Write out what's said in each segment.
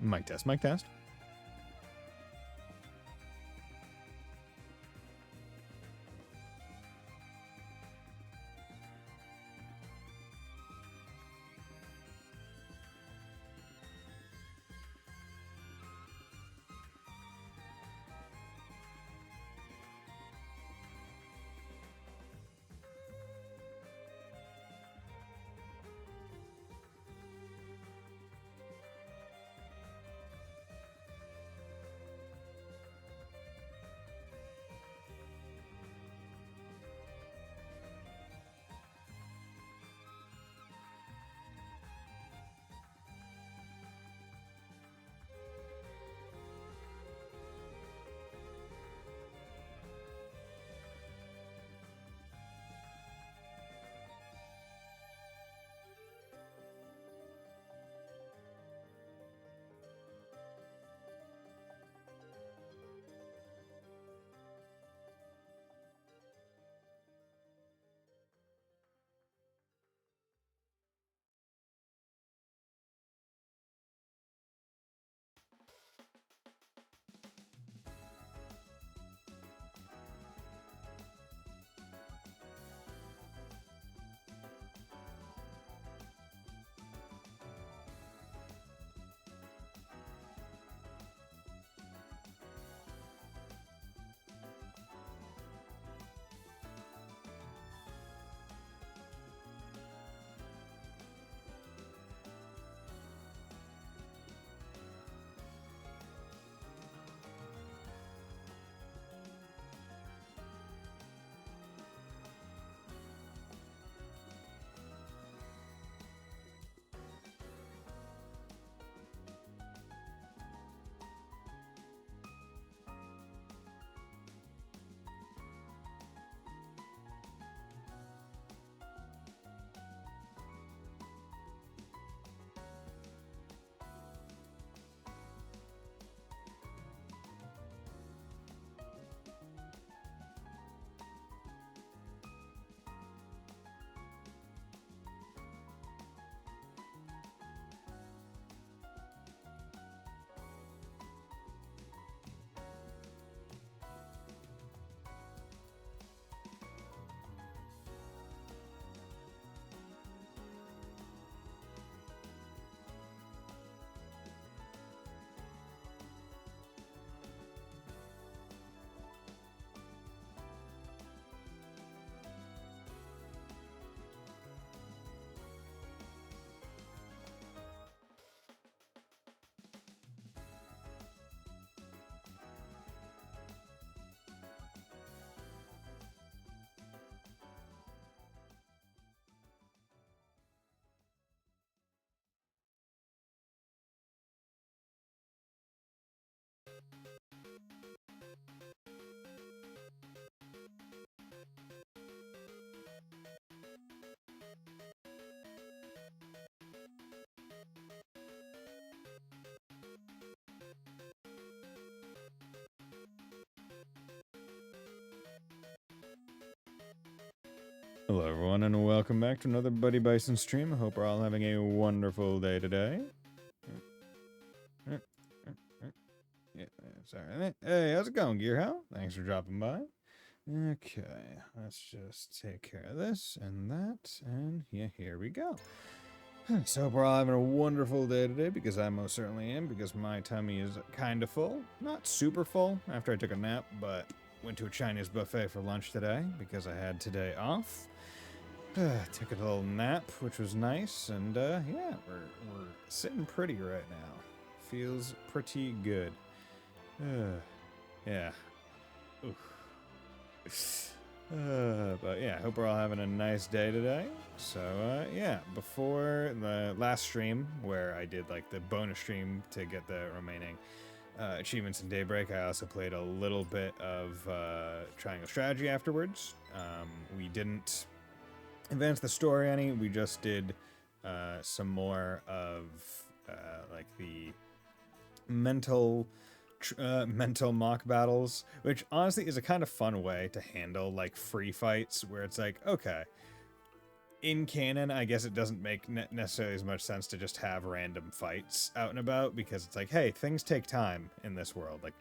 Mic test, mic test. Hello everyone and welcome back to another Buddy Bison stream. I hope we're all having a wonderful day today. Yeah, sorry. Hey, how's it going, Gearhow? Thanks for dropping by. Okay, let's just take care of this and that, and yeah, here we go. So hope we're all having a wonderful day today, because I most certainly am, because my tummy is kind of full. Not super full after I took a nap, but went to a Chinese buffet for lunch today, because I had today off. Took a little nap, which was nice, and yeah, we're sitting pretty right now. Feels pretty good. Yeah. Oof. But yeah, hope we're all having a nice day today. So yeah, before the last stream where I did like the bonus stream to get the remaining achievements in Daybreak, I also played a little bit of Triangle Strategy afterwards. We didn't advance the story any. We just did some more of like the mental mock battles, which honestly is a kind of fun way to handle like free fights where it's like, okay, in canon, I guess it doesn't make necessarily as much sense to just have random fights out and about, because it's like, hey, things take time in this world. Like,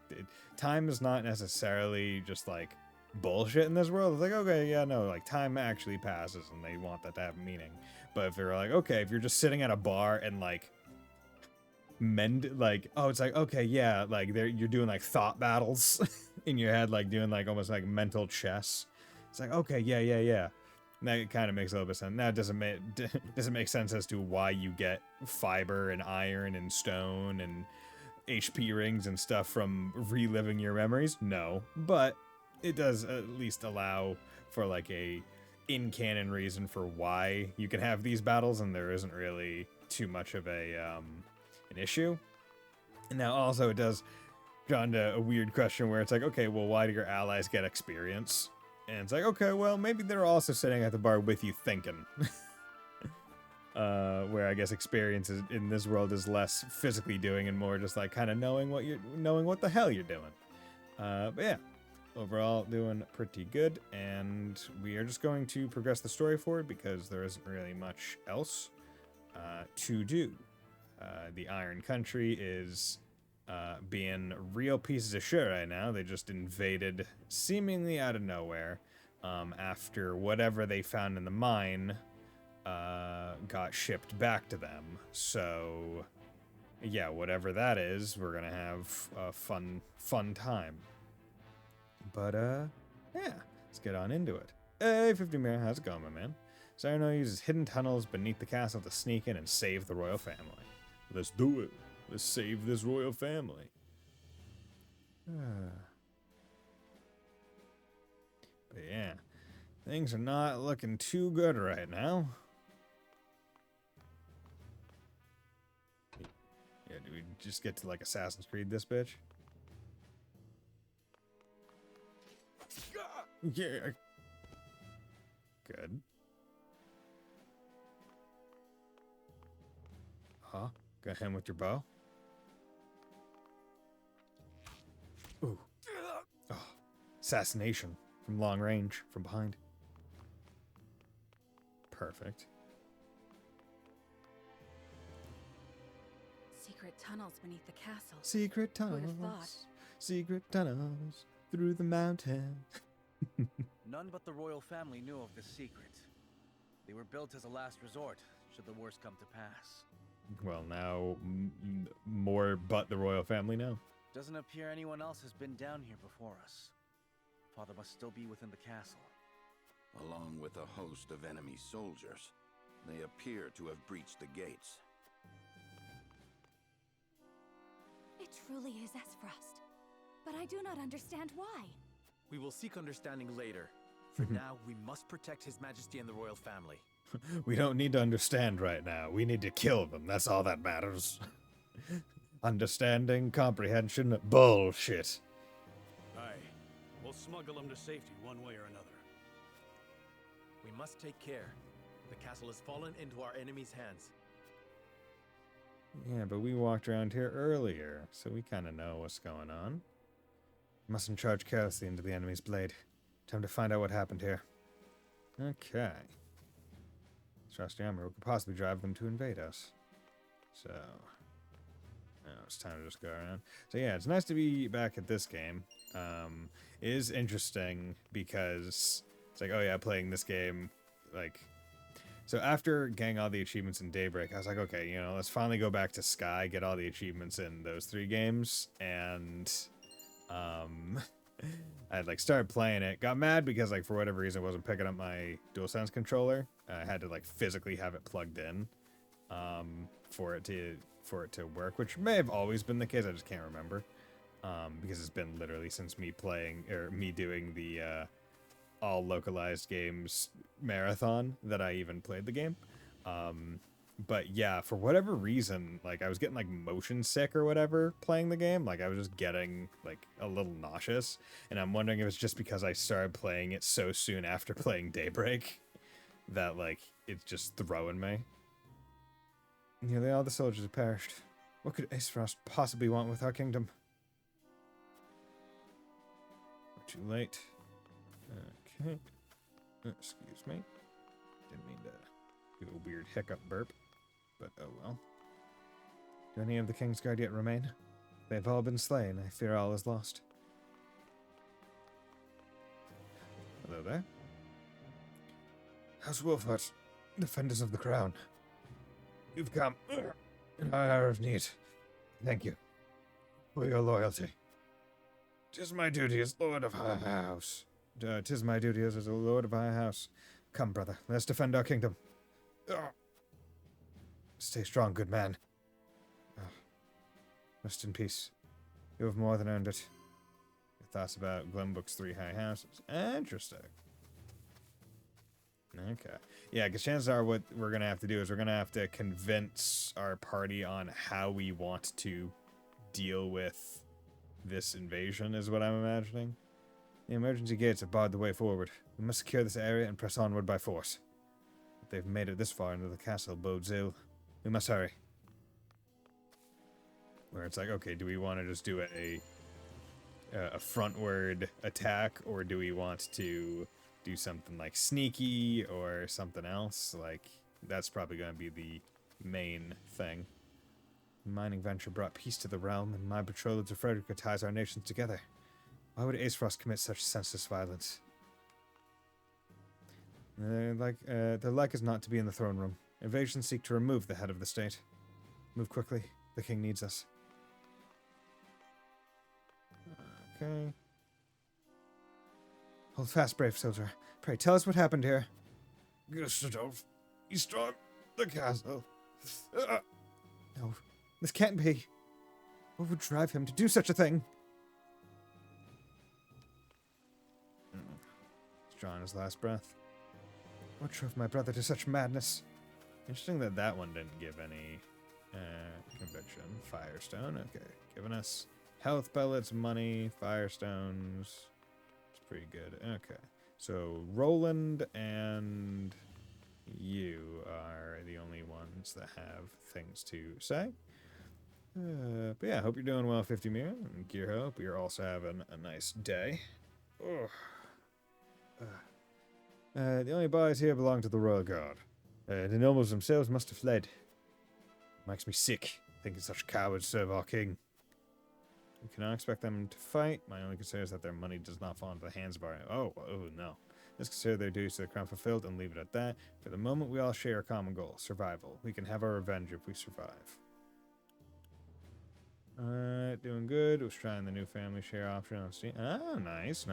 time is not necessarily just like bullshit in this world. It's like, okay, yeah, no, like time actually passes, and they want that to have meaning. But if they're like, okay, if you're just sitting at a bar and like it's like, okay, yeah, like you're doing like thought battles in your head, like doing like almost like mental chess. It's like, okay, yeah. That kind of makes a little bit of sense. Now it doesn't make sense as to why you get fiber and iron and stone and HP rings and stuff from reliving your memories. No, but it does at least allow for like a in-canon reason for why you can have these battles, and there isn't really too much of an issue. And now also it does draw into a weird question where it's like, okay, well, why do your allies get experience? And it's like, okay, well, maybe they're also sitting at the bar with you thinking. Where I guess experience in this world is less physically doing and more just like kind of knowing what the hell you're doing. But yeah, overall doing pretty good, and we are just going to progress the story forward because there isn't really much else to do. The Iron Country is being real pieces of shit right now. They just invaded seemingly out of nowhere after whatever they found in the mine got shipped back to them. So yeah, whatever that is, we're gonna have a fun time. But yeah, let's get on into it. Hey, 50 Mirror, how's it going, my man? Sarno uses hidden tunnels beneath the castle to sneak in and save the royal family. Let's do it. Let's save this royal family. But yeah, things are not looking too good right now. Yeah, do we just get to like Assassin's Creed this bitch? Yeah. Good. Huh? Got him with your bow? Ooh. Oh. Assassination from long range, from behind. Perfect. Secret tunnels beneath the castle. Secret tunnels. Secret tunnels through the mountain. None but the royal family knew of this secret. They were built as a last resort, should the worst come to pass. Well, now more but the royal family know. Doesn't appear anyone else has been down here before us. Father must still be within the castle. Along with a host of enemy soldiers. They appear to have breached the gates. It truly is Esfrost, but I do not understand why. We will seek understanding later. For now, we must protect His Majesty and the royal family. We don't need to understand right now. We need to kill them. That's all that matters. Understanding, comprehension, bullshit. Aye. We'll smuggle them to safety one way or another. We must take care. The castle has fallen into our enemy's hands. Yeah, but we walked around here earlier, so we kind of know what's going on. Mustn't charge carelessly into the enemy's blade. Time to find out what happened here. Okay. Trust the armor. We could possibly drive them to invade us. So, now it's time to just go around. So yeah, it's nice to be back at this game. It is interesting because it's like, oh yeah, playing this game, like... So after getting all the achievements in Daybreak, I was like, okay, you know, let's finally go back to Sky, get all the achievements in those 3 games, and... I like started playing it, got mad because like for whatever reason I wasn't picking up my DualSense controller. I had to like physically have it plugged in for it to work, which may have always been the case. I just can't remember because it's been literally since me doing the all localized games marathon that I even played the game. But yeah, for whatever reason, like I was getting like motion sick or whatever playing the game. Like I was just getting like a little nauseous, and I'm wondering if it's just because I started playing it so soon after playing Daybreak that like it's just throwing me. Nearly all the soldiers have perished. What could Aesfrost possibly want with our kingdom? We're too late. Okay. Excuse me. Didn't mean to Do a weird hiccup burp. But oh well. Do any of the King's Guard yet remain? They've all been slain. I fear all is lost. Hello there. House Wolfheart, defenders of the crown. You've come in our hour of need. Thank you for your loyalty. 'Tis my duty as Lord of High House. 'Tis my duty as a Lord of High House. Come, brother, let's defend our kingdom. Stay strong, good man. Rest in peace. You have more than earned it. Your thoughts about Glenbook's 3 high houses. Interesting. Okay. Yeah, because chances are what we're going to have to do is we're going to have to convince our party on how we want to deal with this invasion, is what I'm imagining. The emergency gates have barred the way forward. We must secure this area and press onward by force. If they've made it this far into the castle, bodes ill. We must hurry. Where it's like, okay, do we want to just do a frontward attack, or do we want to do something like sneaky or something else? Like, that's probably going to be the main thing. The mining venture brought peace to the realm, and my betrothal to Frederica ties our nations together. Why would Aesfrost commit such senseless violence? Their like is not to be in the throne room. Invasions seek to remove the head of the state. Move quickly. The king needs us. Okay. Hold fast, brave soldier. Pray, tell us what happened here. Gustav, he stormed the castle. No, this can't be. What would drive him to do such a thing? He's drawing his last breath. What drove my brother to such madness? Interesting that that one didn't give any conviction. Firestone, okay. Giving us health pellets, money, firestones. It's pretty good. Okay. So Roland and you are the only ones that have things to say. But yeah, hope you're doing well, 50 Mir. And Gear, hope you're also having a nice day. The only bodies here belong to the Royal Guard. The nobles themselves must have fled. Makes me sick, thinking such cowards serve our king. We cannot expect them to fight. My only concern is that their money does not fall into the hands of our... Oh no. Let's consider their duties to the crown fulfilled and leave it at that. For the moment, we all share a common goal, survival. We can have our revenge if we survive. Alright, doing good. Was trying the new family share option. Let's see. Oh, nice.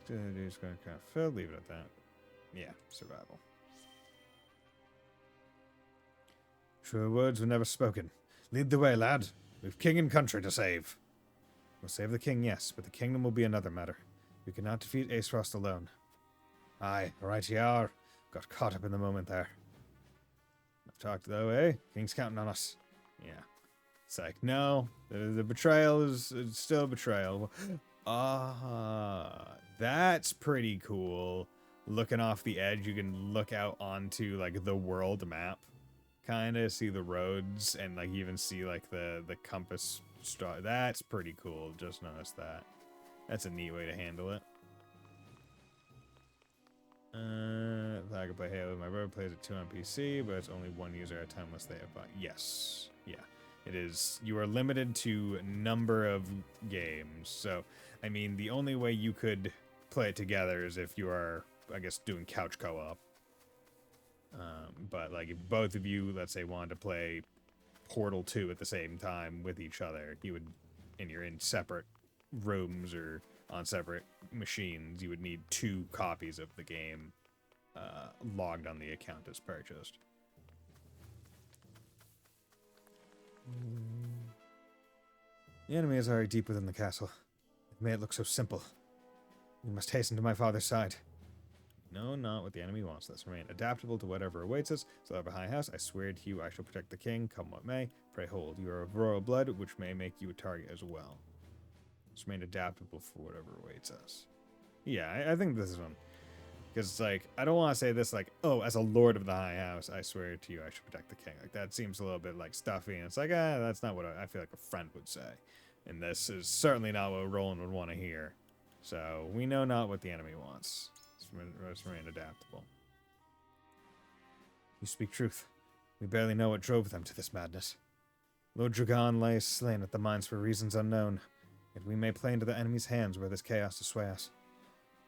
Duties going to crown fulfilled, leave it at that. Yeah, survival. True words were never spoken. Lead the way, lad. We've king and country to save. We'll save the king, yes, but the kingdom will be another matter. We cannot defeat Aesfrost alone. Aye, right you are. Got caught up in the moment there. I've talked though, eh? King's counting on us. Yeah. It's like, no, the betrayal is still betrayal. That's pretty cool. Looking off the edge, you can look out onto, like, the world map. Kind of see the roads and, like, even see, like, the compass star. That's pretty cool. Just noticed that. That's a neat way to handle it. I can play Halo. My brother plays it 2 on PC, but it's only 1 user at a time unless they have bought. Yes. Yeah. It is. You are limited to number of games. So, I mean, the only way you could play it together is if you are, I guess, doing couch co-op. But, like, if both of you, let's say, wanted to play Portal 2 at the same time with each other, you would, and you're in separate rooms or on separate machines, you would need 2 copies of the game logged on the account as purchased. The enemy is already deep within the castle. It may look so simple. We must hasten to my father's side. No, not what the enemy wants. Let's remain adaptable to whatever awaits us. So of a high house, I swear to you I shall protect the king, come what may. Pray hold. You are of royal blood, which may make you a target as well. Let's remain adaptable for whatever awaits us. Yeah, I think this is one. Because it's like, I don't want to say this like, oh, as a lord of the high house, I swear to you I should protect the king. Like, that seems a little bit, like, stuffy. And it's like, that's not what I feel like a friend would say. And this is certainly not what Roland would want to hear. So, we know not what the enemy wants. Let's remain adaptable. You speak truth. We barely know what drove them to this madness. Lord Dragon lies slain at the mines for reasons unknown, yet we may play into the enemy's hands where this chaos to sway us.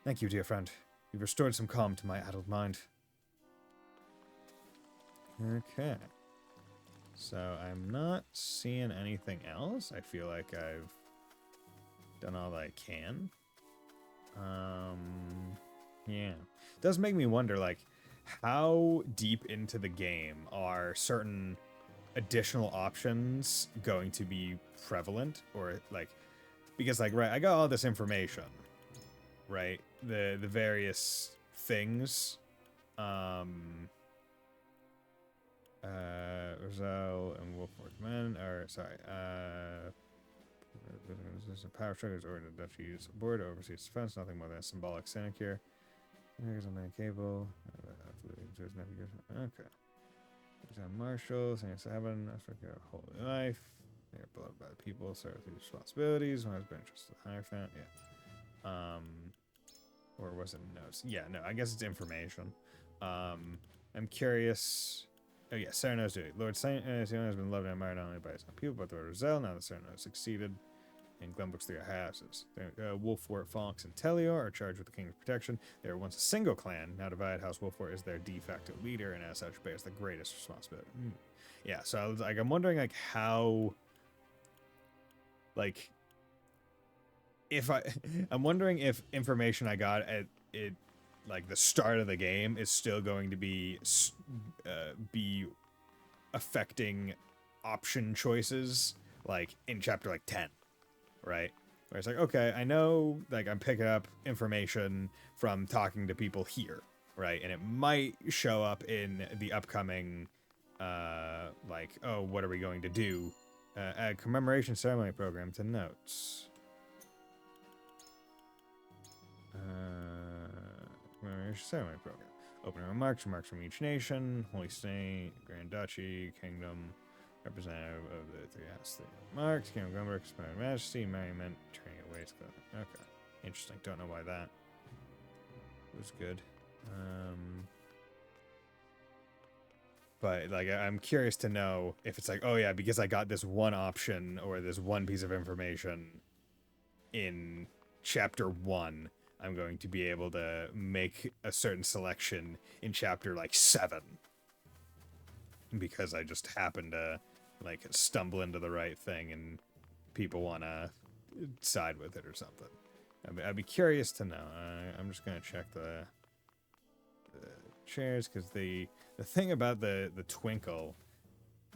Thank you, dear friend. You've restored some calm to my addled mind. Okay. So I'm not seeing anything else. I feel like I've done all I can. Yeah. It does make me wonder, like, how deep into the game are certain additional options going to be prevalent? Or, like, because, like, right, I got all this information, right? The various things. Roselle and Wolford Men, or, sorry, power struggles or the Dutch use board to oversee its defense, nothing more than a symbolic sinecure. Here's a man cable. Okay. There's marshals, and 7, Africa, holy life. They're beloved by the people, serve with responsibilities, one has been interested in the higher fan, yeah. Or was it notes? Yeah, no, I guess it's information. I'm curious. Oh yeah, Cyrano's duty. Lord Saint has been loved and admired not only by his own people, but the Lord Roselle. Now that Cyrano has succeeded in Glenbrook's three houses. Wolfwort, Fonks, and Tellior are charged with the king's protection. They were once a single clan. Now divided, House Wolfwort is their de facto leader, and as such bears the greatest responsibility. Yeah, so I was like, I'm wondering like how, like, I'm wondering if information I got at it, like the start of the game, is still going to be affecting option choices, like in chapter like 10, right? Where it's like, okay, I know, like I'm picking up information from talking to people here, right? And it might show up in the upcoming, like, oh, what are we going to do? Add commemoration ceremony program to notes. Commemoration ceremony program. Opening remarks from each nation, Holy State, Grand Duchy, Kingdom, representative of the three houses. Marks, Kingdom of Glenbrook, Spanish Majesty, Merriment, turning away to the... Okay. Interesting. Don't know why that was good. But, like, I'm curious to know if it's like, oh yeah, because I got this one option or this one piece of information in chapter 1, I'm going to be able to make a certain selection in chapter, like, 7. Because I just happened to, like, stumble into the right thing and people want to side with it or something. I'd be curious to know. I'm just going to check the chairs, because the thing about the twinkle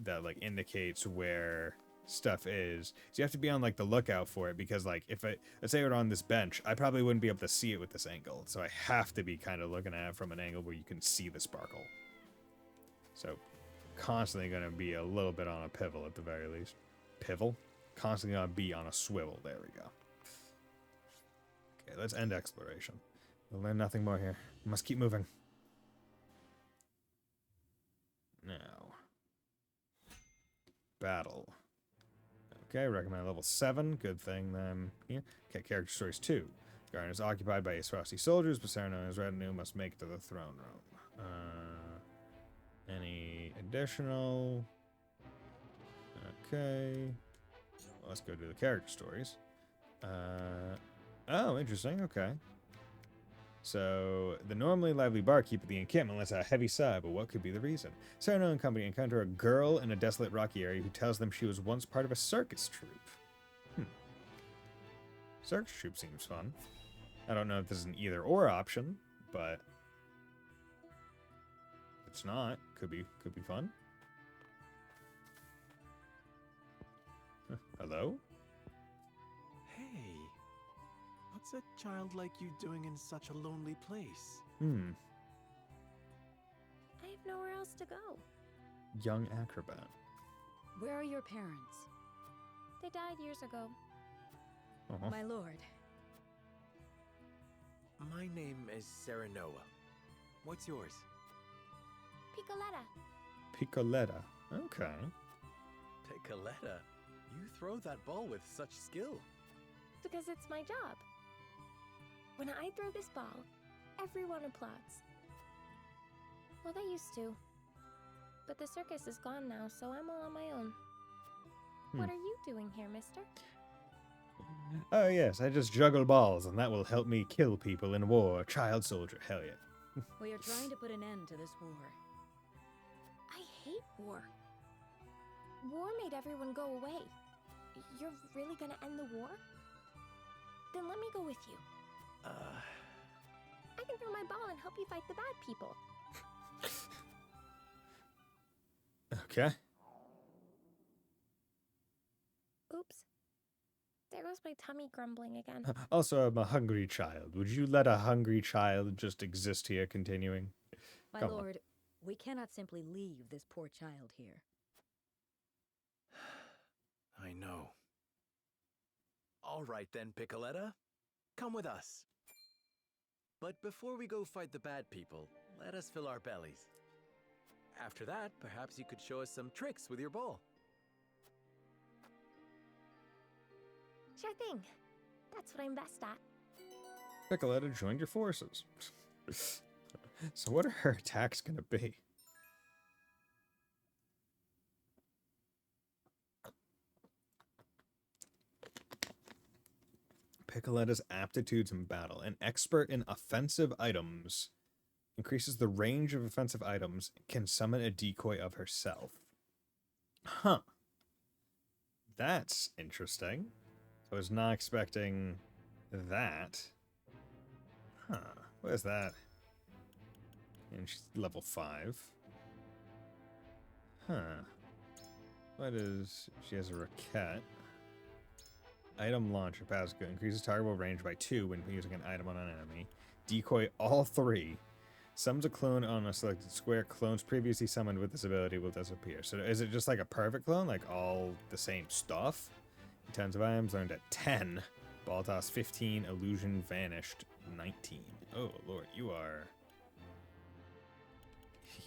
that, like, indicates where stuff is you have to be on, like, the lookout for it, because, like, if let's say it were on this bench, I probably wouldn't be able to see it with this angle, so I have to be kind of looking at it from an angle where you can see the sparkle. So constantly going to be a little bit on a pivot at the very least. Pivel? Constantly going to be on a swivel. There we go. Okay, let's end exploration. We'll learn nothing more here. We must keep moving. Now. Battle. Okay, recommend level 7. Good thing then. Yeah. Okay, character stories 2. Garden is occupied by his frosty soldiers, but Cyrano and his retinue must make it to the throne room. Any additional? Okay. Well, let's go do the character stories. Oh, interesting. Okay. So, the normally lively barkeep at the encampment lets out a heavy sigh, but what could be the reason? Cyrano and company encounter a girl in a desolate rocky area who tells them she was once part of a circus troupe. Circus troupe seems fun. I don't know if this is an either-or option, but if it's not, could be fun. Hello? Hey, what's a child like you doing in such a lonely place? I have nowhere else to go. Young acrobat. Where are your parents? They died years ago. My lord. My name is Serenoa. What's yours? Picoletta. Picoletta. Okay. Picoletta? You throw that ball with such skill. Because it's my job. When I throw this ball, everyone applauds. Well, they used to. But the circus is gone now, so I'm all on my own. Hmm. What are you doing here, mister? Oh yes, I just juggle balls, and that will help me kill people in war. Child soldier, hell yeah. We are trying to put an end to this war. I hate war. War made everyone go away. You're really gonna end the war? Then let me go with you. I can throw my ball and help you fight the bad people. Okay. Oops. There goes my tummy grumbling again. Also, I'm a hungry child. Would you let a hungry child just exist here, continuing? My Come on. lord, we cannot simply leave this poor child here. I know. All right then, Piccoletta. Come with us. But before we go fight the bad people, let us fill our bellies. After that, perhaps you could show us some tricks with your ball. Sure thing. That's what I'm best at. Piccoletta joined your forces. So what are her attacks gonna be? Piccoletta's aptitudes in battle. An expert in offensive items. Increases the range of offensive items. Can summon a decoy of herself. Huh. That's interesting. I was not expecting that. Huh. What is that? And she's level 5. Huh. What is... She has a raquette. Item launcher. Pascal increases targetable range by 2 when using an item on an enemy. Decoy all 3. Summons a clone on a selected square. Clones previously summoned with this ability will disappear. So is it just like a perfect clone? Like all the same stuff? Tons of items learned at 10. Ball toss 15. Illusion vanished 19. Oh lord, you are...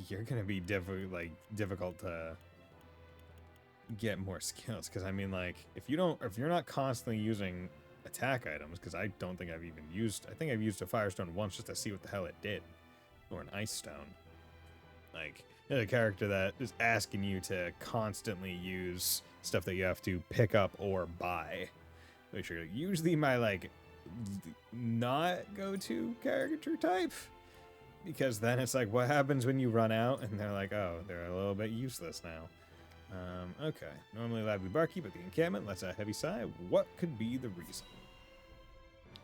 You're gonna be difficult to get more skills, because I mean, like, if you're not constantly using attack items, because I don't think I've even used... I think I've used a Firestone once just to see what the hell it did. Or an Ice Stone. Like, you're the character that is asking you to constantly use stuff that you have to pick up or buy. Which are usually my, like, not go-to character type. Because then it's like, what happens when you run out? And they're like, oh, they're a little bit useless now. Okay. Normally lively barkeep at the encampment lets out a heavy sigh. What could be the reason?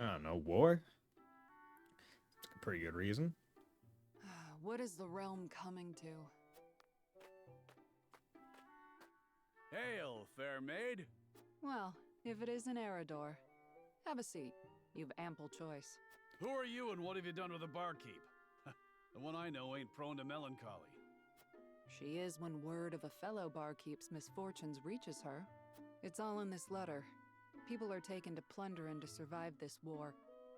I don't know. War? It's a pretty good reason. What is the realm coming to? Hail, fair maid. Well, if it isn't Eridor. Have a seat. You've ample choice. Who are you and what have you done with the barkeep? The one I know ain't prone to melancholy. She is when word of a fellow barkeep's misfortunes reaches her. It's all in this letter. People are taken to plunder and to survive this war,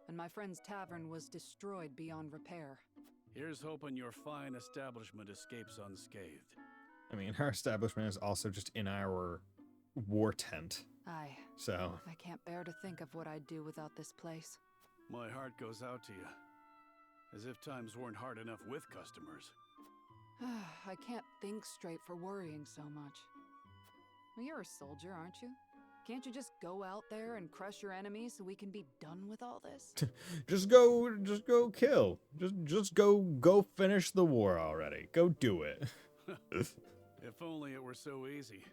and my friend's tavern was destroyed beyond repair. Here's hoping your fine establishment escapes unscathed. I mean, her establishment is also just in our war tent. Aye. So... I can't bear to think of what I'd do without this place. My heart goes out to you. As if times weren't hard enough with customers. I can't think straight for worrying so much. Well, you're a soldier, aren't you? Can't you just go out there and crush your enemies so we can be done with all this? just go kill. Just go finish the war already. Go do it. If only it were so easy.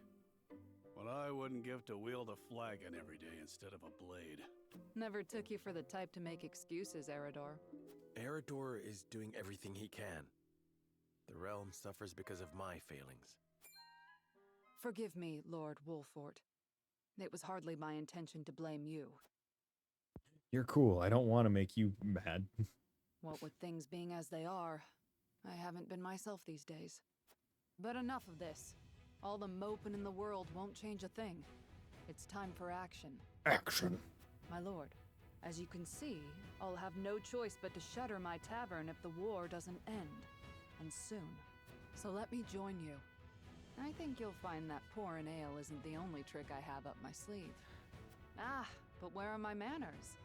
What I wouldn't give to wield a flagon every day instead of a blade. Never took you for the type to make excuses, Eridor. Eridor is doing everything he can. The realm suffers because of my failings. Forgive me, Lord Wolfort. It was hardly my intention to blame you. You're cool. I don't want to make you mad. What with things being as they are, I haven't been myself these days. But enough of this. All the moping in the world won't change a thing. It's time for action. Action. My lord, as you can see, I'll have no choice but to shutter my tavern if the war doesn't end. And soon. So let me join you. I think you'll find that pouring ale isn't the only trick I have up my sleeve. Ah, but where are my manners?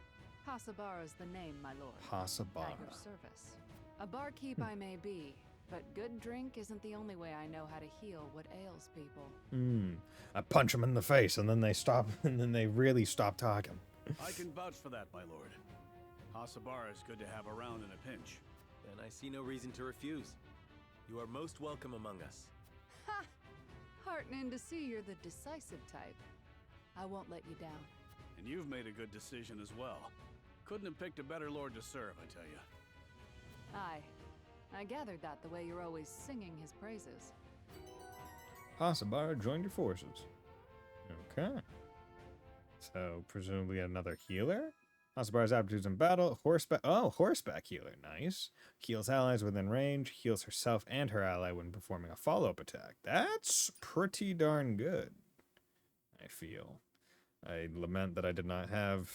Hasabara's the name, my lord. Hasabara. At your service. A barkeep I may be, but good drink isn't the only way I know how to heal what ails people. I punch them in the face, and then they stop, and then they really stop talking. I can vouch for that, my lord. Hasabara is good to have around in a pinch. Then I see no reason to refuse. You are most welcome among us. Ha! Heartening to see you're the decisive type. I won't let you down. And you've made a good decision as well. Couldn't have picked a better lord to serve, I tell you. Aye. I gathered that the way you're always singing his praises. Hasabara joined your forces. Okay. So, presumably another healer? Hasabara's aptitudes in battle. Horseback healer. Nice. Heals allies within range. Heals herself and her ally when performing a follow-up attack. That's pretty darn good, I feel. I lament that I did not have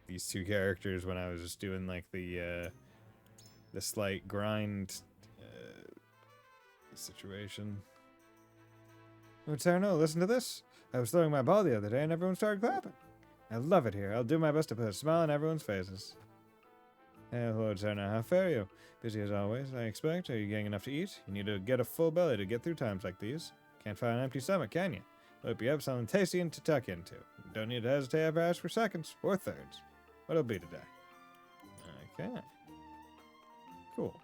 these two characters when I was just doing, like, the slight grind situation. Oh, Sarno, listen to this. I was throwing my ball the other day and everyone started clapping. I love it here. I'll do my best to put a smile on everyone's faces. Hey, Lord Sarno, how fare you? Busy as always, I expect. Are you getting enough to eat? You need to get a full belly to get through times like these. Can't find an empty stomach, can you? Hope you have something tasty and to tuck into. Don't need to hesitate ever ask for seconds or thirds. What'll be today? Okay. Cool.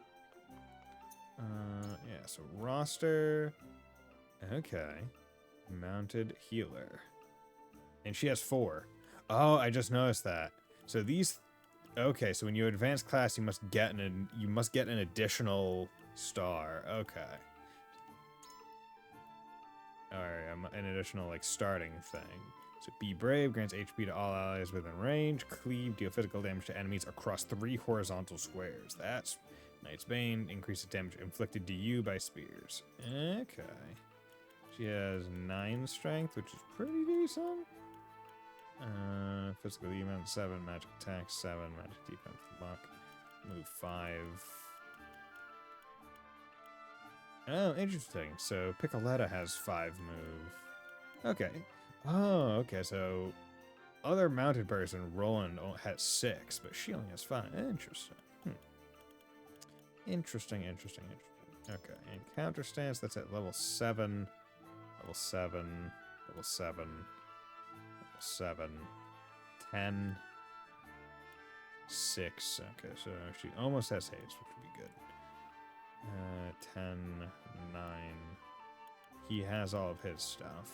Yeah, so roster. Okay. Mounted healer. And she has 4. Oh, I just noticed that. So these... Okay, so when you advance class, you must get an additional star. Okay. Or an additional, like, starting thing. So be brave, grants HP to all allies within range. Cleave, deal physical damage to enemies across 3 horizontal squares. That's Knight's Bane, increases damage inflicted to you by spears. Okay. She has 9 strength, which is pretty decent. Physical defense 7, magic attack 7, magic defense luck. Move 5. Oh, interesting. So Piccoletta has 5 move. Okay. Oh, okay. So other mounted person, Roland, has 6, but she only has 5. Interesting. Interesting. Okay. And counter stance, that's at level 7. Level 7. Level 7. Level 7. 10. 6. Okay, so she almost has haste, which would be good. 10, 9. He has all of his stuff.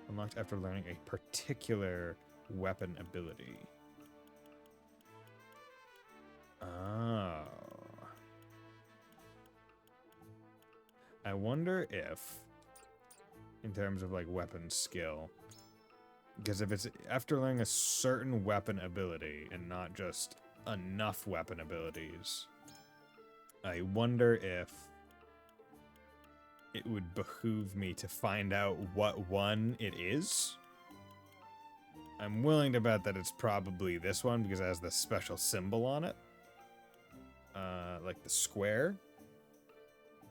Unlocked after learning a particular weapon ability. Oh. I wonder if, in terms of like weapon skill, because if it's after learning a certain weapon ability and not just enough weapon abilities, I wonder if it would behoove me to find out what one it is. I'm willing to bet that it's probably this one because it has the special symbol on it. Like the square.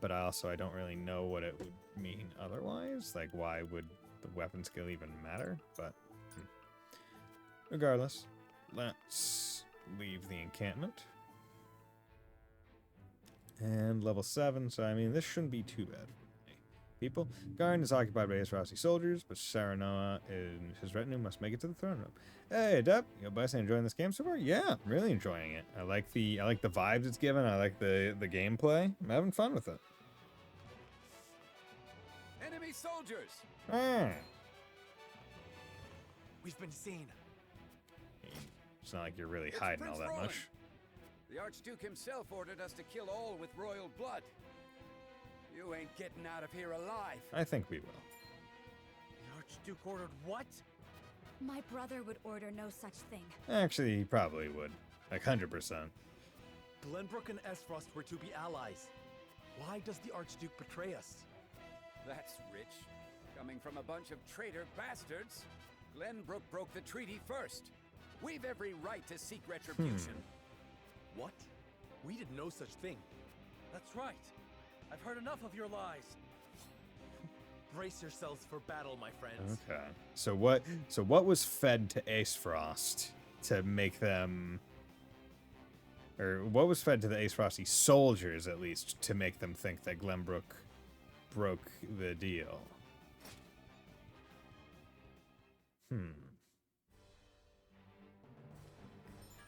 But I don't really know what it would mean otherwise. Like, why would the weapon skill even matter? But regardless, let's leave the encampment. And level 7, so I mean, this shouldn't be too bad. People, Garden is occupied by his Rossi soldiers, but Saranoa and his retinue must make it to the throne room. Hey, Dep, yo, Bison, enjoying this game so far? Yeah, I'm really enjoying it. I like the vibes it's given. I like the gameplay. I'm having fun with it. Enemy soldiers! We've been seen. It's not like you're really hiding all that much. The Archduke himself ordered us to kill all with royal blood. You ain't getting out of here alive. I think we will. The Archduke ordered what? My brother would order no such thing. Actually, he probably would. Like 100%. Glenbrook and Esfrost were to be allies. Why does the Archduke betray us? That's rich. Coming from a bunch of traitor bastards. Glenbrook broke the treaty first. We've every right to seek retribution. What? We did no such thing. That's right. I've heard enough of your lies. Brace yourselves for battle, my friends. Okay. So what was fed to Ace Frost to make them or what was fed to the Ace Frosty soldiers, at least, to make them think that Glenbrook broke the deal?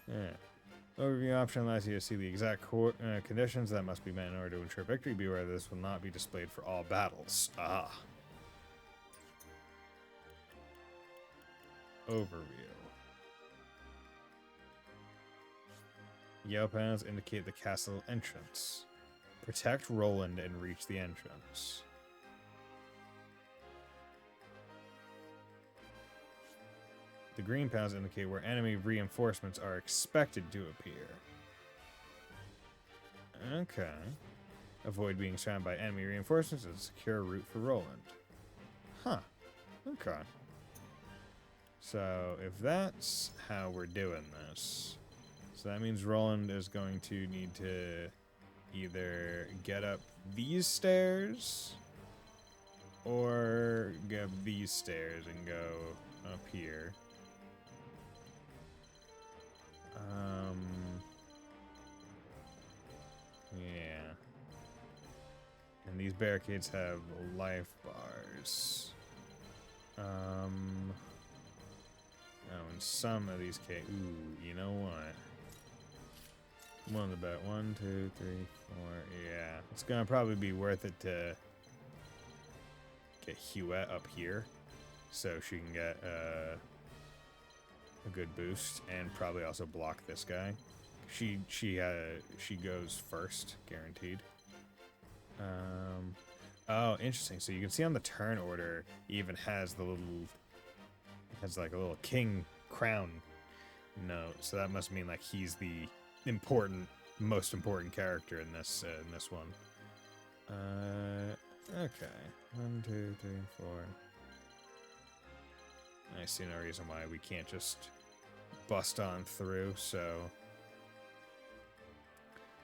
Yeah. Overview option allows you to see the exact conditions that must be met in order to ensure victory. Be aware this will not be displayed for all battles. Ah. Overview. Yellow panels indicate the castle entrance. Protect Roland and reach the entrance. The green panels indicate where enemy reinforcements are expected to appear. Okay. Avoid being surrounded by enemy reinforcements and secure a route for Roland. Huh. Okay. So, if that's how we're doing this, so that means Roland is going to need to either get up these stairs or get up these stairs and go up here. Yeah. And these barricades have life bars. Oh, in some of these cases, ooh, you know what? One of the bet. 1, 2, 3, 4. Yeah, it's gonna probably be worth it to get Huette up here, so she can get a good boost, and probably also block this guy. She goes first, guaranteed. Oh, interesting. So you can see on the turn order, he even has the little, has like a little king crown note. So that must mean like he's the most important character in this one. Okay. 1, 2, 3, 4. I see no reason why we can't just bust on through, so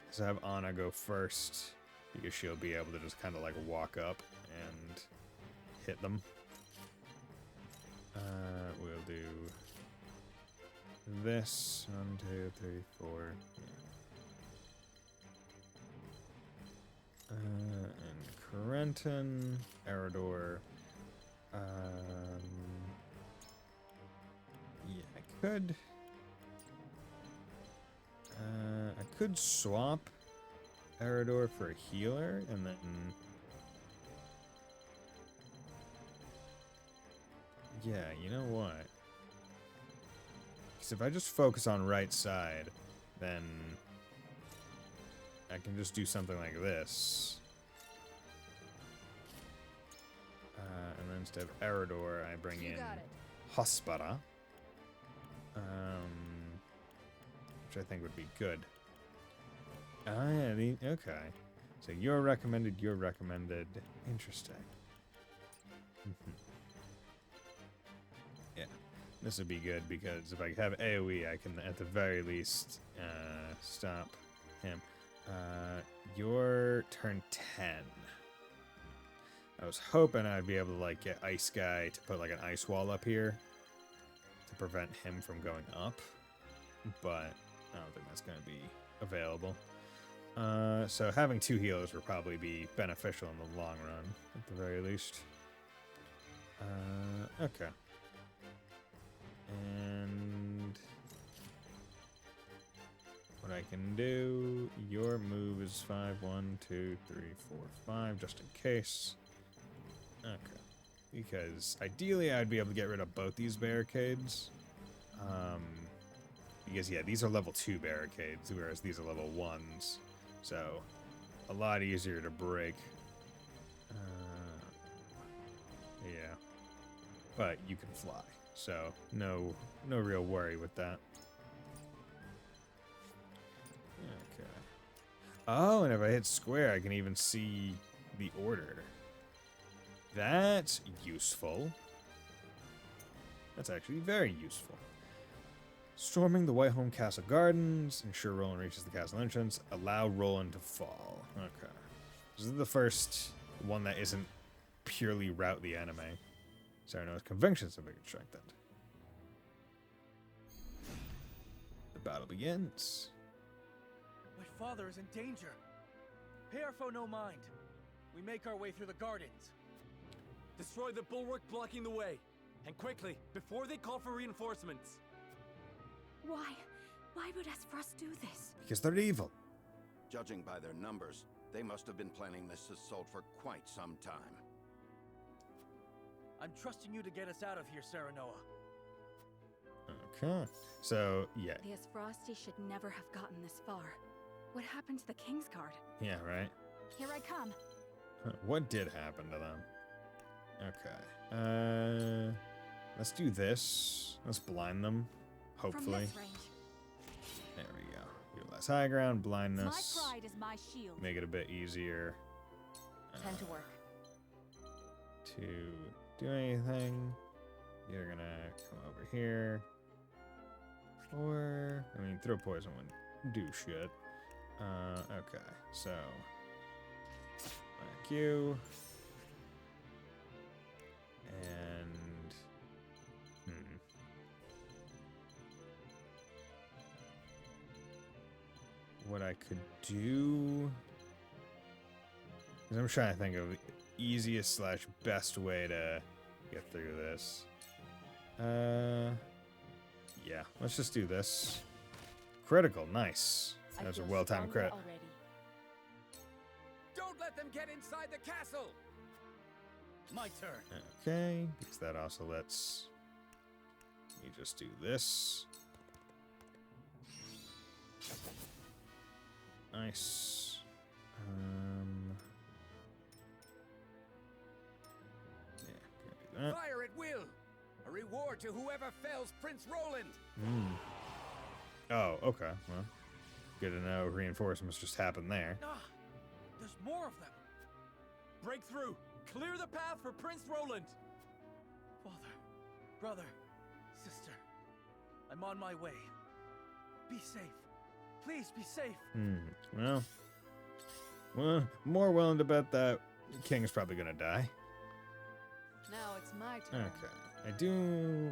let's have Anna go first, because she'll be able to just kind of like walk up and hit them. We'll do this. 1, 2, 3, 4. And Corentin, Eridor. Yeah, I could swap Eridor for a healer, and then yeah, you know what? Because if I just focus on right side, then I can just do something like this. And then instead of Eridor, I bring in Hospara. Which I think would be good. Ah, yeah, okay. So you're recommended. Interesting. Yeah, this would be good because if I have AoE, I can at the very least stop him. Your turn 10. I was hoping I'd be able to like get Ice Guy to put like an ice wall up here to prevent him from going up, but I don't think that's going to be available. So having 2 healers would probably be beneficial in the long run, at the very least. Okay. And what I can do, your move is 5, 1, 2, 3, 4, 5, just in case. Okay. Because ideally I'd be able to get rid of both these barricades. Because yeah, these are level 2 barricades, whereas these are level 1s. So, a lot easier to break. Yeah. But you can fly, so no real worry with that. Okay. Oh, and if I hit square, I can even see the order. That's useful. That's actually very useful. Storming the Whiteholm Castle Gardens. Ensure Roland reaches the castle entrance. Allow Roland to fall. Okay. This is the first one that isn't purely rout the enemy. Sorry, no, it's convictions of a good strength. The battle begins. father is in danger. Pay our foe no mind. We make our way through the gardens. Destroy the bulwark blocking the way. And quickly, before they call for reinforcements. Why? Why would Frost do this? Because they're evil. Judging by their numbers, they must have been planning this assault for quite some time. I'm trusting you to get us out of here, Serenoa. Okay. So, yeah. The Frosty should never have gotten this far. What happened to the Kingsguard? Yeah, right? Here I come. What did happen to them? Okay. Let's do this. Let's blind them. From Hopefully. this range. There we go. Give less high ground, blindness. My pride is my shield. Make it a bit easier. Time to work. To do anything. You're gonna come over here. Or, I mean, throw poison wouldn't do shit. Okay, so. Thank you. And. What I could do. Because I'm trying to think of the easiest / best way to get through this. Yeah, let's just do this. Critical, nice. That's a well-timed crit. Don't let them get inside the castle! My turn. Okay, because that also lets me just do this. Nice. Yeah, can do that. Fire at will! A reward to whoever fells Prince Roland! Oh, okay. Well, good to know reinforcements just happened there. Ah, there's more of them. Break through! Clear the path for Prince Roland! Father, brother, sister, I'm on my way. Be safe. Please be safe. Well, more willing to bet that the king's probably gonna die. Now it's my turn. Okay. I do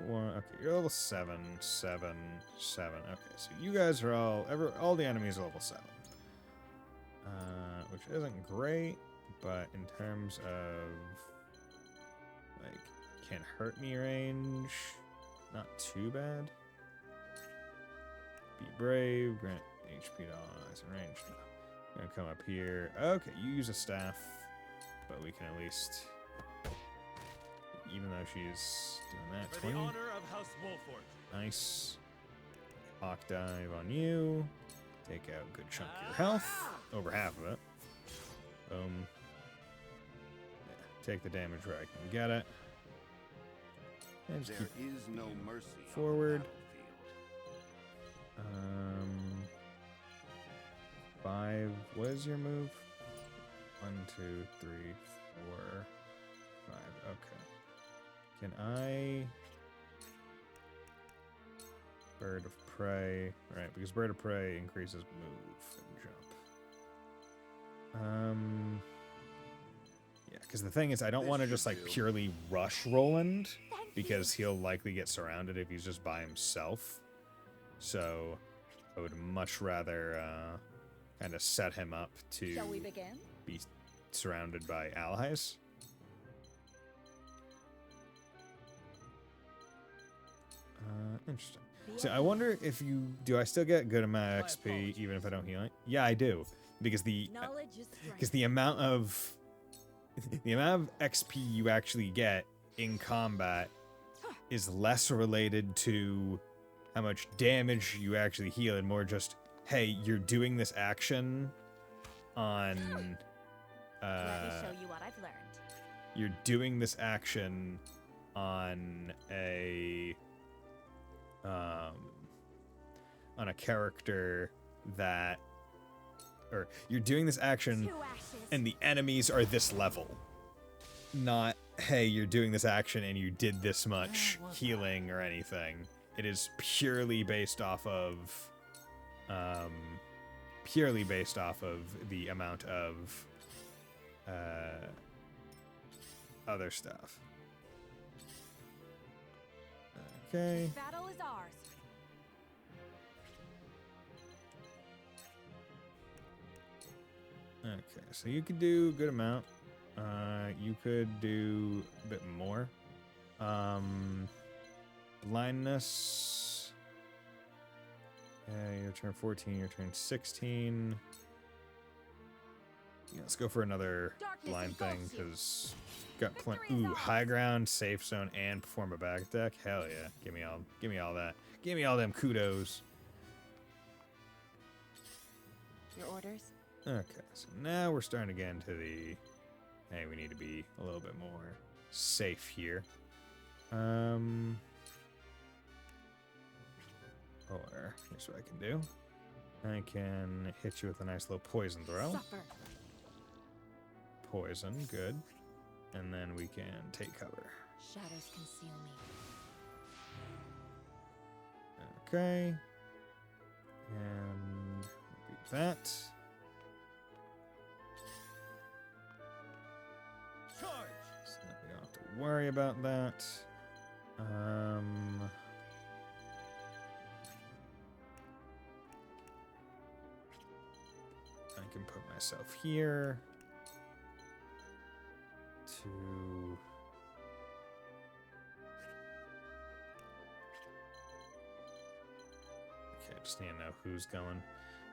want. Okay, you're level 7, 7, 7. Okay, so you guys are all the enemies are level 7. Which isn't great, but in terms of like can hurt me range, not too bad. Be brave, grant HP to all allies in range. No. Gonna come up here. Okay, you use a staff, but we can at least. Even though she's doing that, For 20. the honor of House Wolford. Nice. Hawk dive on you. Take out a good chunk of your health. Over half of it. Boom. Yeah, take the damage where I can get it. And just There keep is no mercy forward. on the battlefield. 5. What is your move? 1, 2, 3, 4, 5. Okay. Can I... Bird of Prey. Right, because Bird of Prey increases move and jump. Yeah, because the thing is, I don't This want to should just, like, do. purely rush Roland, because he'll likely get surrounded if he's just by himself. So, I would much rather, kind of set him up to Shall we begin? be surrounded by allies. Interesting. So I wonder if do I still get good amount of XP even if I don't heal it? Yeah, I do, because Knowledge is strength. the amount of XP you actually get in combat is less related to how much damage you actually heal and more just, hey, you're doing this action on Let me show you what I've learned. you're doing this action on a character that, or you're doing this action Two ashes. and the enemies are this level, not, hey, you're doing this action and you did this much healing or anything. It is purely based off of the amount of other stuff. Okay. Battle is ours. Okay, so you could do a good amount. You could do a bit more. Blindness. Your turn 14, your turn 16. Yeah, let's go for another blind thing, because got plenty. Ooh, high ground, safe zone, and perform a back attack. Hell yeah. Give me all that. Give me all them kudos. Your orders? Okay, so now we're starting to get into the, hey, we need to be a little bit more safe here. Or here's what I can do. I can hit you with a nice little poison throw. Suffer. Poison, good. And then we can take cover. Shadows conceal me. Okay. And beat that. Charge! So that we don't have to worry about that. I can put myself here to okay, just need to know who's going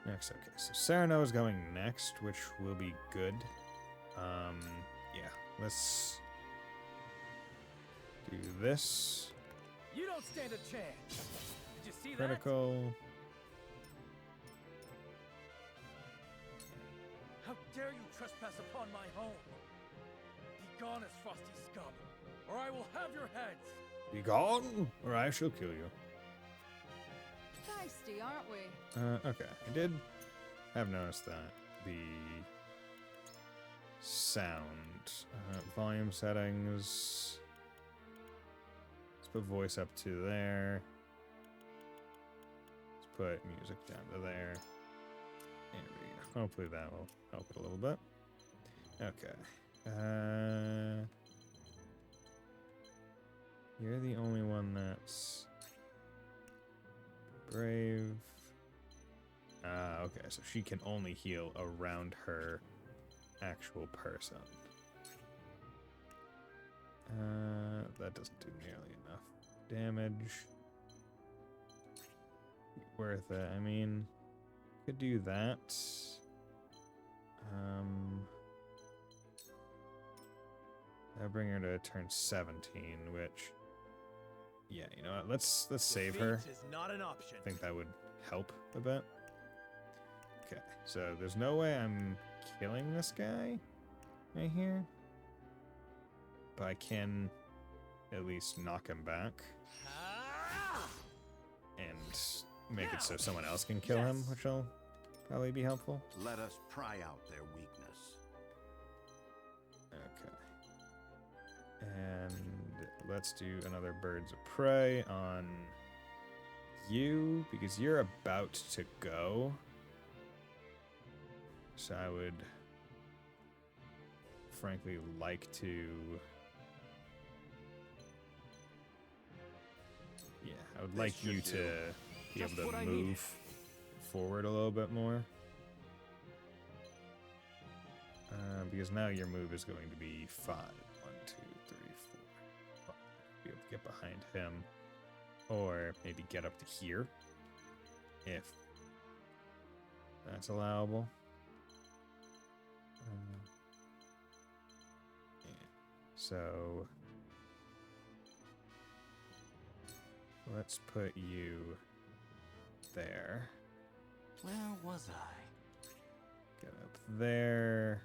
next. Okay, so Sereno is going next, which will be good. Yeah, let's do this. You don't stand a chance. Did you see Critical. that? How dare you trespass upon my home? Be gone as frosty scum, or I will have your heads. Be gone, or I shall kill you. Feisty, aren't we? Okay, I did have noticed that the sound volume settings. Let's put voice up to there. Let's put music down to there. There we go. Hopefully that will help it a little bit. Okay. You're the only one that's brave. Okay, so she can only heal around her actual person. That doesn't do nearly enough damage. Worth it. I mean, could do that. That'll bring her to turn 17, which, yeah, you know what? Let's save her. Defeat is not an option. I think that would help a bit. Okay, so there's no way I'm killing this guy right here, but I can at least knock him back and make it so someone else can kill him, which will probably be helpful. Let us pry out their weakness. Okay. And let's do another Birds of Prey on you, because you're about to go. So I would frankly like to... Yeah, I would like you to be able to move forward a little bit more. Because now your move is going to be 5. 1, 2, 3, 4, 5. Be able to get behind him. Or maybe get up to here. If that's allowable. Yeah. So let's put you there. Where was I? Get up there.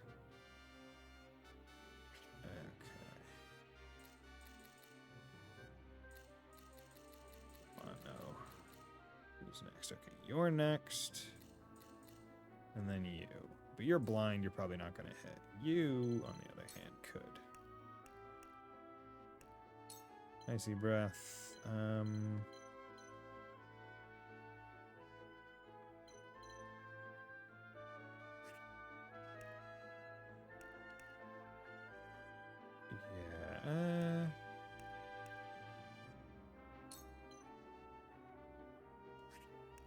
Okay. Oh no. Who's next? Okay, you're next. And then you. But you're blind, you're probably not going to hit. You, on the other hand, could. Icy breath. Yeah.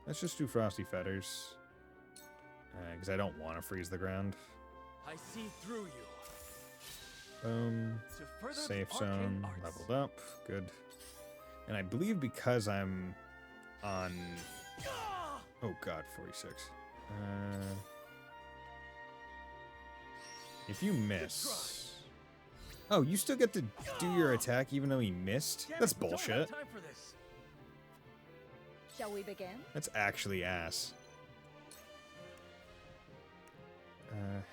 Let's just do Frosty Feathers. Because I don't want to freeze the ground. I see through you. Boom. To further the Safe arcane zone. arts. Leveled up. Good. And I believe because I'm on... Oh god, 46. If you miss... Oh, you still get to do your attack even though he missed? Damn That's it, don't have bullshit. time for this. Shall we begin? That's actually ass.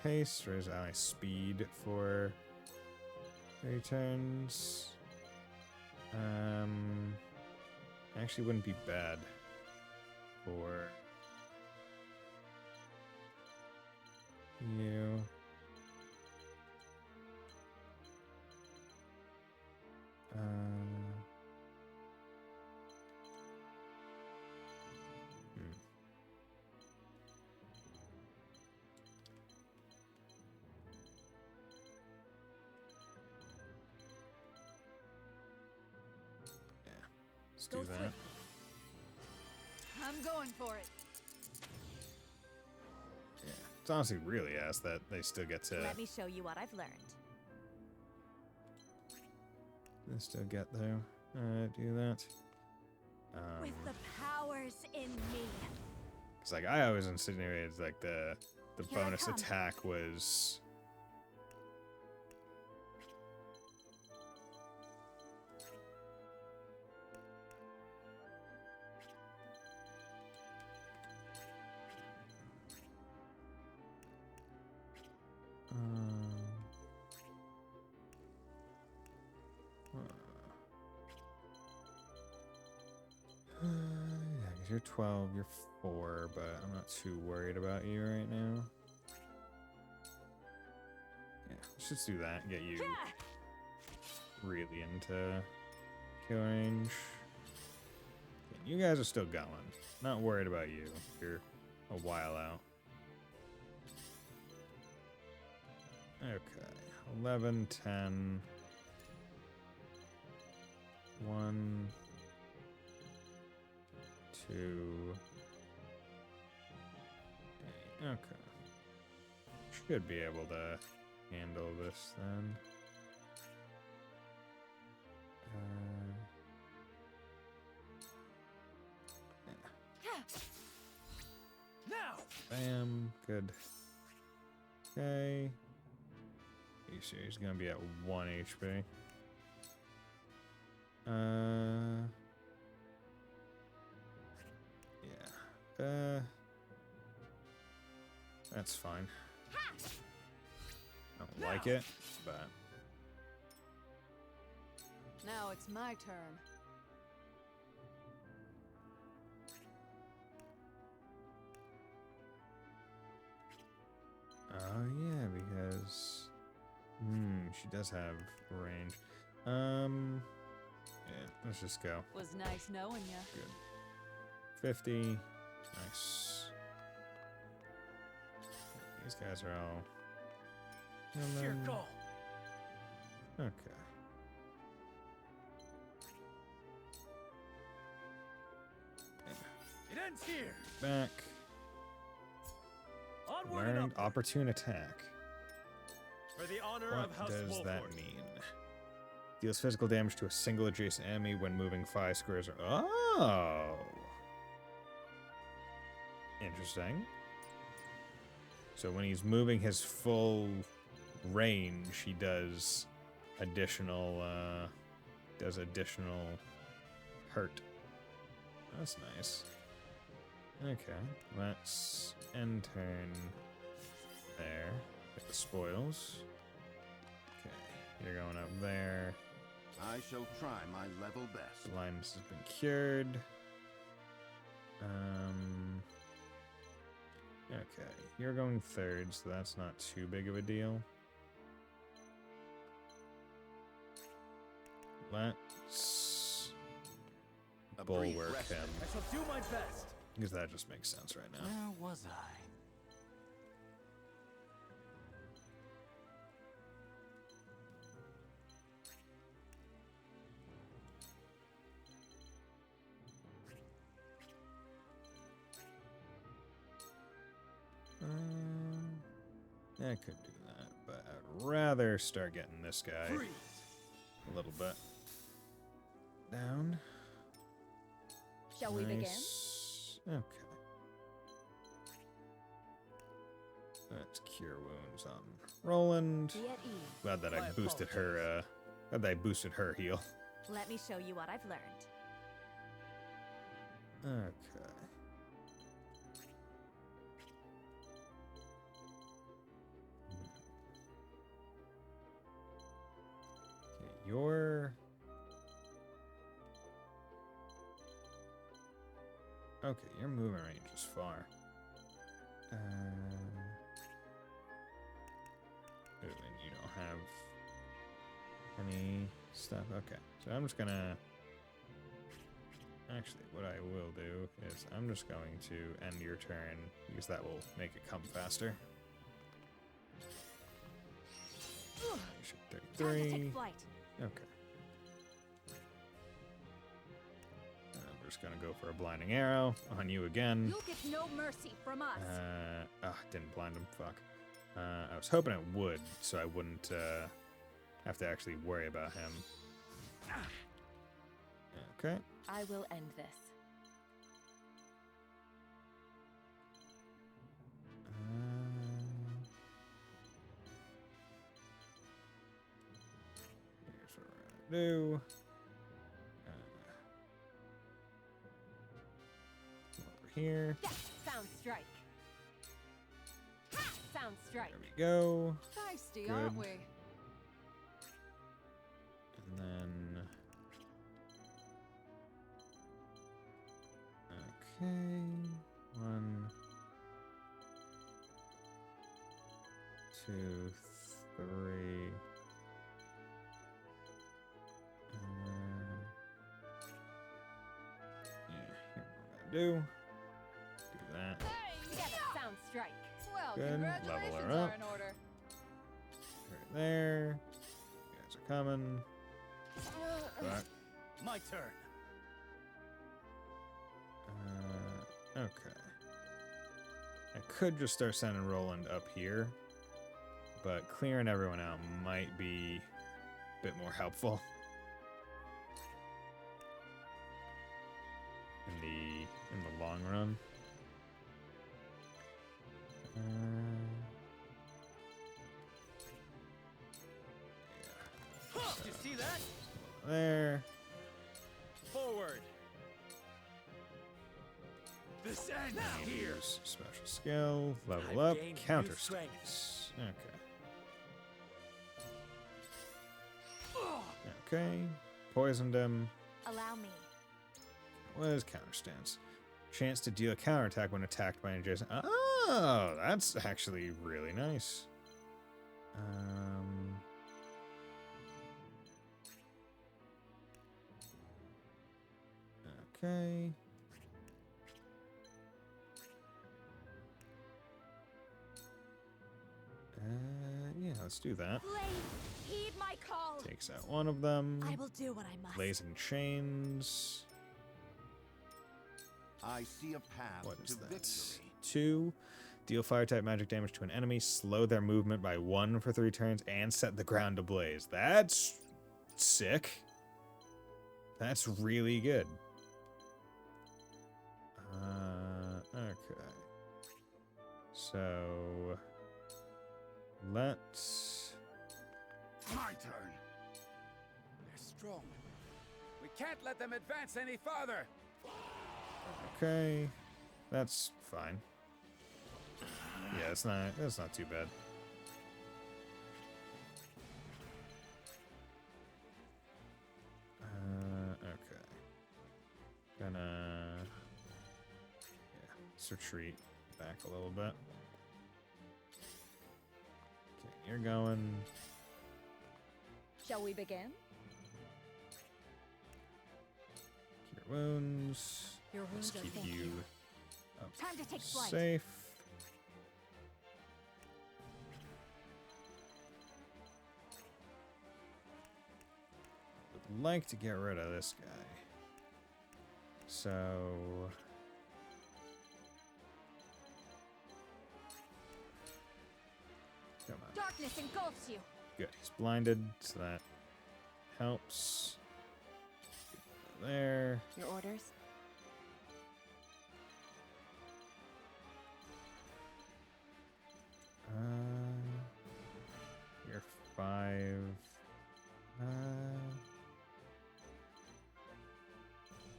Haste, raise ally speed for 3 turns. Actually wouldn't be bad for you. Let's do that. I'm going for it. Yeah. It's honestly really ass that they still get to... Let me show you what I've learned. They still get there. Do that. With the powers in me. Cause like I always insinuated like the Here I bonus come. attack was yeah, 'cause you're 12, you're 4, but I'm not too worried about you right now. Yeah, let's just do that and get you really into kill range. Yeah, you guys are still going. Not worried about you. You're a while out. Okay. 11, 10. 1, 2. Okay. Should be able to handle this then. Now. Bam. Good. Okay. You see, he's gonna be at 1 HP. Yeah. That's fine. Don't like it, but Now it's my turn. oh yeah, because she does have range. Yeah, let's just go. Was nice knowing ya. Good. 50. Nice. These guys are all. And Here, then- go. Okay. It ends here. Back. Onward and Learned upward. opportune attack. For the honor What of House does that Wolford. mean? Deals physical damage to a single adjacent enemy when moving 5 squares. Oh. Interesting. So when he's moving his full range, he does additional hurt. That's nice. Okay, let's end turn there. Get the spoils. Okay, you're going up there. I shall try my level best. Blindness has been cured. Okay, you're going third, so that's not too big of a deal. Let's A brief bulwark rest. him, I shall do my best. because that just makes sense right now. Where was I? I could do that, but I'd rather start getting this guy Freeze. a little bit down. Shall we begin? Okay. Let's cure wounds on Roland. Be at ease. Glad that I My boosted her. Glad that I boosted her heal. Let me show you what I've learned. Okay. Okay, you're. Okay, your movement range is far. Ooh, and you don't have any stuff. Okay, so I'm just gonna. Actually, what I will do is I'm just going to end your turn because that will make it come faster. Time to 33. take flight. Okay. And we're just gonna go for a blinding arrow on you again. You'll get no mercy from us. Didn't blind him. Fuck. I was hoping it would, so I wouldn't have to actually worry about him. Okay. I will end this. Here's what we're gonna do. Over here. Yes, sound strike. Ha! Sound strike. There we go. Feisty, Good. aren't we? And then. Okay. 1, 2, 3. Yeah, here we're gonna do that. Yes, sound strike. Well, Good. congratulations Level her are up. in order. Right there. You guys are coming. Back. My turn. Okay. I could just start sending Roland up here, but clearing everyone out might be a bit more helpful in the long run. Did you see that? There. Forward. This ends here. Here's special skill. Level I've up. gained Counter new strength. stance. Okay. Okay. Poisoned him. Allow me. What is counter stance? Chance to deal a counterattack when attacked by an adjacent. Oh, that's actually really nice. Okay. Yeah, let's do that. Blade, heed my call. Takes out one of them. I will do what I must. Blazing chains. I see a path What is to that? victory. 2. Deal fire type magic damage to an enemy, slow their movement by 1 for 3 turns, and set the ground ablaze. That's sick. That's really good. Okay. So let's. My turn. They're strong. We can't let them advance any farther. Okay, that's fine. Yeah, it's not too bad. Okay. Gonna let's retreat back a little bit. Okay, you're going. Shall we begin? Cure wounds. Your Let's wounds are keep thank you up Time to take flight. safe. Would like to get rid of this guy. So Come on. Darkness engulfs you. Good. He's blinded, so that helps. There. Your orders? You're 5.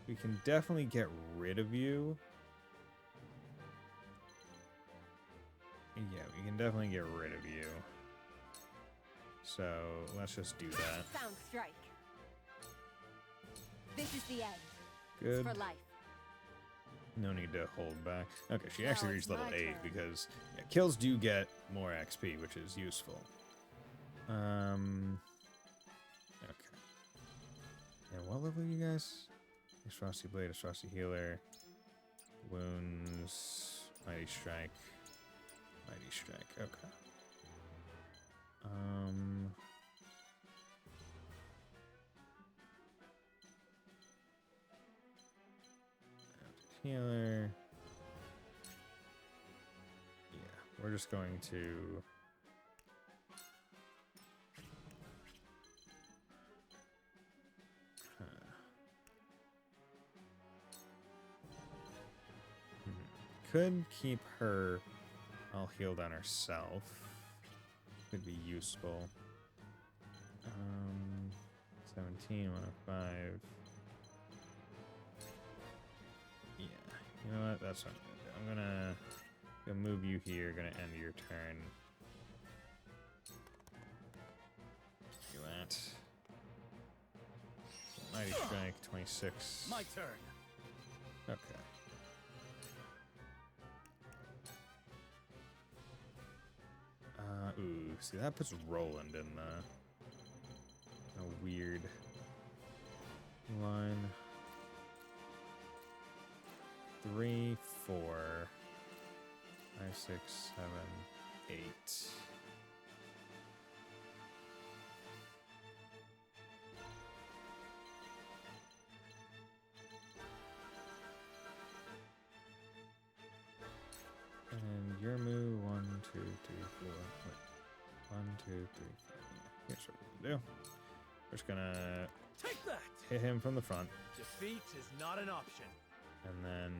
We can definitely get rid of you. Yeah, we can definitely get rid of you. So let's just do that. Sound strike. This is the end. Good. For life. No need to hold back. Okay, she Now actually it's reached level my 8 turn. because yeah, kills do get more XP, which is useful. Okay. And what level are you guys? Frosty Blade, Frosty Healer, Wounds, Mighty Strike, Mighty Strike. Okay. Healer. Yeah, we're just going to. Could keep her all healed on herself. Could be useful. 17, 105. Yeah, you know what? That's what I'm gonna do. I'm gonna move you here. Gonna end your turn. Do that. Mighty Strike, 26. My turn. Okay. Ooh, see, that puts Roland in a weird line. 3, 4, 5, 6, 7, 8. And your move 1, 2, 3, 4. Wait. 1, 2, 3, 4. Yeah, here's what we're gonna do. We're just gonna Take that! hit him from the front, Defeat is not an option. and then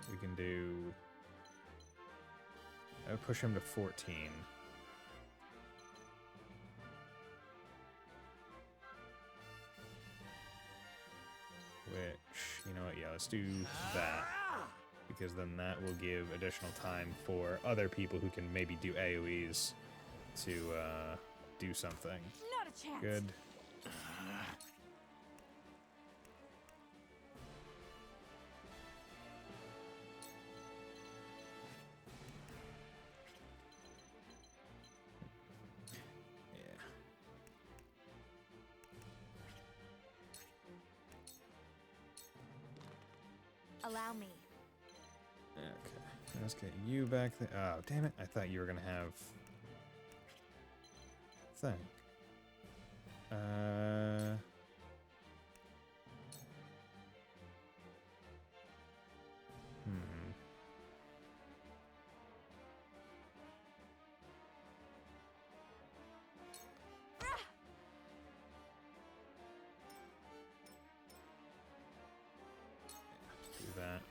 we can do. I would push him to 14. Which, you know what? Yeah, let's do that. Because then that will give additional time for other people who can maybe do AoEs to do something. Not a chance. Good. Yeah. Allow me. Okay. Let's get you back there. Oh, damn it. I thought you were going to have... thing. Do that.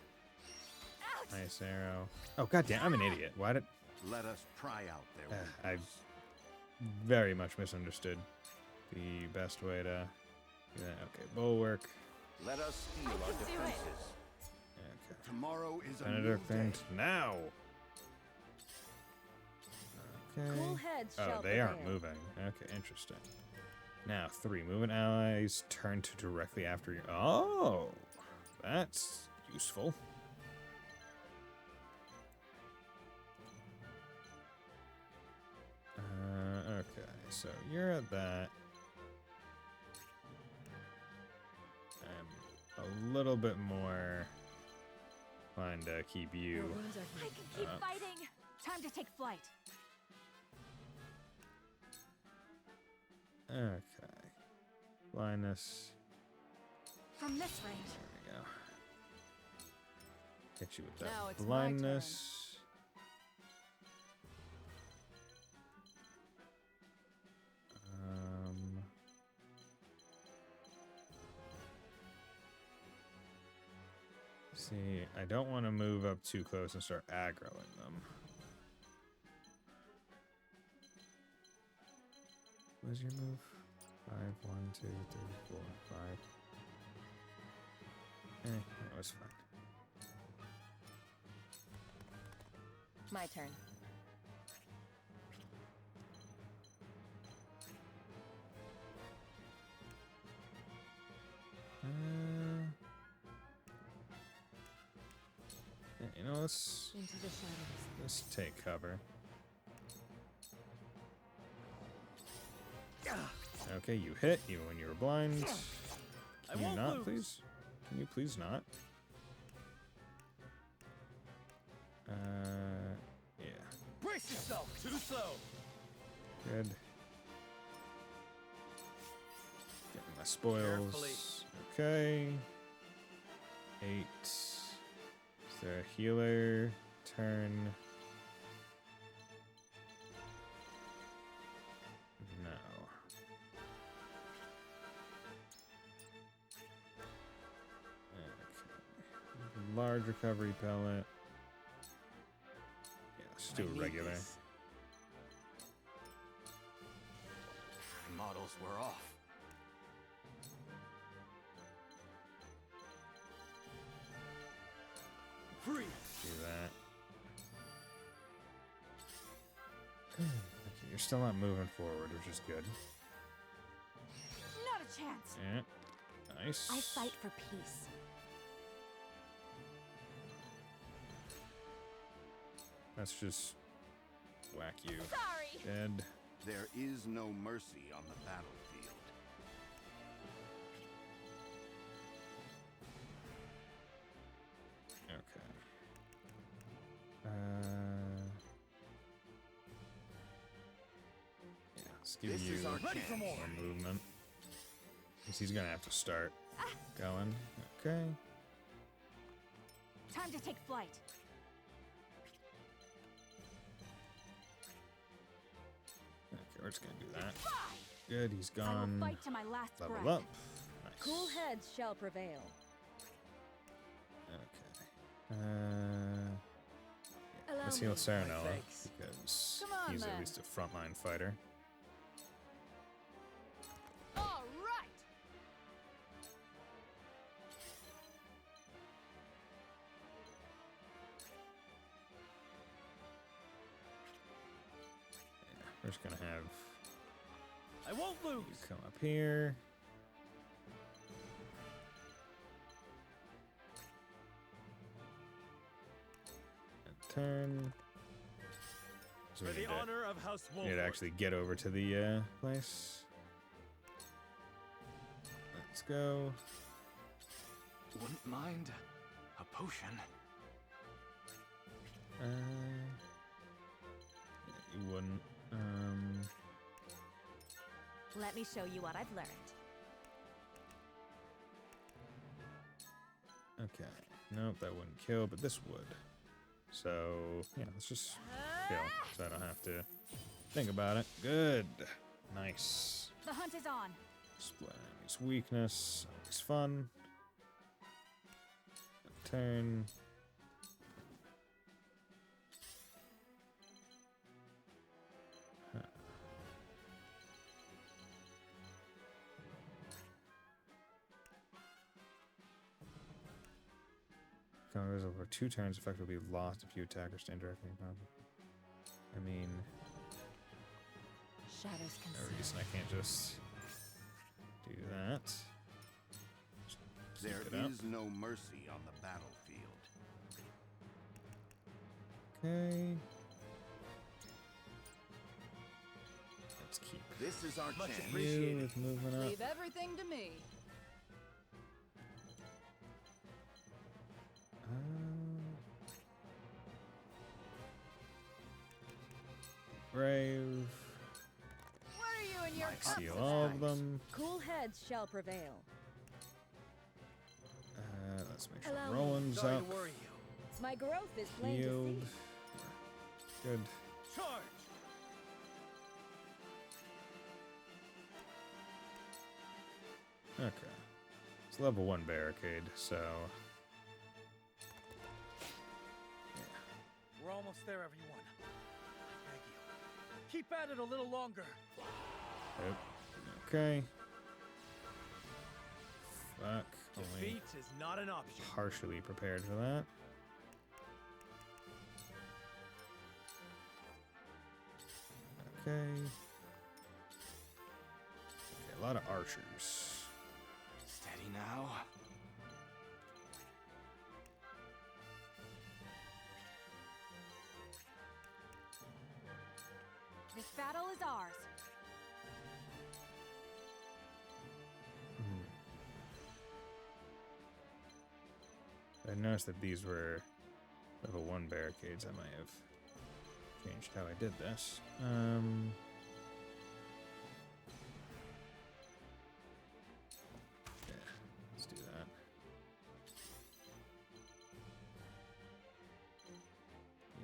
Nice arrow. Oh, goddamn. I'm an idiot. Why did... Let us pry out their I windows. very much misunderstood the best way to do that. Okay, bulwark. Let us steal our can do it. defenses. Okay. Tomorrow is a Benedict new day. and now. Okay. Cool heads Oh, shall they aren't prevail. moving. Okay, interesting. Now, 3. Movement allies turn to directly after you. Oh, that's useful. Okay, so you're at that. I'm a little bit more inclined to keep you. Your wounds are I healed. can keep fighting. Time to take flight. Okay. Blindness. From this range. There we go. Hit you with Now that it's my blindness. See, I don't want to move up too close and start aggroing them. What's your move? 5, 1, 2, 3, 4, 5. That was fine. My turn. Yeah, you know, let's Into the shadows. take cover. Okay, you hit even when you were blind. Can you not, please? Can you please not? Yeah. Brace yourself! Too slow! Good. Getting my spoils. Carefully. Okay. 8. Is there a healer? Turn. No. Okay. Large recovery pellet. Yeah, let's do a regular. Models were off. Free! Do that. Okay, you're still not moving forward, which is good. Not a chance. Yeah. Nice. I fight for peace. Let's just whack you. Sorry. Dead. There is no mercy on the battlefield. Okay. Yeah, let's give This you is our Ready for more! more movement. Guess he's gonna have to start going. Okay. Time to take flight. Okay, we're just gonna do that. Good, he's I will gone. fight to my last Level breath. up. Nice. Cool heads shall prevail. Okay. Allow Let's me. heal Saranella Thanks. because Come on, he's then. at least a frontline fighter. All right! Yeah, we're just gonna have I won't lose! you come up here. And turn. So we For the need to- honor of House we need to Wolford. actually get over to the place. Let's go. Wouldn't mind a potion. Yeah, you wouldn't. Let me show you what I've learned. Okay. Nope, that wouldn't kill, but this would. So, yeah, let's just kill, so I don't have to think about it. Good. Nice. The hunt is on. Split enemy's weakness. Always fun. Turn. Huh. Counters over 2 turns effectively lost if you attack or stand directly in combat. I mean, Shadows can no see. reason I can't just do that. Just There keep it up. is no mercy on the battlefield. Okay. Let's keep This is our Much chance. appreciated. you with movement up. Leave everything to me. Brave. What are you and your My cups Seal of all of ice? them. Cool heads shall prevail. Let's make sure Allow me. Roland's Sorry up. to worry you. My growth is plain to Healed. see. Good. Charge! Okay. It's level 1 barricade, so almost there, everyone. I beg you. Keep at it a little longer. Oh, okay. Fuck. Only Defeat is not an option. partially prepared for that. Okay. Okay, a lot of archers. Steady now. This battle is ours. I noticed that these were level 1 barricades. I might have changed how I did this. Yeah, let's do that.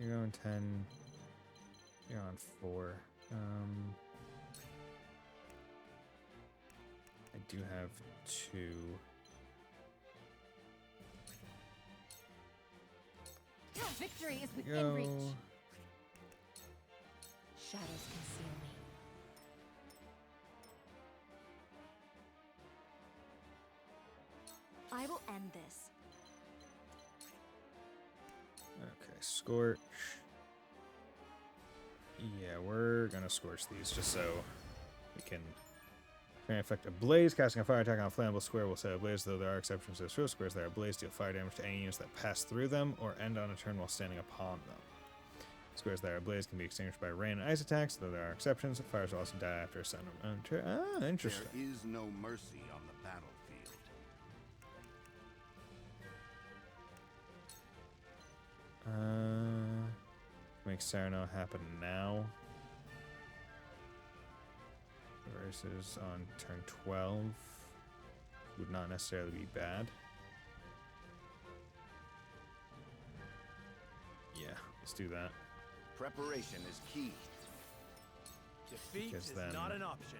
You're going 10. You're on 4. I do have 2. Victory is within Go. reach. Shadows conceal me. I will end this. Okay, scorch. Yeah, we're gonna scorch these just so we can affect a blaze. Casting a fire attack on a flammable square will set a blaze, though there are exceptions to this rule. Squares that are ablaze deal fire damage to any units that pass through them or end on a turn while standing upon them. Squares that are ablaze can be extinguished by rain and ice attacks, though there are exceptions. Fires will also die after a sun. Interesting. There is no mercy on the battlefield. Make Cyrano happen now. Versus on turn 12 would not necessarily be bad. Yeah, let's do that. Preparation is key. Defeat Because is then- not an option.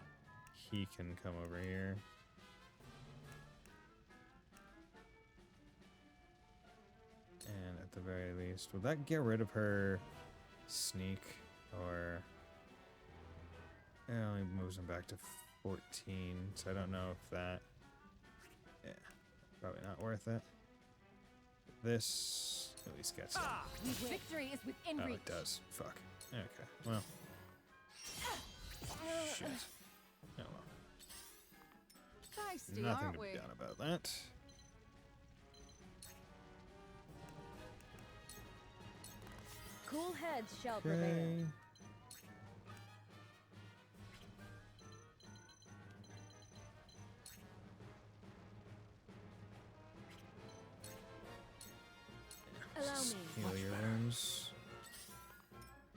He can come over here. And at the very least, will that get rid of her sneak? Or it only moves him back to 14, so I don't know if that... Yeah, probably not worth it. This at least gets it. Victory is within Oh, reach. it does. Fuck. Okay, well. Shit. Oh well. Feisty, Nothing aren't to we? be done about that. Cool heads shall prevail. Okay. Allow me. Heal your wounds.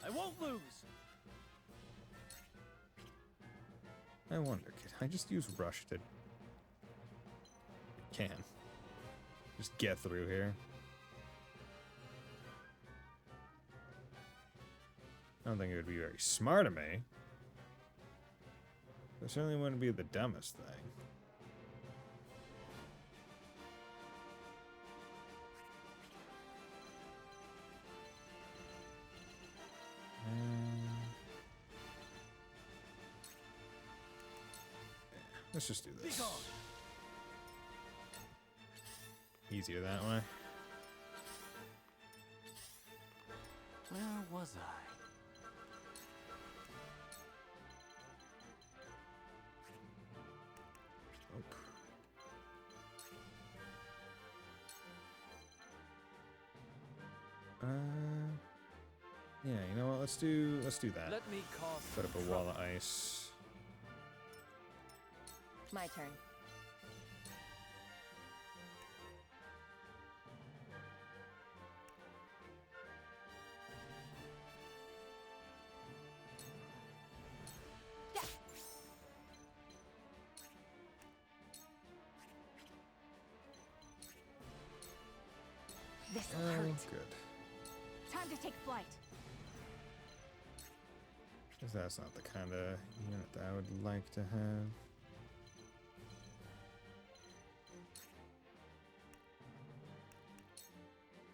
I won't lose. I wonder, can I just use rush to... Can. Just get through here. I don't think it would be very smart of me. It certainly wouldn't be the dumbest thing. Let's just do this. Easier that way. Where was I? Nope. Yeah, you know what? Let's do that. Let me cause Put up a some wall trouble. of ice. My turn. This'll Oh, hurt. good. Time to take flight. 'Cause that's not the kind of unit that I would like to have.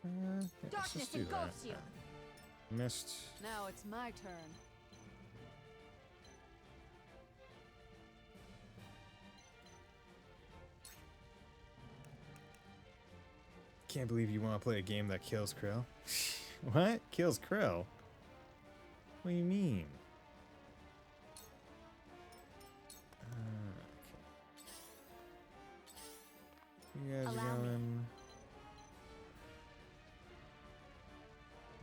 Yeah, let's Darkness just do that. engulfs you. Missed. Now it's my turn. Can't believe you want to play a game that kills Krill. What? Kills Krill? What do you mean? Okay. You guys are Allow me. going.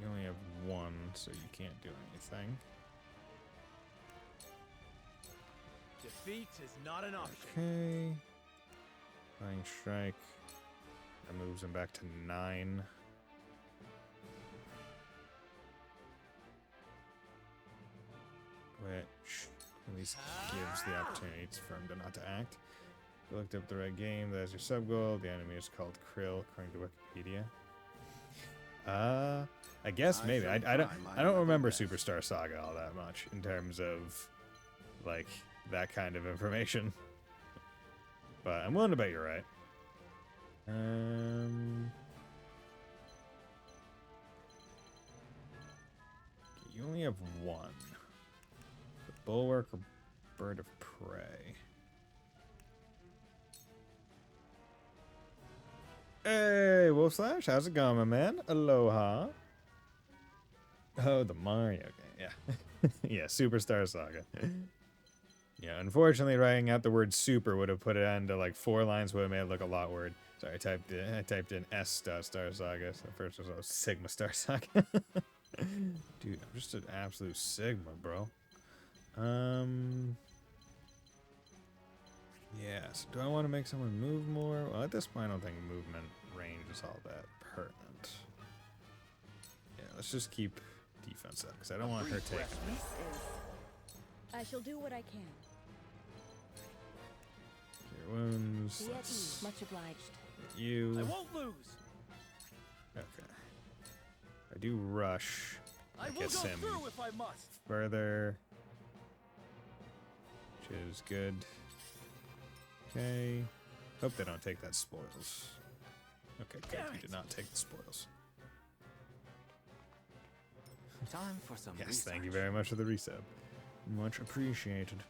You only have one, so you can't do anything. Defeat is not an option. Okay. Flying strike. That moves him back to 9. Which at least gives the opportunity for him to not to act. You looked up the right game. That's your sub goal. The enemy is called Krill, according to Wikipedia. I guess maybe. I don't remember Superstar Saga all that much in terms of like that kind of information. But I'm willing to bet you're right. You only have one. The Bulwark or Bird of Prey. Hey, Wolf Slash, how's it going, my man? Aloha. Oh, the Mario game, yeah. Yeah, Superstar Saga. Yeah, unfortunately, writing out the word super would have put it into like 4 lines, would have made it look a lot word. Sorry, I typed in S Star Saga. So the first was Sigma Star Saga. Dude, I'm just an absolute Sigma, bro. Yeah, so do I want to make someone move more? Well, at this point, I don't think movement range is all that pertinent. Yeah, let's just keep defense up, because I don't want her taking it. I shall do what I can. Cure wounds. Be at ease. Much obliged. You. I won't lose. Okay. I do rush. I will Gets go him through if I must. further, which is good. Okay. Hope they don't take that spoils. Okay, good. You did not take the spoils. Time for some Yes, research. thank you very much for the resub. Much appreciated.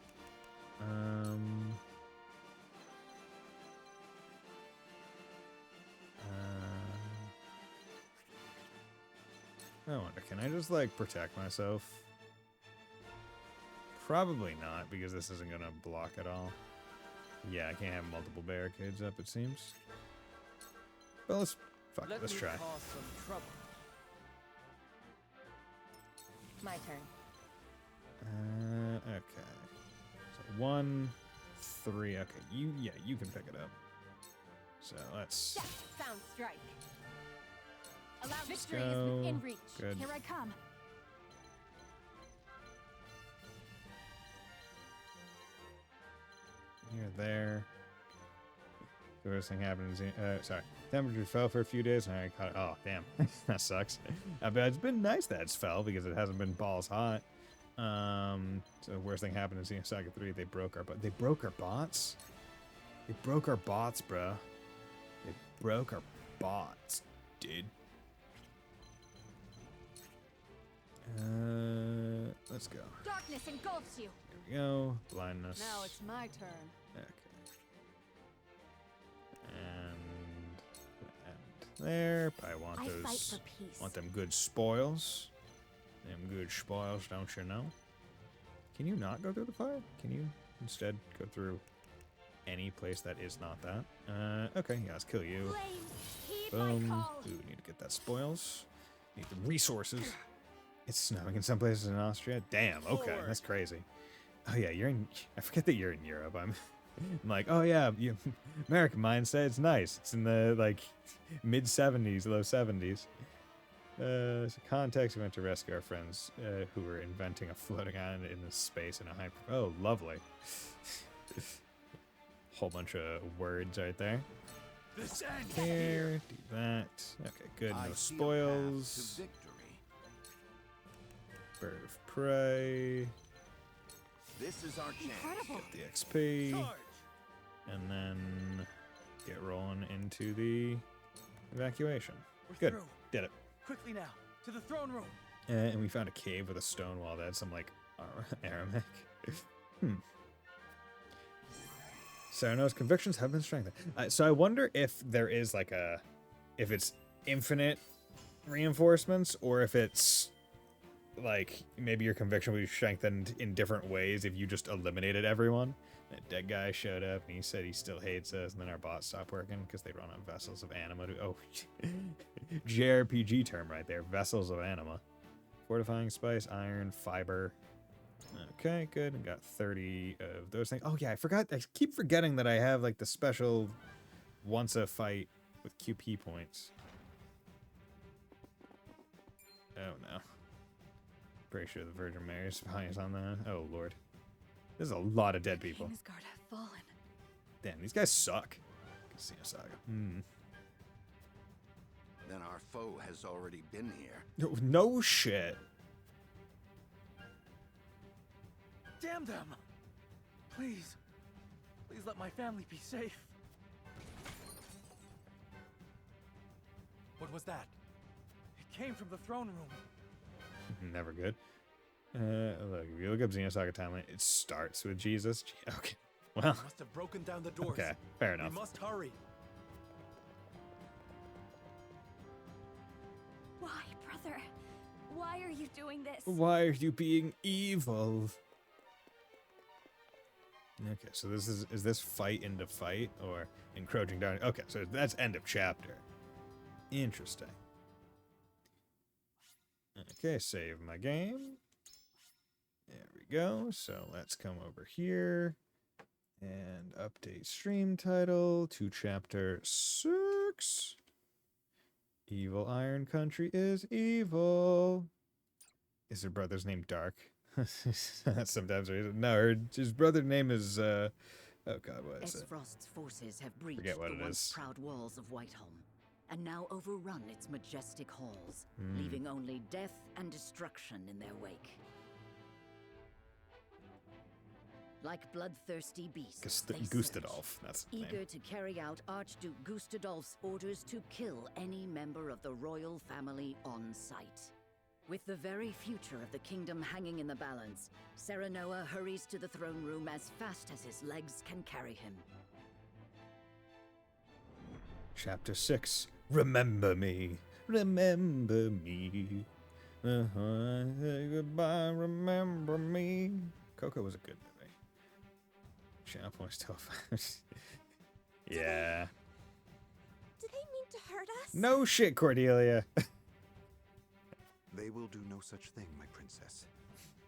I wonder, can I just like protect myself? Probably not, because this isn't gonna block at all. Yeah, I can't have multiple barricades up, it seems. But let's let's try. Cause some trouble. My turn. Okay. So 1, 3. Okay, you can pick it up. So let's Sound strike. Allow Victory is within reach. Good. Here I come. You're there. The worst thing happened is, sorry. Temperature fell for a few days and I caught it. Oh, damn. That sucks. But it's been nice that it's fell because it hasn't been balls hot. So the worst thing happened in Saga 3, they broke our bots. They broke our bots, bro. They broke our bots, dude. Let's go. Darkness engulfs you. Here we go. Blindness. Now it's my turn. Okay. And there. I want I fight those. for peace. Want them good spoils. Them good spoils, don't you know? Can you not go through the fire? Can you instead go through any place that is not that? Okay, yeah, let's kill you. Flames, heed Boom. my call. Ooh, need to get that spoils. Need the resources. It's snowing in some places in Austria. Damn, okay, Forward. that's crazy. Oh yeah, you're in. I forget that you're in Europe. I'm like, oh yeah, American mindset. It's nice. It's in the like mid 70s, low 70s. So context, we went to rescue our friends who were inventing a floating island in the space in a hyper. Oh, lovely. Whole bunch of words right there. This ends Here, do that. Okay, good. I No see a path spoils. to victory. Bird of prey. This is our chance. Get the XP. Charge. And then get rolling into the evacuation. We're Good. through. Did it. Quickly now, to the throne room. And we found a cave with a stone wall that had some, like, Aramaic. Sarano's convictions have been strengthened. So I wonder if there is, like, if it's infinite reinforcements, or if it's, like, maybe your conviction will be strengthened in different ways if you just eliminated everyone. That dead guy showed up, and he said he still hates us, and then our bots stopped working because they run on vessels of anima. Oh, JRPG term right there, vessels of anima. Fortifying spice, iron, fiber. Okay, good. And got 30 of those things. Oh, yeah, I forgot. I keep forgetting that I have, like, the special once a fight with QP points. Oh, no. Pretty sure the Virgin Mary's is on that. Oh, Lord. There's a lot of dead people. Kingsguard have fallen. Damn, these guys suck. Casino Saga. Then our foe has already been here. No shit. Damn them! Please. Please let my family be safe. What was that? It came from the throne room. Never good. Look, if you look up Xenosaga timeline, it starts with Jesus. Okay, well. We must have broken down the doors. Okay, fair enough. We must hurry. Why, brother? Why are you doing this? Why are you being evil? Okay, so this is this fight into fight or encroaching down? Okay, so that's end of chapter. Interesting. Okay, save my game. There we go. So let's come over here and update stream title to chapter 6. Evil Iron Country is evil. Is her brother's name Dark? Sometimes no, his brother's name is oh god, what is it? Frost's forces have breached Forget what the it once is. proud walls of Whiteholm, and now overrun its majestic halls, leaving only death and destruction in their wake. Like bloodthirsty beasts, they Gustadolf, surge, that's the eager name. to carry out Archduke Gustadolf's orders to kill any member of the royal family on sight. With the very future of the kingdom hanging in the balance, Serenoa hurries to the throne room as fast as his legs can carry him. Chapter 6. Remember me. Remember me. Say goodbye, remember me. Coco was a good movie. Channel points still. Yeah. Did they mean to hurt us? No shit, Cordelia. They will do no such thing, my princess.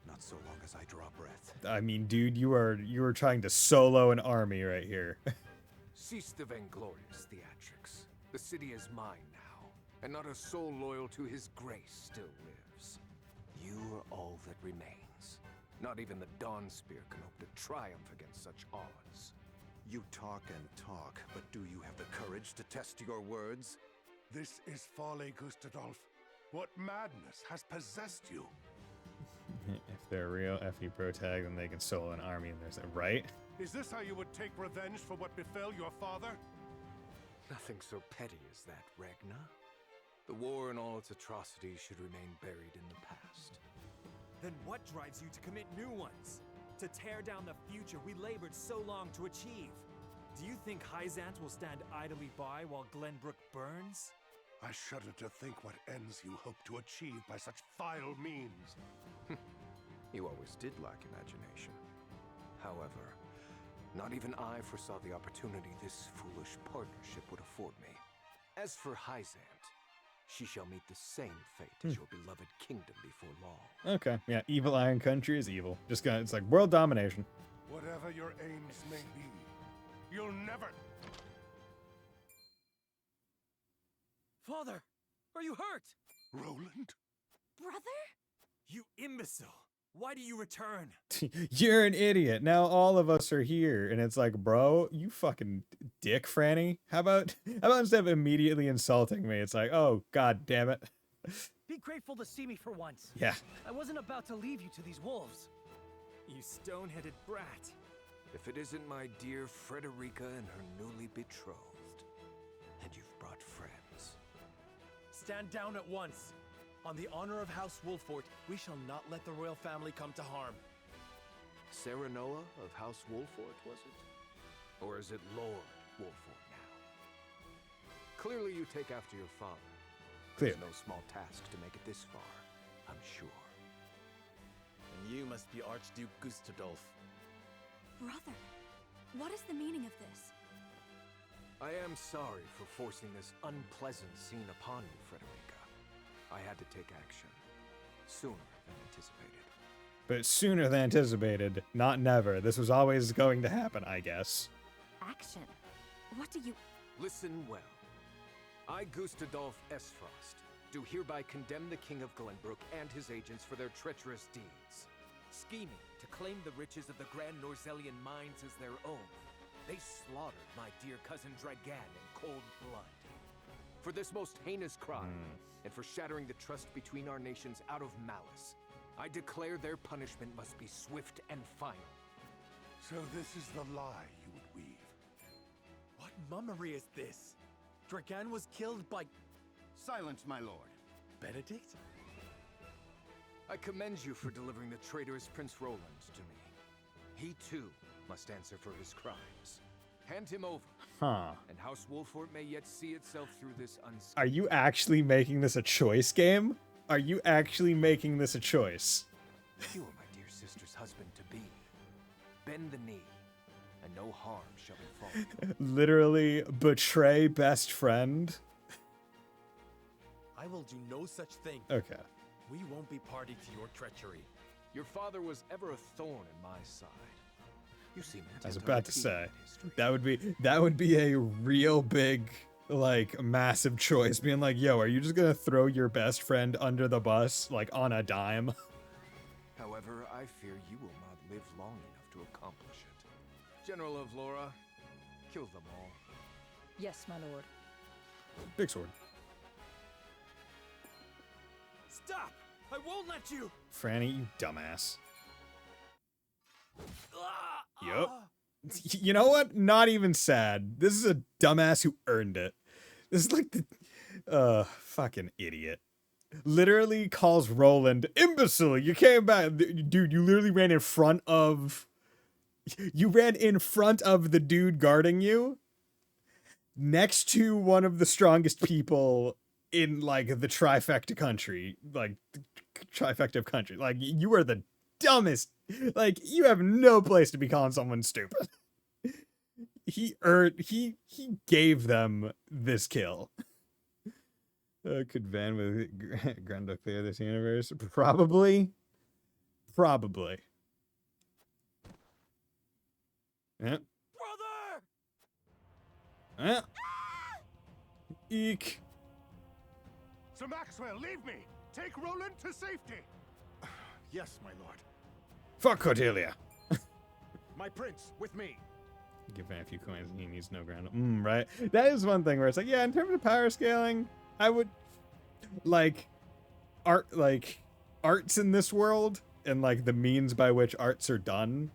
Not so long as I draw breath. I mean, dude, you are trying to solo an army right here. Cease the vainglorious theatrics. The city is mine now, and not a soul loyal to his grace still lives. You are all that remains. Not even the Dawnspear can hope to triumph against such odds. You talk and talk, but do you have the courage to test your words? This is folly, Gustadolf. What madness has possessed you? If they're real FE Pro Tag, then they can solo an army and there's that, right? Is this how you would take revenge for what befell your father? Nothing so petty as that, Ragna. The war and all its atrocities should remain buried in the past. Then what drives you to commit new ones? To tear down the future we labored so long to achieve? Do you think Hyzant will stand idly by while Glenbrook burns? I shudder to think what ends you hope to achieve by such vile means. You always did lack imagination. However, not even I foresaw the opportunity this foolish partnership would afford me. As for Hyzant, she shall meet the same fate as your beloved kingdom before long. Okay, yeah, evil Iron Country is evil. It's like world domination. Whatever your aims may be, you'll never... Father, are you hurt? Roland? Brother? You imbecile! Why do you return? You're an idiot. Now all of us are here, and it's like, bro, you fucking dick, Franny. How about instead of immediately insulting me, it's like, oh god damn it. Be grateful to see me for once. Yeah. I wasn't about to leave you to these wolves. You stone-headed brat. If it isn't my dear Frederica and her newly betrothed, and you've brought friends. Stand down at once. On the honor of House Wolfort, we shall not let the royal family come to harm. Sarah Noah of House Wolfort, was it? Or is it Lord Wolfort now? Clearly you take after your father. Clear. It's no small task to make it this far, I'm sure. And you must be Archduke Gustadolf. Brother, what is the meaning of this? I am sorry for forcing this unpleasant scene upon you, Frederica. I had to take action sooner than anticipated. But sooner than anticipated, not never. This was always going to happen, I guess. Action? What do you... Listen well. I, Gustadolf Esfrost, do hereby condemn the King of Glenbrook and his agents for their treacherous deeds. Scheming to claim the riches of the Grand Norzellian mines as their own, they slaughtered my dear cousin Dragan in cold blood. For this most heinous crime, and for shattering the trust between our nations out of malice, I declare their punishment must be swift and final. So this is the lie you would weave. What mummery is this? Dragan was killed by... Silence, my lord. Benedict? I commend you for delivering the traitorous Prince Roland to me. He too must answer for his crimes. Hand him over. Huh. And House Wolfort may yet see itself through this unscathed. Are you actually making this a choice game? Are you actually making this a choice? You are my dear sister's husband-to-be. Bend the knee, and no harm shall befall you. Literally betray best friend? I will do no such thing. Okay. We won't be party to your treachery. Your father was ever a thorn in my side. You seem I was intent on about to repeating say history. that would be a real big, like, massive choice, being like, yo, are you just gonna throw your best friend under the bus, like, on a dime? However, I fear you will not live long enough to accomplish it. General of Laura, kill them all. Yes, my lord. Big sword. Stop! I won't let you! Franny, you dumbass. Yup. You know what? Not even sad. This is a dumbass who earned it. This is like the... fucking idiot. Literally calls Roland, imbecile, you came back. Dude, you literally ran in front of... You ran in front of the dude guarding you, next to one of the strongest people in, like, the trifecta country. Like, trifecta of country. Like, you are the dumbest. Like, you have no place to be calling someone stupid. He gave them this kill. Could Van with Grendel clear this universe? Probably. Probably. Yeah. Brother! Yeah. Eek. Sir Maxwell, leave me! Take Roland to safety! Yes, my lord. Fuck Cordelia. My prince, with me. Give Van a few coins and he needs no ground. Right? That is one thing where it's like, yeah, in terms of power scaling, I would like arts in this world and like the means by which arts are done,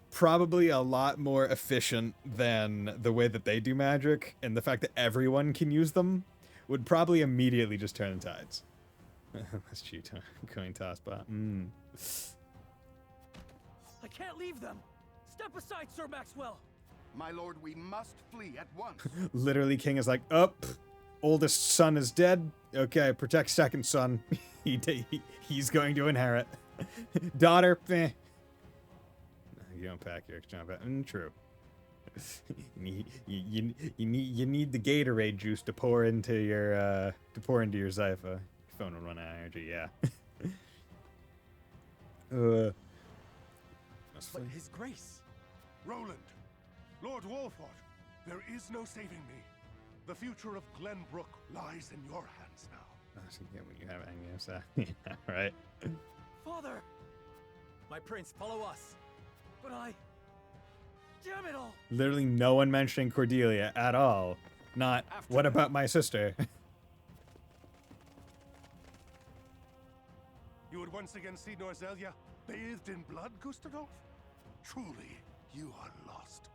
probably a lot more efficient than the way that they do magic, and the fact that everyone can use them would probably immediately just turn the tides. That's cheap. Coin toss bot. I can't leave them! Step aside, Sir Maxwell! My lord, we must flee at once. Literally, King is like, oldest son is dead. Okay, protect second son. He's going to inherit. Daughter, eh. You don't pack your jump out. True. you need the Gatorade juice to pour into your Zypha. Your phone will run out of energy. Yeah. But His Grace. Roland! Lord Wolfort! There is no saving me. The future of Glenbrook lies in your hands now. So you get what you have angry. Yeah, right. Father! My prince, follow us. But I... Damn it all! Literally no one mentioning Cordelia at all. Not, what about my sister? You would once again see Norzelia bathed in blood, Gustadolf? Truly, you are lost.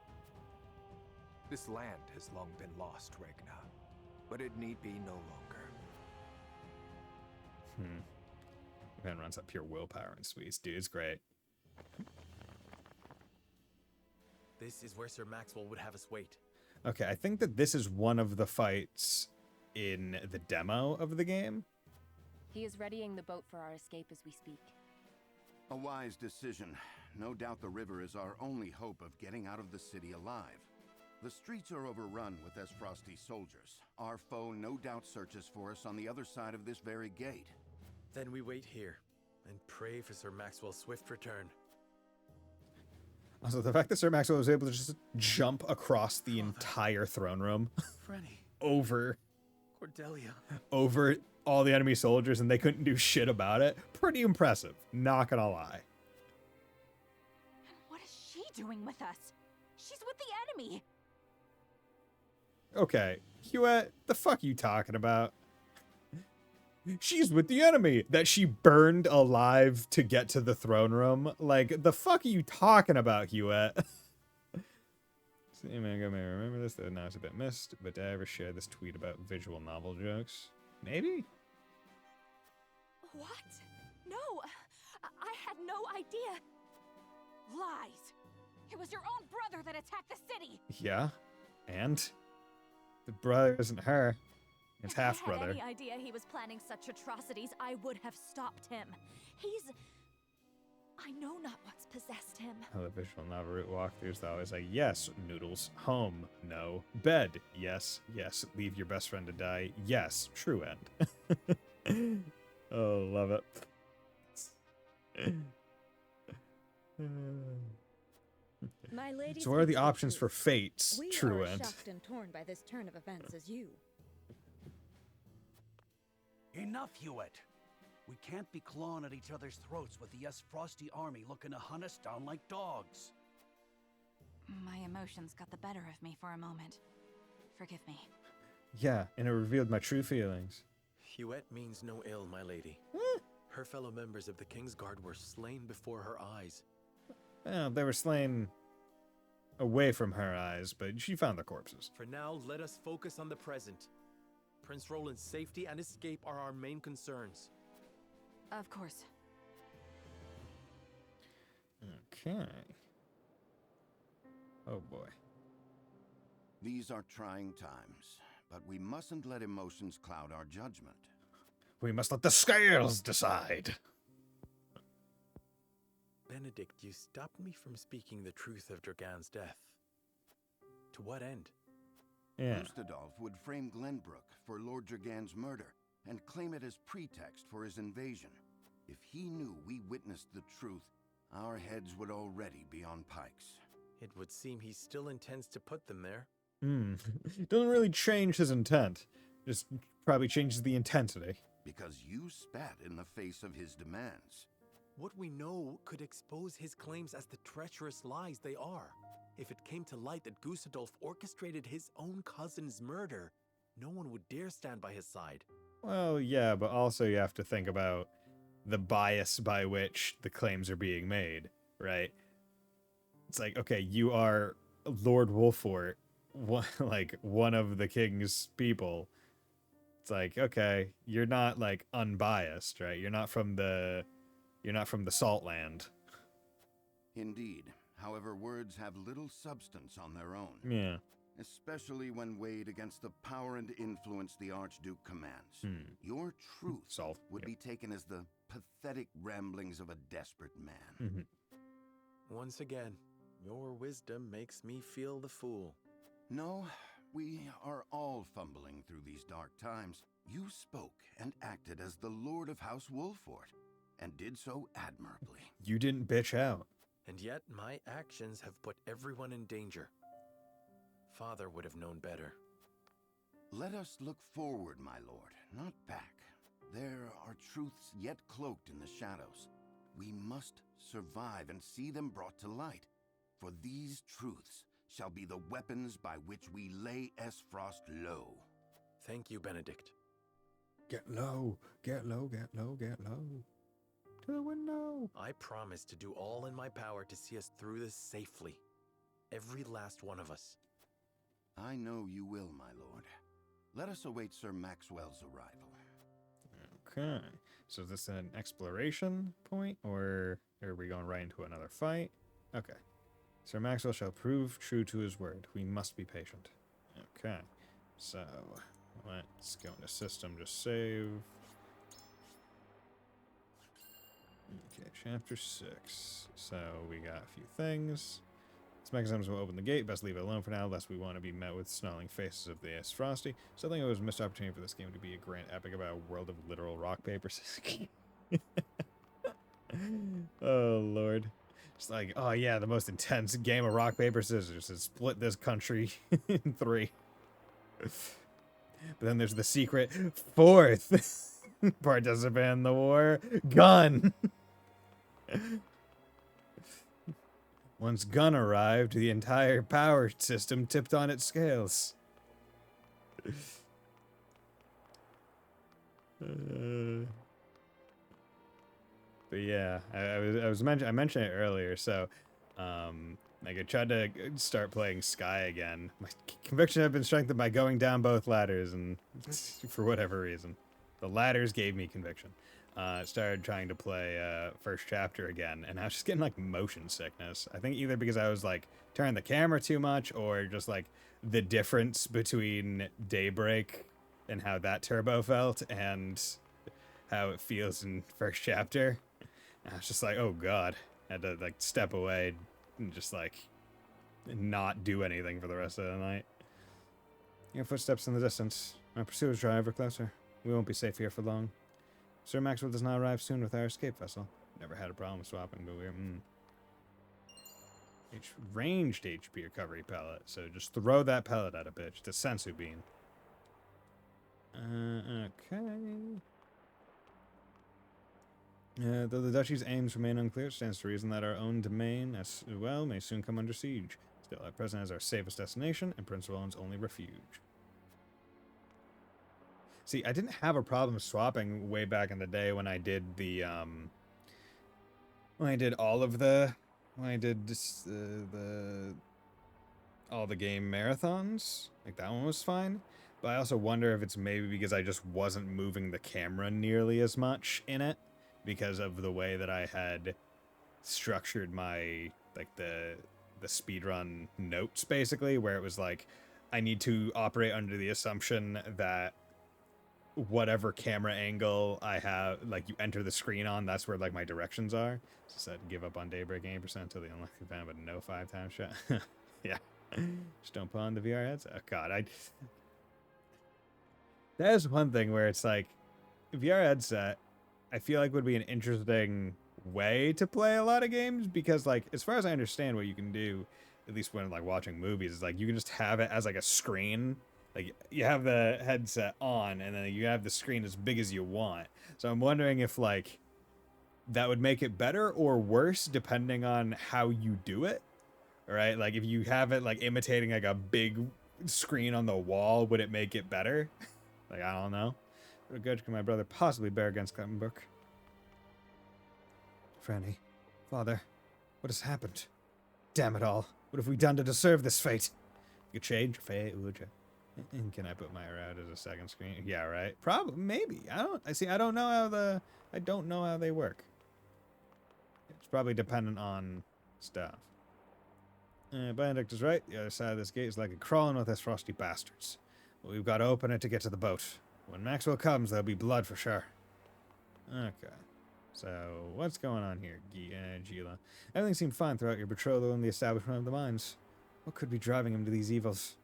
This land has long been lost, Regna, but it need be no longer. Man runs up pure willpower and sweets. Dude, it's great. This is where Sir Maxwell would have us wait. Okay, I think that this is one of the fights in the demo of the game. He is readying the boat for our escape as we speak. A wise decision. No doubt the river is our only hope of getting out of the city alive. The streets are overrun with Frosty soldiers. Our foe no doubt searches for us on the other side of this very gate. Then we wait here and pray for Sir Maxwell's swift return. Also, the fact that Sir Maxwell was able to just jump across the entire throne room Frenny. over Cordelia. over all the enemy soldiers and they couldn't do shit about it. Pretty impressive, not gonna lie. And what is she doing with us? She's with the enemy. Okay, Hewitt, the fuck you talking about? She's with the enemy that she burned alive to get to the throne room. Like, the fuck are you talking about, Hewitt? See, man, may remember this, though now it's a bit missed, but did I ever share this tweet about visual novel jokes? Maybe? What? No, I had no idea. Lies. It was your own brother that attacked the city. Yeah, and? The brother isn't her. It's half-brother. If I had any idea he was planning such atrocities, I would have stopped him. I know not what's possessed him. Oh, the visual novel route walkthroughs, though, is like, yes, noodles. Home, no. Bed, yes, yes. Leave your best friend to die, yes. True end. Oh, love it. My lady, so what are the options for fates? We True are end. shocked and torn by this turn of events as you. Enough, Hewitt. We can't be clawing at each other's throats with the Frosty army looking to hunt us down like dogs. My emotions got the better of me for a moment. Forgive me. Yeah, and it revealed my true feelings. Hewitt means no ill, my lady. Her fellow members of the King's Guard were slain before her eyes. Well, they were slain away from her eyes, but she found their corpses. For now, let us focus on the present. Prince Roland's safety and escape are our main concerns. Of course. Okay. Oh boy. These are trying times, but we mustn't let emotions cloud our judgment. We must let the scales decide. Benedict, you stopped me from speaking the truth of Dragan's death. To what end? Yeah. Gustadolf would frame Glenbrook for Lord Dragan's murder and claim it as pretext for his invasion. If he knew we witnessed the truth, our heads would already be on pikes. It would seem he still intends to put them there. Doesn't really change his intent. Just probably changes the intensity. Because you spat in the face of his demands. What we know could expose his claims as the treacherous lies they are. If it came to light that Gustadolf orchestrated his own cousin's murder, no one would dare stand by his side. Well, yeah, but also you have to think about the bias by which the claims are being made, right? It's like, okay, you are Lord Wolfort, one of the king's people. It's like, okay, you're not like unbiased, right? You're not from the Salt Land. Indeed. However, words have little substance on their own. Yeah. Especially when weighed against the power and influence the Archduke commands. Your truth would be taken as the pathetic ramblings of a desperate man. Once again, your wisdom makes me feel the fool. No, we are all fumbling through these dark times. You spoke and acted as the Lord of House Wolfort, and did so admirably. You didn't bitch out. And yet my actions have put everyone in danger. Father would have known better. Let us look forward, my lord, not back. There are truths yet cloaked in the shadows. We must survive and see them brought to light. For these truths shall be the weapons by which we lay Esfrost low. Thank you, Benedict. Get low, get low, get low, get low. To the window. I promise to do all in my power to see us through this safely. Every last one of us. I know you will, my lord. Let us await Sir Maxwell's arrival. Okay. So is this an exploration point, or are we going right into another fight? Okay. Sir Maxwell shall prove true to his word. We must be patient. Okay. So, let's go into system to save. Okay, chapter 6. So, we got a few things. This mechanism will open the gate. Best leave it alone for now, lest we want to be met with snarling faces of the Ace Frosty. So I think it was a missed opportunity for this game to be a grand epic about a world of literal rock, paper, scissors. Oh, Lord. It's like, oh yeah, the most intense game of rock, paper, scissors has split this country in 3. But then there's the secret 4th participant in the war, gun. Once gun arrived, the entire power system tipped on its scales. But yeah, I mentioned it earlier. So, like I tried to start playing Sky again. My conviction had been strengthened by going down both ladders, and for whatever reason, the ladders gave me conviction. Started trying to play first chapter again, and I was just getting like motion sickness. I think either because I was like turning the camera too much, or just like the difference between Daybreak and how that turbo felt and how it feels in first chapter. And I was just like, oh god. I had to like step away and just like not do anything for the rest of the night. Your footsteps in the distance. My pursuers drive ever closer. We won't be safe here for long. Sir Maxwell does not arrive soon with our escape vessel. Never had a problem swapping, but we're... Ranged HP recovery pellet. So just throw that pellet at a bitch. The sensu bean. Okay. Though the duchy's aims remain unclear, it stands to reason that our own domain, as well, may soon come under siege. Still, at present is our safest destination, and Prince Roland's only refuge. See, I didn't have a problem swapping way back in the day when I did the, when I did all the all the game marathons. Like, that one was fine. But I also wonder if it's maybe because I just wasn't moving the camera nearly as much in it, because of the way that I had structured my, like, the speedrun notes, basically, where it was like, I need to operate under the assumption that whatever camera angle I have, like, you enter the screen on, that's where, like, my directions are. So I said, give up on Daybreak 80% until the unlucky fan, but no 5-time shot. Yeah. Just don't put on the VR headset. Oh, God, that is one thing where it's like, VR headset, I feel like would be an interesting way to play a lot of games, because, like, as far as I understand what you can do, at least when, like, watching movies, is, like, you can just have it as, like, a screen. Like, you have the headset on, and then you have the screen as big as you want. So I'm wondering if, like, that would make it better or worse, depending on how you do it. Right? Like, if you have it, like, imitating, like, a big screen on the wall, would it make it better? Like, I don't know. What good can my brother possibly bear against Glenbrook? Franny, father, what has happened? Damn it all. What have we done to deserve this fate? You could change your fate, would you? And can I put my route as a second screen? Yeah, right. Probably, maybe. I don't know how they work. It's probably dependent on stuff. Benedict is right. The other side of this gate is like a crawling with us frosty bastards. But we've got to open it to get to the boat. When Maxwell comes, there'll be blood for sure. Okay. So, what's going on here, Gila? Everything seemed fine throughout your betrothal and the establishment of the mines. What could be driving him to these evils?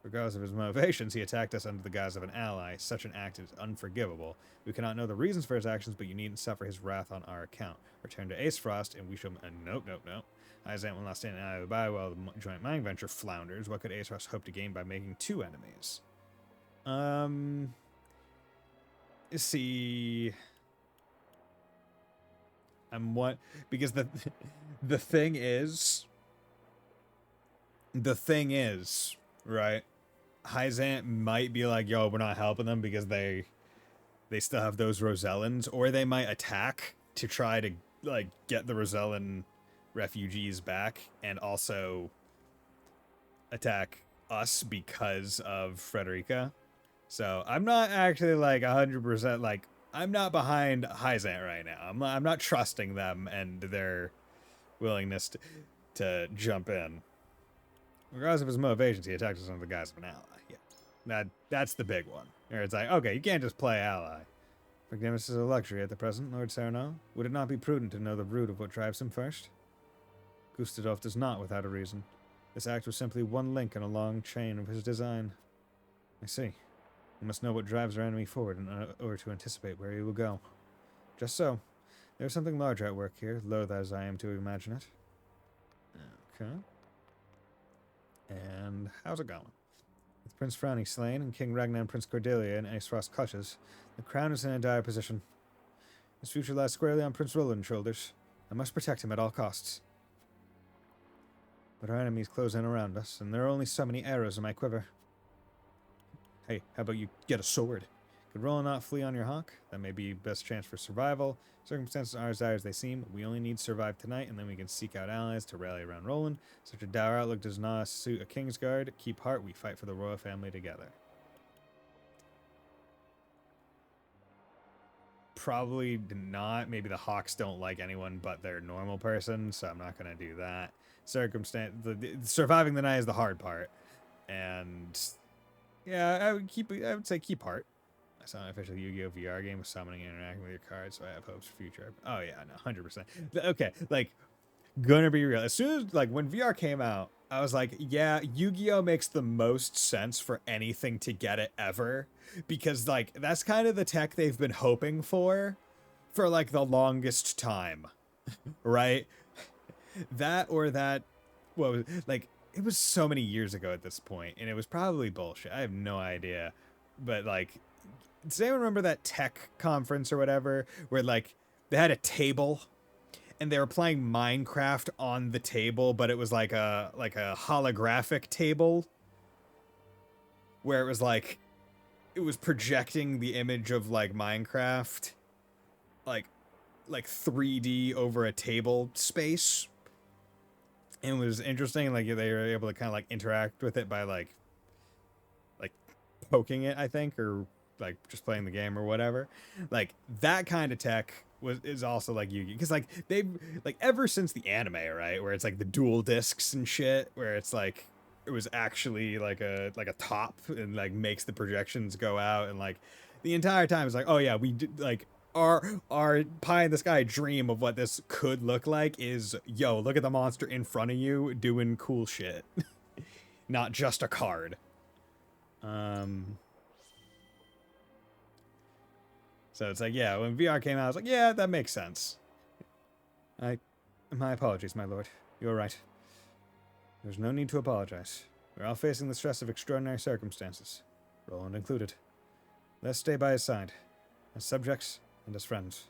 Regardless of his motivations, he attacked us under the guise of an ally. Such an act is unforgivable. We cannot know the reasons for his actions, but you needn't suffer his wrath on our account. Return to Ace Frost, and we shall... nope. Isaac will not stand idly by while the joint mining venture flounders. What could Ace Frost hope to gain by making 2 enemies? See... Because the thing is... right? Hyzant might be like, yo, we're not helping them because they still have those Rosellans, or they might attack to try to, like, get the Rosellan refugees back, and also attack us because of Frederica. So I'm not actually, like, 100%, like, I'm not behind Hyzant right now. I'm not trusting them and their willingness to jump in. Regardless of his motivations, he attacked us under the guise of an ally. Yeah, that's the big one. Where it's like, okay, you can't just play ally. Forgiveness is a luxury at the present, Lord Sereno. Would it not be prudent to know the root of what drives him first? Gustadolf does not without a reason. This act was simply one link in a long chain of his design. I see. We must know what drives our enemy forward in order to anticipate where he will go. Just so. There is something larger at work here, loath as I am to imagine it. Okay. And how's it going? With Prince Frowny slain and King Ragnar and Prince Cordelia in Aesfrost's clutches, the crown is in a dire position. His future lies squarely on Prince Roland's shoulders. I must protect him at all costs. But our enemies close in around us, and there are only so many arrows in my quiver. Hey, how about you get a sword? Could Roland not flee on your hawk? That may be best chance for survival. Circumstances are as dire as they seem. We only need to survive tonight, and then we can seek out allies to rally around Roland. Such a dour outlook does not suit a Kingsguard. Keep heart, we fight for the royal family together. Probably not. Maybe the Hawks don't like anyone but their normal person, so I'm not going to do that. Surviving the night is the hard part. And yeah, I would say keep heart. I saw an official Yu-Gi-Oh! VR game with summoning and interacting with your cards, so I have hopes for future. Oh yeah, no, 100%. Okay, like, gonna be real. As soon as, like, when VR came out, I was like, yeah, Yu-Gi-Oh! Makes the most sense for anything to get it ever. Because, like, that's kind of the tech they've been hoping for like, the longest time. Right? That or that, what was it? Like, it was so many years ago at this point, and it was probably bullshit. I have no idea. But, like, does anyone remember that tech conference or whatever where, like, they had a table and they were playing Minecraft on the table, but it was like a holographic table where it was like it was projecting the image of like Minecraft like 3D over a table space. And it was interesting, like they were able to kind of like interact with it by like poking it, I think, or like just playing the game or whatever. Like that kind of tech is also like Yu-Gi-Oh! Because like they've like ever since the anime, right, where it's like the dual discs and shit, where it's like it was actually like a top and like makes the projections go out, and like the entire time it's like, oh yeah, we did like our pie in the sky dream of what this could look like is, yo, look at the monster in front of you doing cool shit. Not just a card. So it's like, yeah, when VR came out, I was like, yeah, that makes sense. My apologies, my lord. You're right. There's no need to apologize. We're all facing the stress of extraordinary circumstances, Roland included. Let's stay by his side, as subjects and as friends.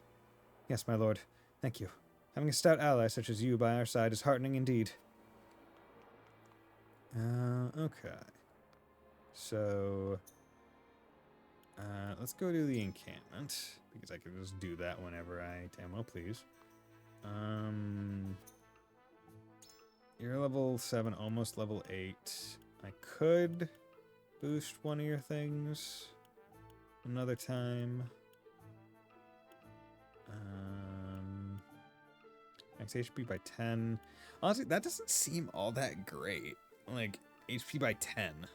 Yes, my lord. Thank you. Having a stout ally such as you by our side is heartening indeed. Okay. So let's go to the encampment, because I can just do that whenever I demo, please. You're level 7, almost level 8. I could boost one of your things another time. Max HP by 10. Honestly, that doesn't seem all that great. Like, HP by 10.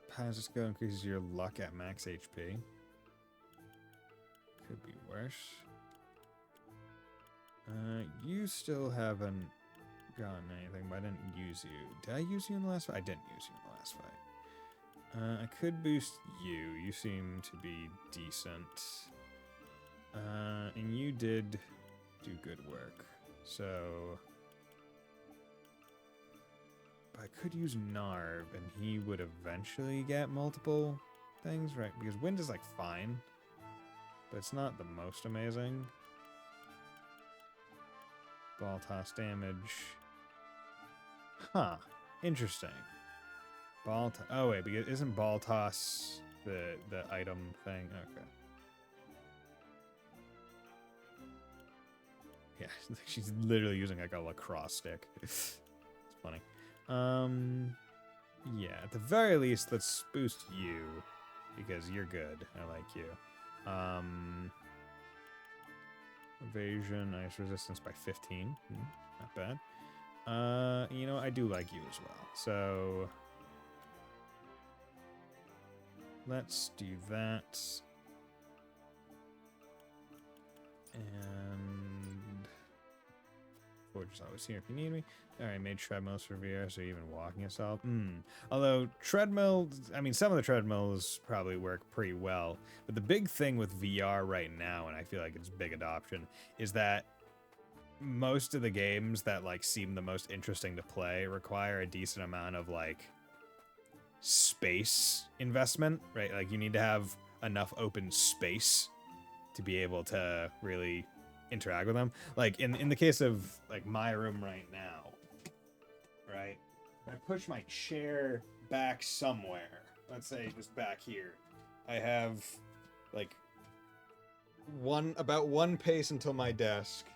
Powers skill increases your luck at max HP. Could be worse. You still haven't gotten anything, but I didn't use you. Did I use you in the last fight? I didn't use you in the last fight. I could boost you. You seem to be decent. And you did do good work. So I could use Narv, and he would eventually get multiple things, right? Because wind is like fine, but it's not the most amazing. Ball toss damage. Huh. Interesting. Ball toss. Oh wait, because isn't ball toss the item thing? Okay. Yeah, she's literally using like a lacrosse stick. It's funny. Yeah, at the very least, let's boost you because you're good. I like you. Evasion, ice resistance by 15. Not bad. You know, I do like you as well. So let's do that. And Forge is always here if you need me. Alright, made treadmills for VR, so even walking assault. Although treadmills, I mean, some of the treadmills probably work pretty well. But the big thing with VR right now, and I feel like it's big adoption, is that most of the games that like seem the most interesting to play require a decent amount of like space investment, right? Like you need to have enough open space to be able to really interact with them. Like in the case of like my room right now, right? If I push my chair back somewhere, let's say just back here, I have like about one pace until my desk,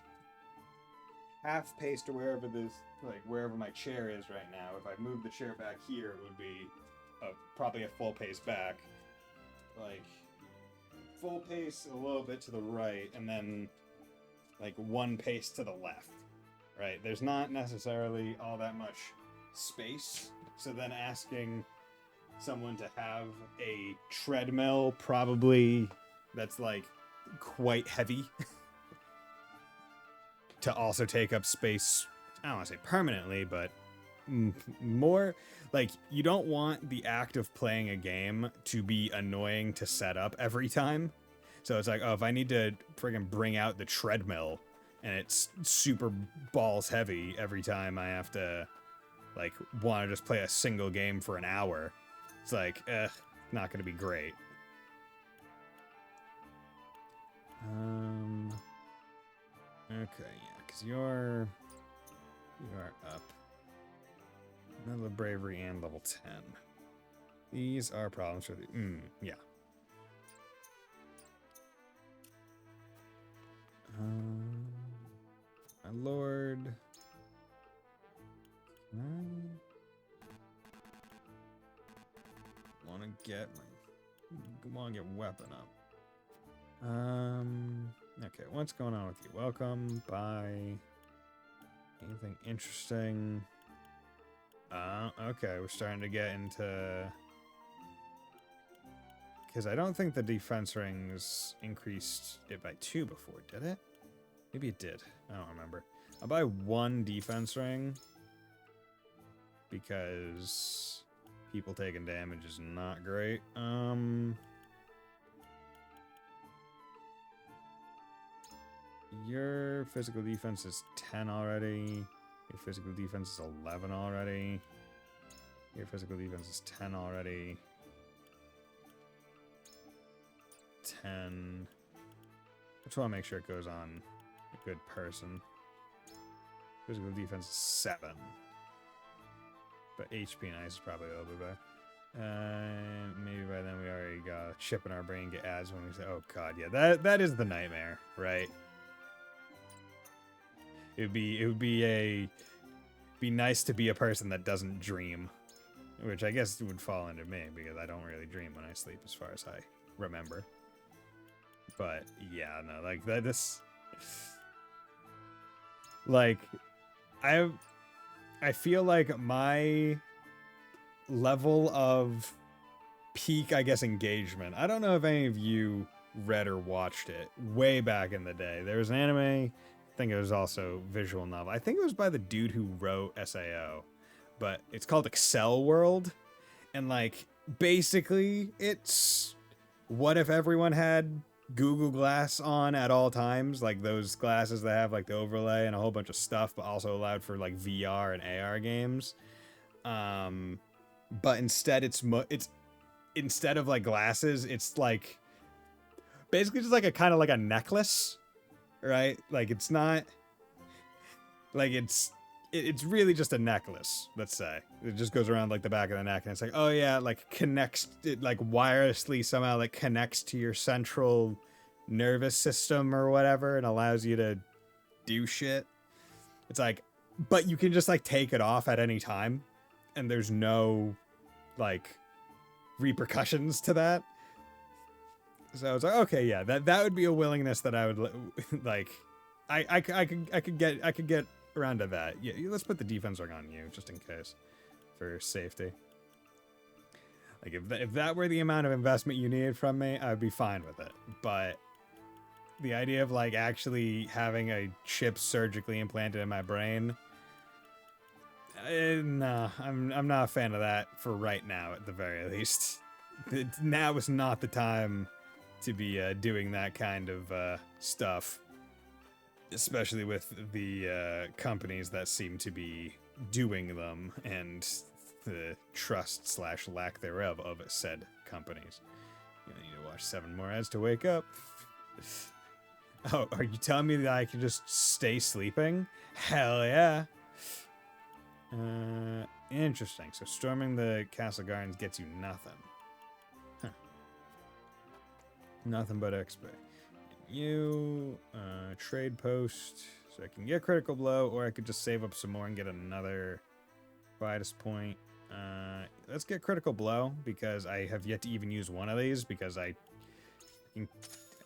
half pace to wherever wherever my chair is right now. If I move the chair back here, it would be probably a full pace back, like full pace a little bit to the right, and then like one pace to the left, right? There's not necessarily all that much space, so then asking someone to have a treadmill probably that's like quite heavy to also take up space, I don't want to say permanently, but more like you don't want the act of playing a game to be annoying to set up every time. So it's like, oh, if I need to friggin' bring out the treadmill and it's super balls heavy every time I have to like want to just play a single game for an hour, it's like, not gonna be great. Okay, yeah, because you are up. Level of bravery and level 10. These are problems for the yeah. My lord. Want to get weapon up. Okay, what's going on with you? Welcome. Bye. Anything interesting? Okay, we're starting to get into... Because I don't think the defense rings increased it by 2 before, did it? Maybe it did. I don't remember. I'll buy 1 defense ring. Because people taking damage is not great. Your physical defense is 10 already. Your physical defense is 11 already. Your physical defense is 10 already. 10. I just want to make sure it goes on a good person. Physical defense is 7. But HP and ice is probably a little bit better. Maybe by then we already got a chip in our brain get ads when we say, oh god, yeah, that is the nightmare, right? It would be nice to be a person that doesn't dream, which I guess would fall into me because I don't really dream when I sleep, as far as I remember. But yeah, no, like this, like I feel like my level of peak, I guess, engagement. I don't know if any of you read or watched it way back in the day. There was an anime. I think it was also visual novel. I think it was by the dude who wrote SAO, but it's called Excel World. And like, basically it's what if everyone had Google Glass on at all times, like those glasses that have like the overlay and a whole bunch of stuff, but also allowed for like VR and AR games. But instead it's instead of like glasses, it's like basically just like a kind of like a necklace. Right? Like it's not like it's really just a necklace, let's say. It just goes around like the back of the neck and it's like, oh yeah, like connects, it like wirelessly somehow like connects to your central nervous system or whatever and allows you to do shit. It's like, but you can just like take it off at any time, and there's no like repercussions to that. So I was like, okay, yeah, that would be a willingness that I would like. I could get around to that. Yeah, let's put the defense ring on you just in case, for safety. Like if that were the amount of investment you needed from me, I'd be fine with it. But the idea of like actually having a chip surgically implanted in my brain, nah, I'm not a fan of that for right now, at the very least. Now is not the time to be doing that kind of stuff, especially with the companies that seem to be doing them and the trust / lack thereof of said companies. You need to watch 7 more ads to wake up. Oh, are you telling me that I can just stay sleeping? Hell yeah. Interesting. So storming the castle gardens gets you nothing. Huh. Nothing but XP. You, trade post, so I can get critical blow, or I could just save up some more and get another Vitus point. Let's get critical blow, because I have yet to even use one of these, because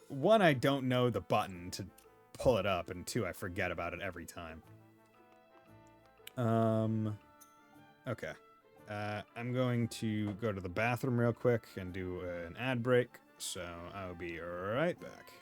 one, I don't know the button to pull it up, and 2, I forget about it every time. Okay. I'm going to go to the bathroom real quick and do an ad break, so I'll be right back.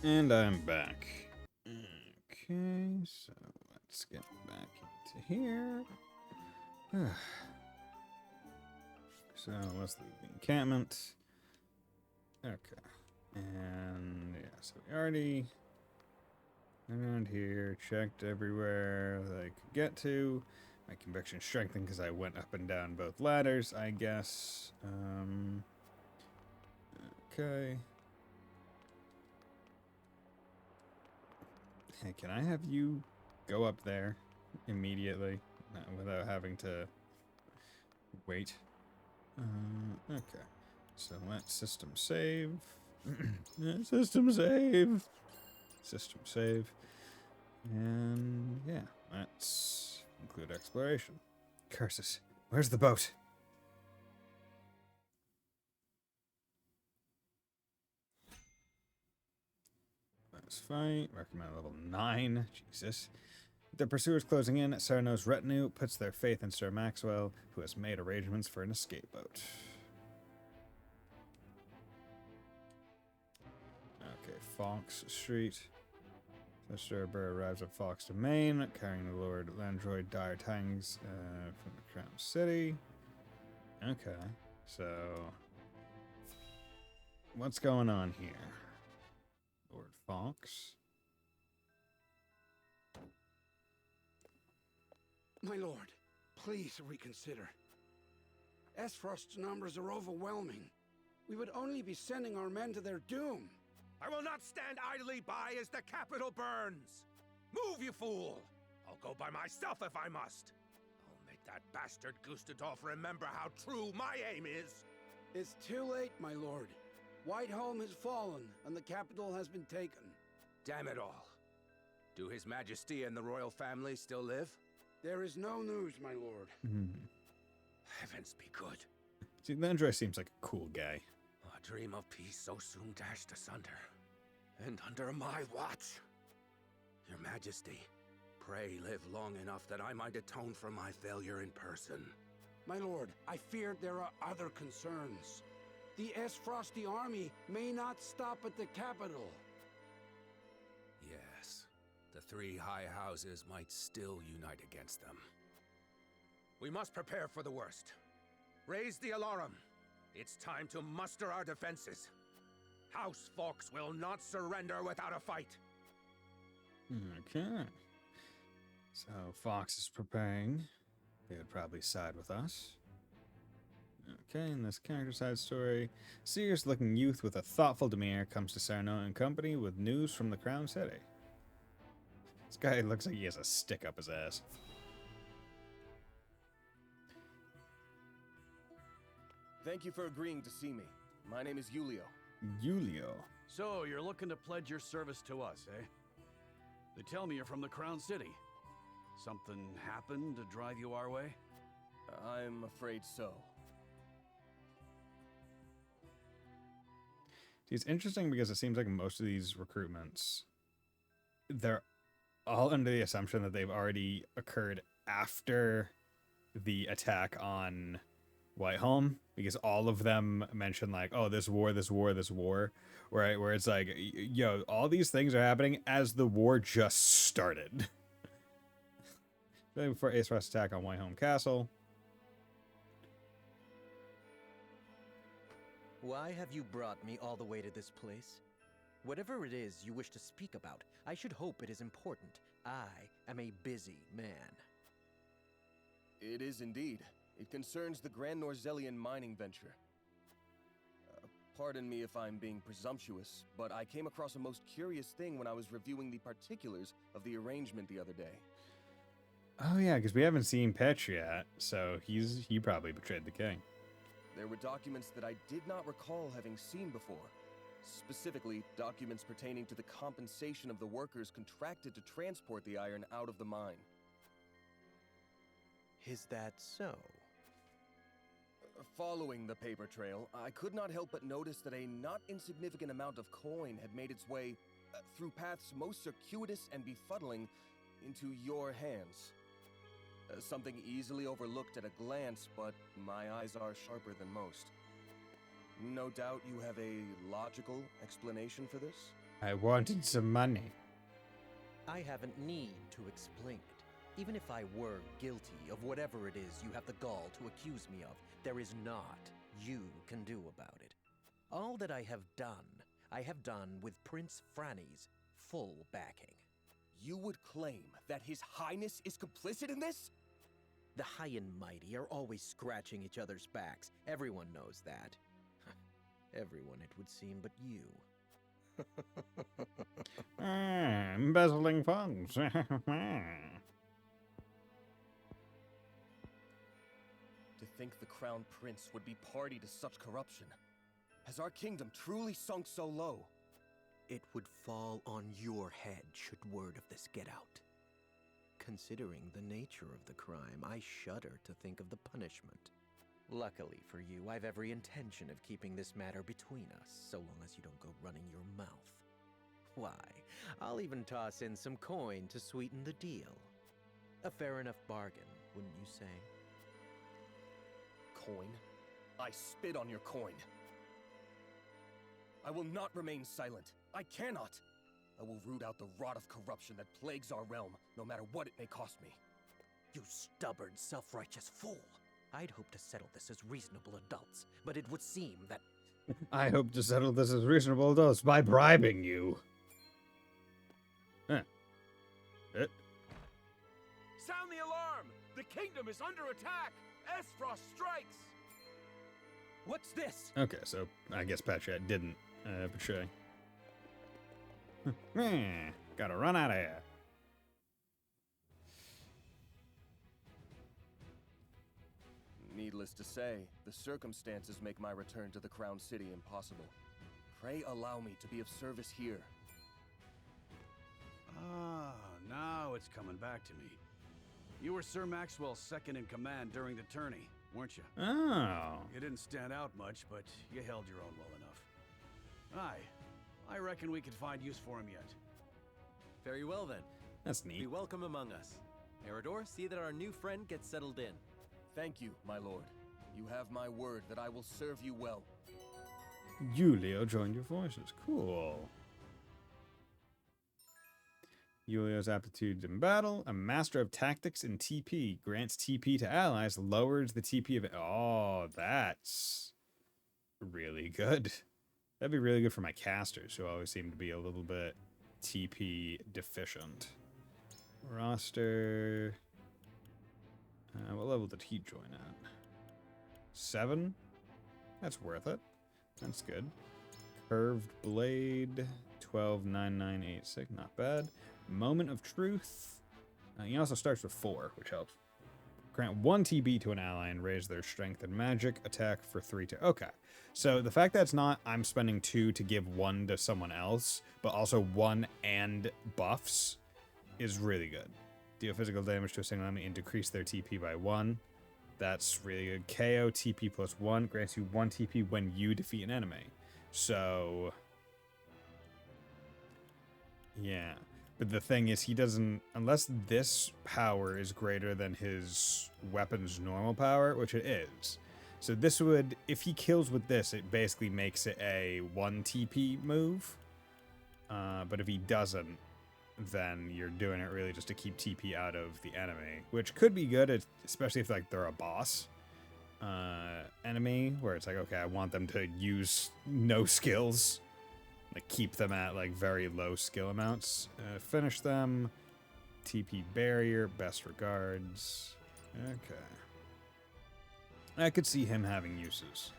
And I'm back. Okay, so let's get back into here. So let's leave the encampment. Okay. And yeah, so we already around here, checked everywhere that I could get to. My conviction strengthened because I went up and down both ladders, I guess. Okay. Hey, can I have you go up there immediately without having to wait? Okay. So let's system save. System save. System save. And yeah, let's include exploration. Curses. Where's the boat? Let's fight. Recommend level 9. Jesus. The pursuers closing in, Cyrano's retinue puts their faith in Sir Maxwell, who has made arrangements for an escape boat. Okay, Fox Street. Mr. Burr arrives at Fox Domain, carrying the Lord Landroid Dire Tangs from the Crown City. Okay, so what's going on here? Lord Fox. My lord, please reconsider. Esfrost's numbers are overwhelming. We would only be sending our men to their doom. I will not stand idly by as the capital burns! Move, you fool! I'll go by myself if I must. I'll make that bastard Gustadolf remember how true my aim is! It's too late, my lord. Whiteholm has fallen, and the capital has been taken. Damn it all. Do His Majesty and the royal family still live? There is no news, my lord. Heavens be good. See, Landroid seems like a cool guy. A dream of peace so soon dashed asunder. And under my watch. Your Majesty, pray live long enough that I might atone for my failure in person. My lord, I feared there are other concerns. The Esfrosty army may not stop at the capital. Yes, the three high houses might still unite against them. We must prepare for the worst. Raise the alarm. It's time to muster our defenses. House Fox will not surrender without a fight. Okay. So Fox is preparing. They would probably side with us. Okay, in this character side story, serious-looking youth with a thoughtful demeanor comes to Cyrano and company with news from the Crown City. This guy looks like he has a stick up his ass. Thank you for agreeing to see me. My name is Julio. Julio. So, you're looking to pledge your service to us, eh? They tell me you're from the Crown City. Something happened to drive you our way? I'm afraid so. It's interesting because it seems like most of these recruitments, they're all under the assumption that they've already occurred after the attack on Whiteholm, because all of them mention like, oh, this war, right? Where it's like, yo, all these things are happening as the war just started. Before Aesfrost's attack on Whiteholm Castle. Why have you brought me all the way to this place? Whatever it is you wish to speak about, I should hope it is important. I am a busy man. It is indeed. It concerns the Grand Norzellian mining venture. Pardon me if I'm being presumptuous, but I came across a most curious thing when I was reviewing the particulars of the arrangement the other day. Oh yeah, because we haven't seen Petr yet, so he probably betrayed the king. There were documents that I did not recall having seen before. Specifically, documents pertaining to the compensation of the workers contracted to transport the iron out of the mine. Is that so? Following the paper trail, I could not help but notice that a not insignificant amount of coin had made its way through paths most circuitous and befuddling into your hands. Something easily overlooked at a glance, but my eyes are sharper than most. No doubt you have a logical explanation for this? I wanted some money. I haven't need to explain it. Even if I were guilty of whatever it is you have the gall to accuse me of, there is naught you can do about it. All that I have done with Prince Franny's full backing. You would claim that His Highness is complicit in this? The high and mighty are always scratching each other's backs. Everyone knows that. Everyone, it would seem, but you. Embezzling funds. To think the Crown Prince would be party to such corruption. Has our kingdom truly sunk so low? It would fall on your head should word of this get out. Considering the nature of the crime, I shudder to think of the punishment. Luckily for you, I've every intention of keeping this matter between us, so long as you don't go running your mouth. Why, I'll even toss in some coin to sweeten the deal. A fair enough bargain, wouldn't you say? Coin? I spit on your coin. I will not remain silent. I cannot. I will root out the rot of corruption that plagues our realm, no matter what it may cost me. You stubborn, self-righteous fool. I'd hoped to settle this as reasonable adults, but it would seem that... I hope to settle this as reasonable adults by bribing you. Sound the alarm! The kingdom is under attack! Esfrost strikes! What's this? Okay, so I guess Patchat didn't betray. Gotta run out of here. Needless to say, the circumstances make my return to the Crown City impossible. Pray allow me to be of service here. Ah, now it's coming back to me. You were Sir Maxwell's second in command during the tourney, weren't you? Oh. You didn't stand out much, but you held your own well enough. I reckon we could find use for him yet. Very well then. That's neat. Be welcome among us. Eridor, see that our new friend gets settled in. Thank you, my lord. You have my word that I will serve you well. Julio joined your forces. Cool. Julio's aptitudes in battle. A master of tactics and TP. Grants TP to allies. Lowers the TP of it. Oh, that's really good. That'd be really good for my casters, who always seem to be a little bit TP deficient. Roster. What level did he join at? 7? That's worth it. That's good. Curved Blade. 129986. Not bad. Moment of Truth. He also starts with 4, which helps. Grant 1 TB to an ally and raise their strength and magic attack for 3 to... Okay. So the fact that it's not I'm spending 2 to give 1 to someone else, but also 1 and buffs is really good. Deal physical damage to a single enemy and decrease their TP by 1. That's really good. KO TP plus 1 grants you 1 TP when you defeat an enemy. So... yeah. But the thing is, he doesn't... unless this power is greater than his weapon's normal power, which it is. So this would... if he kills with this, it basically makes it a 1 TP move. But if he doesn't, then you're doing it really just to keep TP out of the enemy, which could be good, especially if like they're a boss enemy, where it's like, okay, I want them to use no skills, like keep them at like very low skill amounts. Finish them. TP barrier, best regards. Okay. I could see him having uses.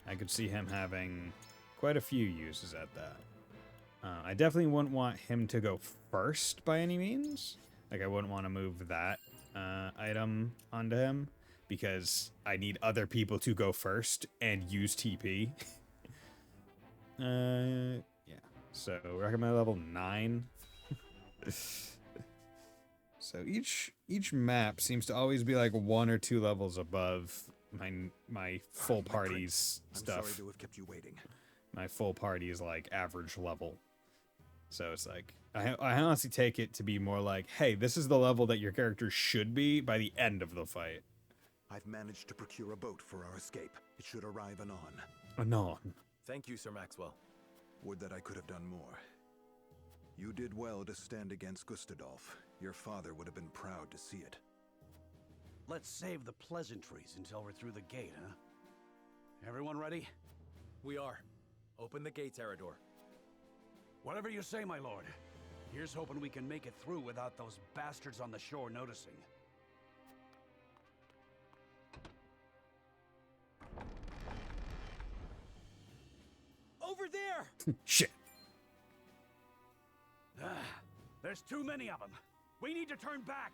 I could see him having quite a few uses at that. I definitely wouldn't want him to go first by any means. Like, I wouldn't want to move that item onto him, because I need other people to go first and use TP. Yeah. So, recommend level 9. So each map seems to always be like 1 or 2 levels above my full party's stuff. I'm sorry to have kept you waiting. My full party is like average level. So it's like, I honestly take it to be more like, hey, this is the level that your character should be by the end of the fight. I've managed to procure a boat for our escape. It should arrive anon. Anon. Thank you, Sir Maxwell. Would that I could have done more. You did well to stand against Gustadolf. Your father would have been proud to see it. Let's save the pleasantries until we're through the gate, huh? Everyone ready? We are. Open the gates, Eridor. Whatever you say, my lord. Here's hoping we can make it through without those bastards on the shore noticing. Over there! Shit. There's too many of them. We need to turn back.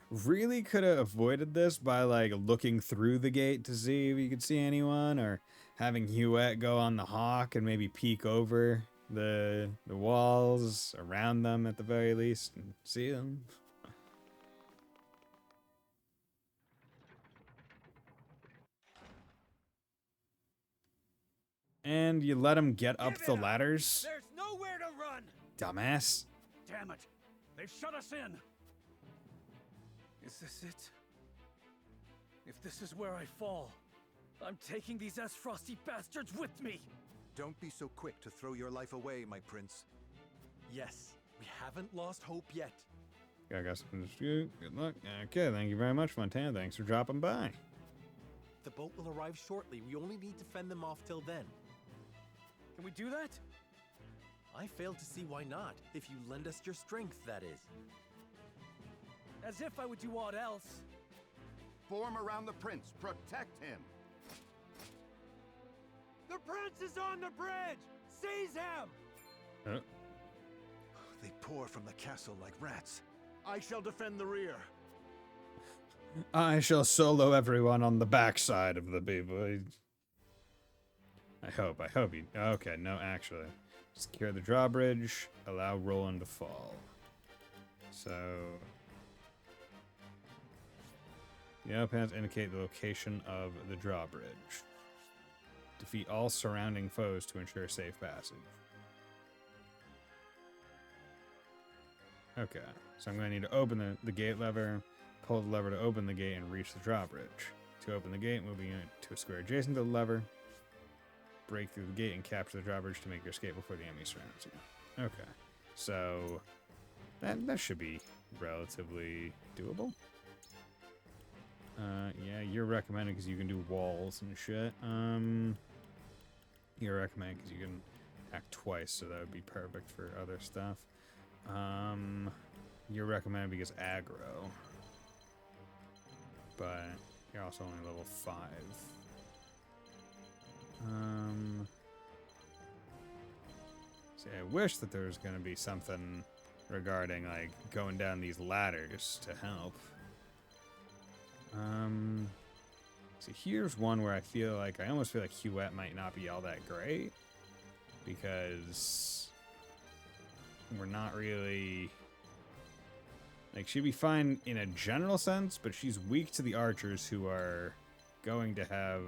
Really could have avoided this by like looking through the gate to see if you could see anyone, or having Huette go on the hawk and maybe peek over the walls around them at the very least and see them. And you let them get up the ladders? There's nowhere to run! Dumbass. Damn it. They've shut us in. Is this it? If this is where I fall, I'm taking these frosty bastards with me! Don't be so quick to throw your life away, my prince. Yes, we haven't lost hope yet. I guess good luck. Okay, thank you very much, Montana. Thanks for dropping by. The boat will arrive shortly. We only need to fend them off till then. Can we do that? I fail to see why not, if you lend us your strength, that is. As if I would do aught else. Form around the prince. Protect him. The prince is on the bridge! Seize him! They pour from the castle like rats. I shall defend the rear. I shall solo everyone on the backside of the people. I hope you... Okay, no, actually. Secure the drawbridge. Allow Roland to fall. So... The outposts indicate the location of the drawbridge. Defeat all surrounding foes to ensure safe passage. Okay, so I'm going to need to open the gate lever, pull the lever to open the gate, and reach the drawbridge. To open the gate, moving it to a square adjacent to the lever, break through the gate and capture the drawbridge to make your escape before the enemy surrounds you. Okay, so that should be relatively doable. Yeah, you're recommended because you can do walls and shit. You're recommended because you can act twice, so that would be perfect for other stuff. You're recommended because aggro, but you're also only level 5. See, I wish that there was going to be something regarding like going down these ladders to help. See, here's one where I almost feel like Huette might not be all that great, because we're not really, like, she'd be fine in a general sense, but she's weak to the archers who are going to have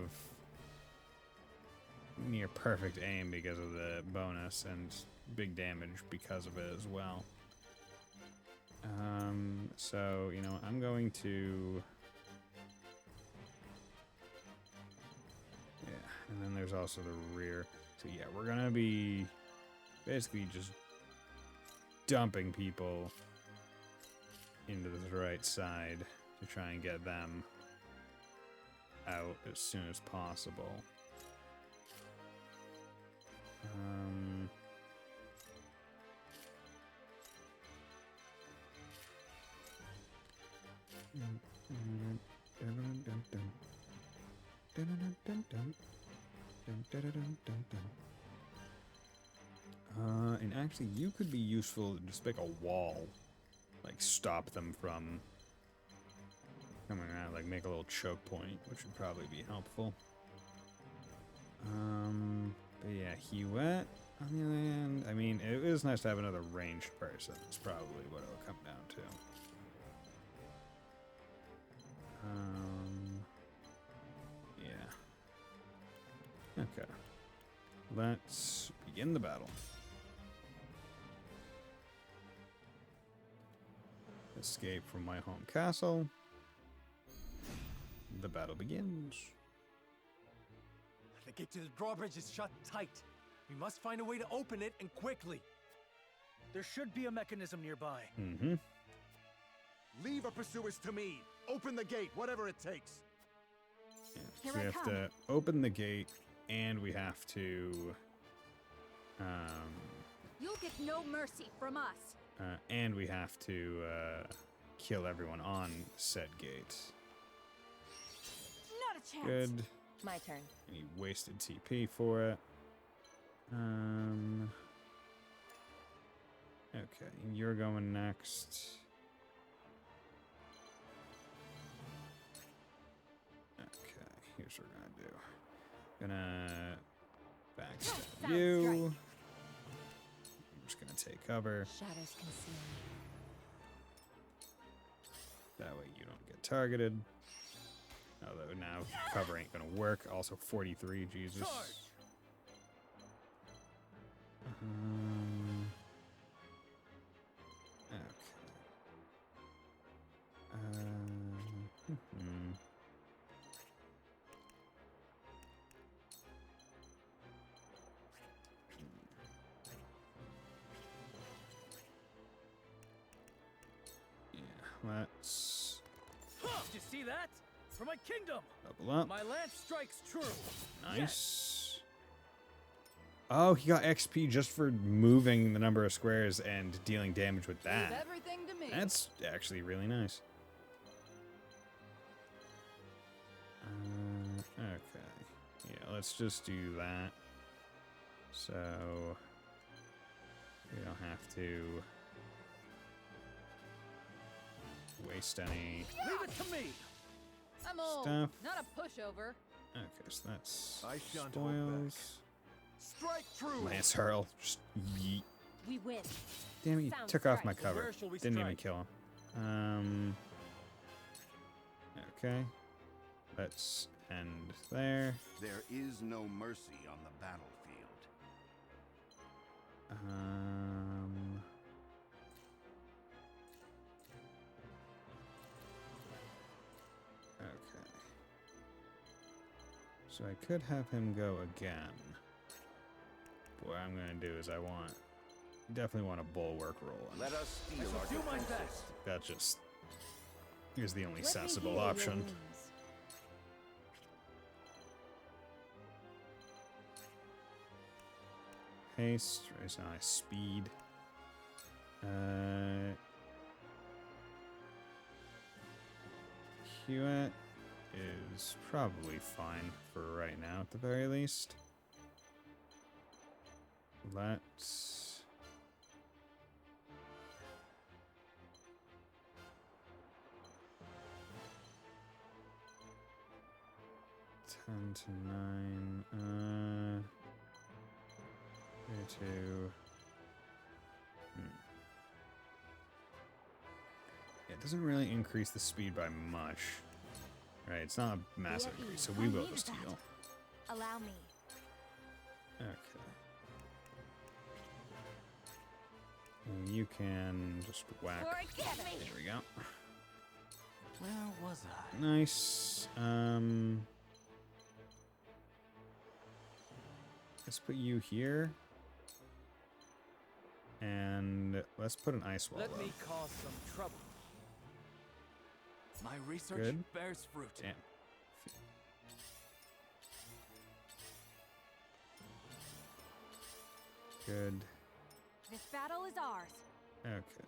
near perfect aim because of the bonus, and big damage because of it as well. So, you know, I'm going to... Yeah, and then there's also the rear. So yeah, we're gonna be basically just dumping people into the right side to try and get them out as soon as possible. And actually, you could be useful to just make a wall, like stop them from coming around, like make a little choke point, which would probably be helpful. But yeah, Huette, on the other hand, I mean, it is nice to have another ranged person. It's probably what it'll come down to. Yeah. Okay. Let's begin the battle. Escape from my home castle. The battle begins. The gate to the drawbridge is shut tight. We must find a way to open it, and quickly. There should be a mechanism nearby. Mm-hmm. Leave our pursuers to me. Open the gate, whatever it takes. So we have to open the gate, and we have to, You'll get no mercy from us. and we have to kill everyone on said gate. Not a chance. Good. My turn. And he wasted TP for it. Okay, you're going next. Okay, here's what we're gonna do. Gonna backstab you. I'm just gonna take cover. Shadows conceal me. That way you don't get targeted. Although now cover ain't gonna work. Also 43, Jesus. Okay. Yeah, let's Did you see that? For my kingdom! double up. My lance strikes true. Nice. Oh, he got XP just for moving the number of squares and dealing damage with that. Leave everything to me. That's actually really nice. Okay. Yeah, let's just do that. So we don't have to waste any Leave it to me! I'm old, stuff. not a pushover. Okay, so that's I shan't hold back. spoils. Strike true. Lance hurl. Just yeet. We win. Damn it, you Sounds took off my right. cover. Where shall we Didn't even strike? kill him. Okay. Let's end there. There is no mercy on the battlefield. Okay. So I could have him go again. What I'm gonna do is definitely want a bulwark roll. Let us I steal shall our do my defenses. best. That just is the only Let me sensible hear your option. wounds. Haste, raise high speed. Hewitt is probably fine for right now, at the very least. Let's... Ten to 9. 32. Yeah, it doesn't really increase the speed by much. Right, it's not a massive Be at increase, ease. so we I will needed just that. heal. Allow me. Okay. And you can just whack. Or get me. There we go. Where was I? Nice. Let's put you here. And let's put an ice wall. Let me cause some trouble. My research Good. bears fruit. Damn. Good. This battle is ours. Okay.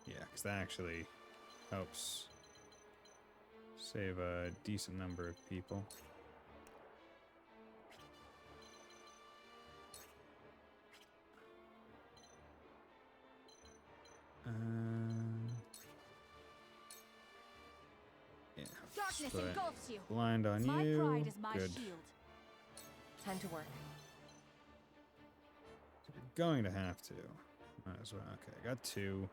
Yeah, because that actually helps save a decent number of people. Yeah. Darkness Put engulfs you. blind on My you. pride is my Good. shield. Time to work. So we're going to have to. Might as well. Okay, I got 2.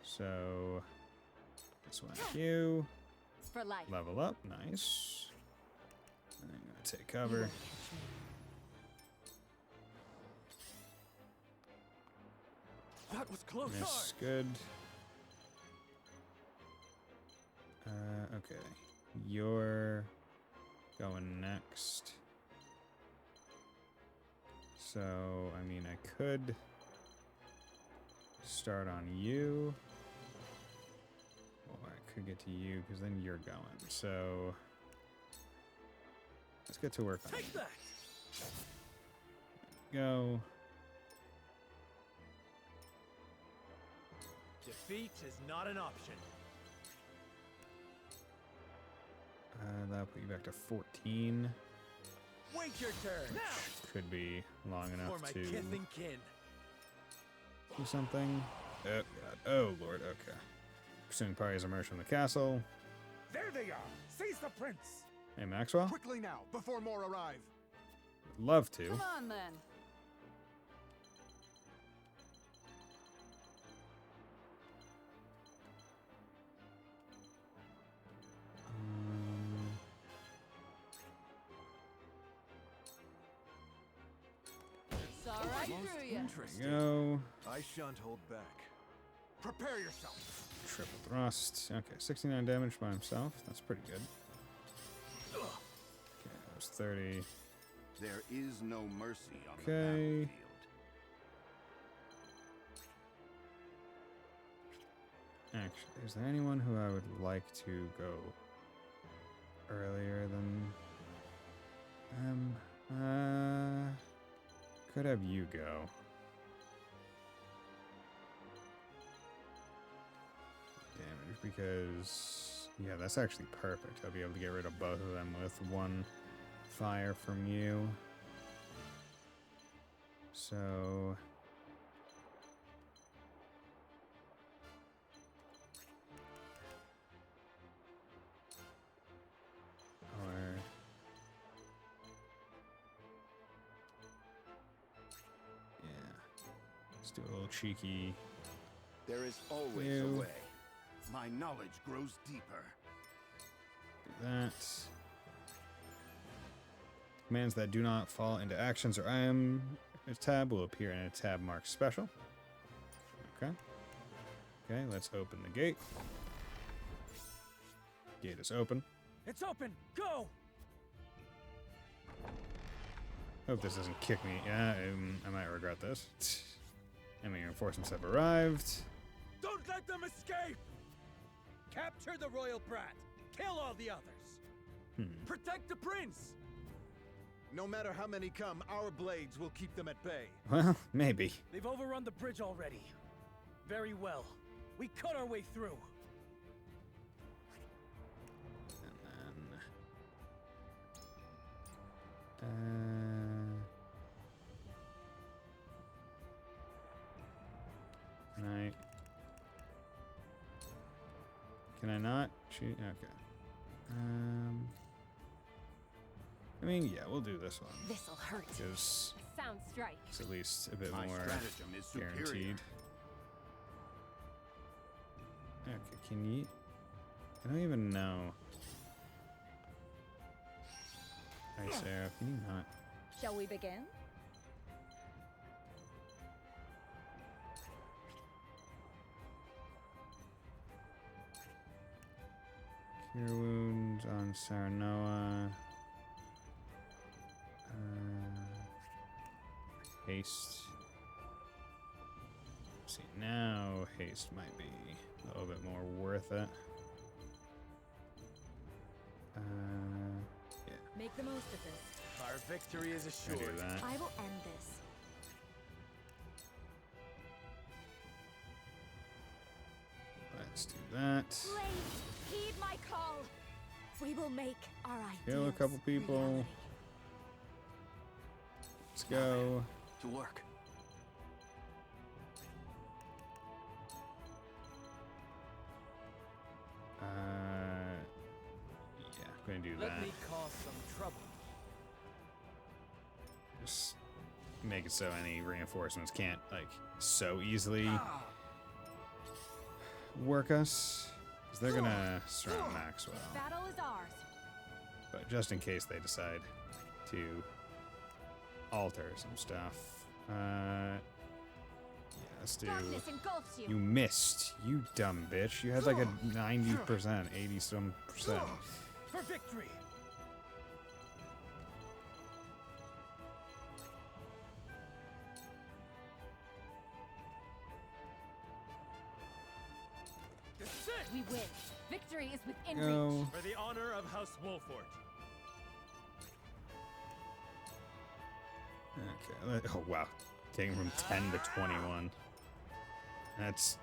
So let's whack you. For life. Level up, nice. And I'm gonna take cover. That was close. Miss, good. Okay. You're going next. So, I mean, I could start on you. Or I could get to you, because then you're going. So, let's get to work on Take that! Go. Defeat is not an option. That'll put you back to 14. Wait your turn. Now! Could be long For enough my to kith and kin. do something. Oh, God. Oh, Lord. Okay. Pursuing parties emerge from the castle. There they are! Seize the prince! Hey, Maxwell? Quickly now, before more arrive! Love to. Come on, then. It's all right through you. There we go. I shan't hold back. Prepare yourself! Triple thrust. Okay, 69 damage by himself. That's pretty good. Okay, that was 30. There is no mercy on the Okay. battlefield. Actually, is there anyone who I would like to go earlier than could have you go. Damage, because yeah, that's actually perfect. I'll be able to get rid of both of them with one fire from you. So or yeah, let's do a little cheeky. There is always You. a way. My knowledge grows deeper. Do that. Commands that do not fall into actions or item tab will appear in a tab marked special. Okay. Okay, let's open the gate. Gate is open. It's open! Go! Hope this doesn't kick me. Yeah, I might regret this. Enemy reinforcements have arrived. Don't let them escape! Capture the royal brat! Kill all the others! Protect the prince! No matter how many come, our blades will keep them at bay. Well, maybe. They've overrun the bridge already. Very well. We cut our way through. And then can I not shoot? Okay. I mean, yeah, we'll do this one. This'll hurt. Because Sound strike. it's at least a bit My more stratagem is superior. guaranteed. Okay, can you? I don't even know. Ice arrow, can you not? Shall we begin? Cure wounds on Saranoa. Haste. See, now haste might be a little bit more worth it. Yeah. Make the most of this. Our victory is I assured. do that. I will end this. Let's do that. Blades, heed my call. We will make our ideals Kill a couple people. reality. Let's go. To work. Yeah, I'm gonna do Let that. me cause some trouble. Just make it so any reinforcements can't like so easily work us, because they're gonna surround Maxwell. Battle is ours. But just in case they decide to alter some stuff, yeah, let's do. Darkness engulfs you. You missed, you dumb bitch. You had like a 90%, 80 some percent. For victory! We win. Victory is within Go. reach. For the honor of House Wolfort. Okay. Oh wow, taking from 10 to 21. That's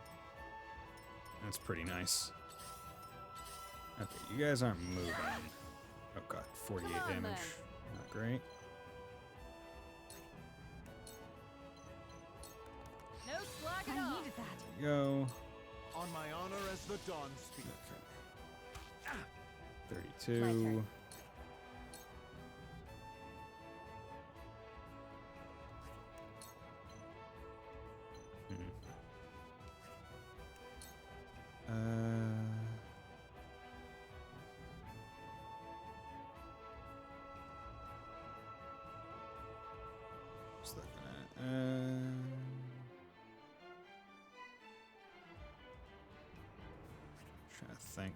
pretty nice. Okay, you guys aren't moving. Oh god, 48 Come on, damage. then. Not great. No slack at all. I needed that. Go. On my honor as the Dawn speaks. Okay. 32. Just looking at trying to think.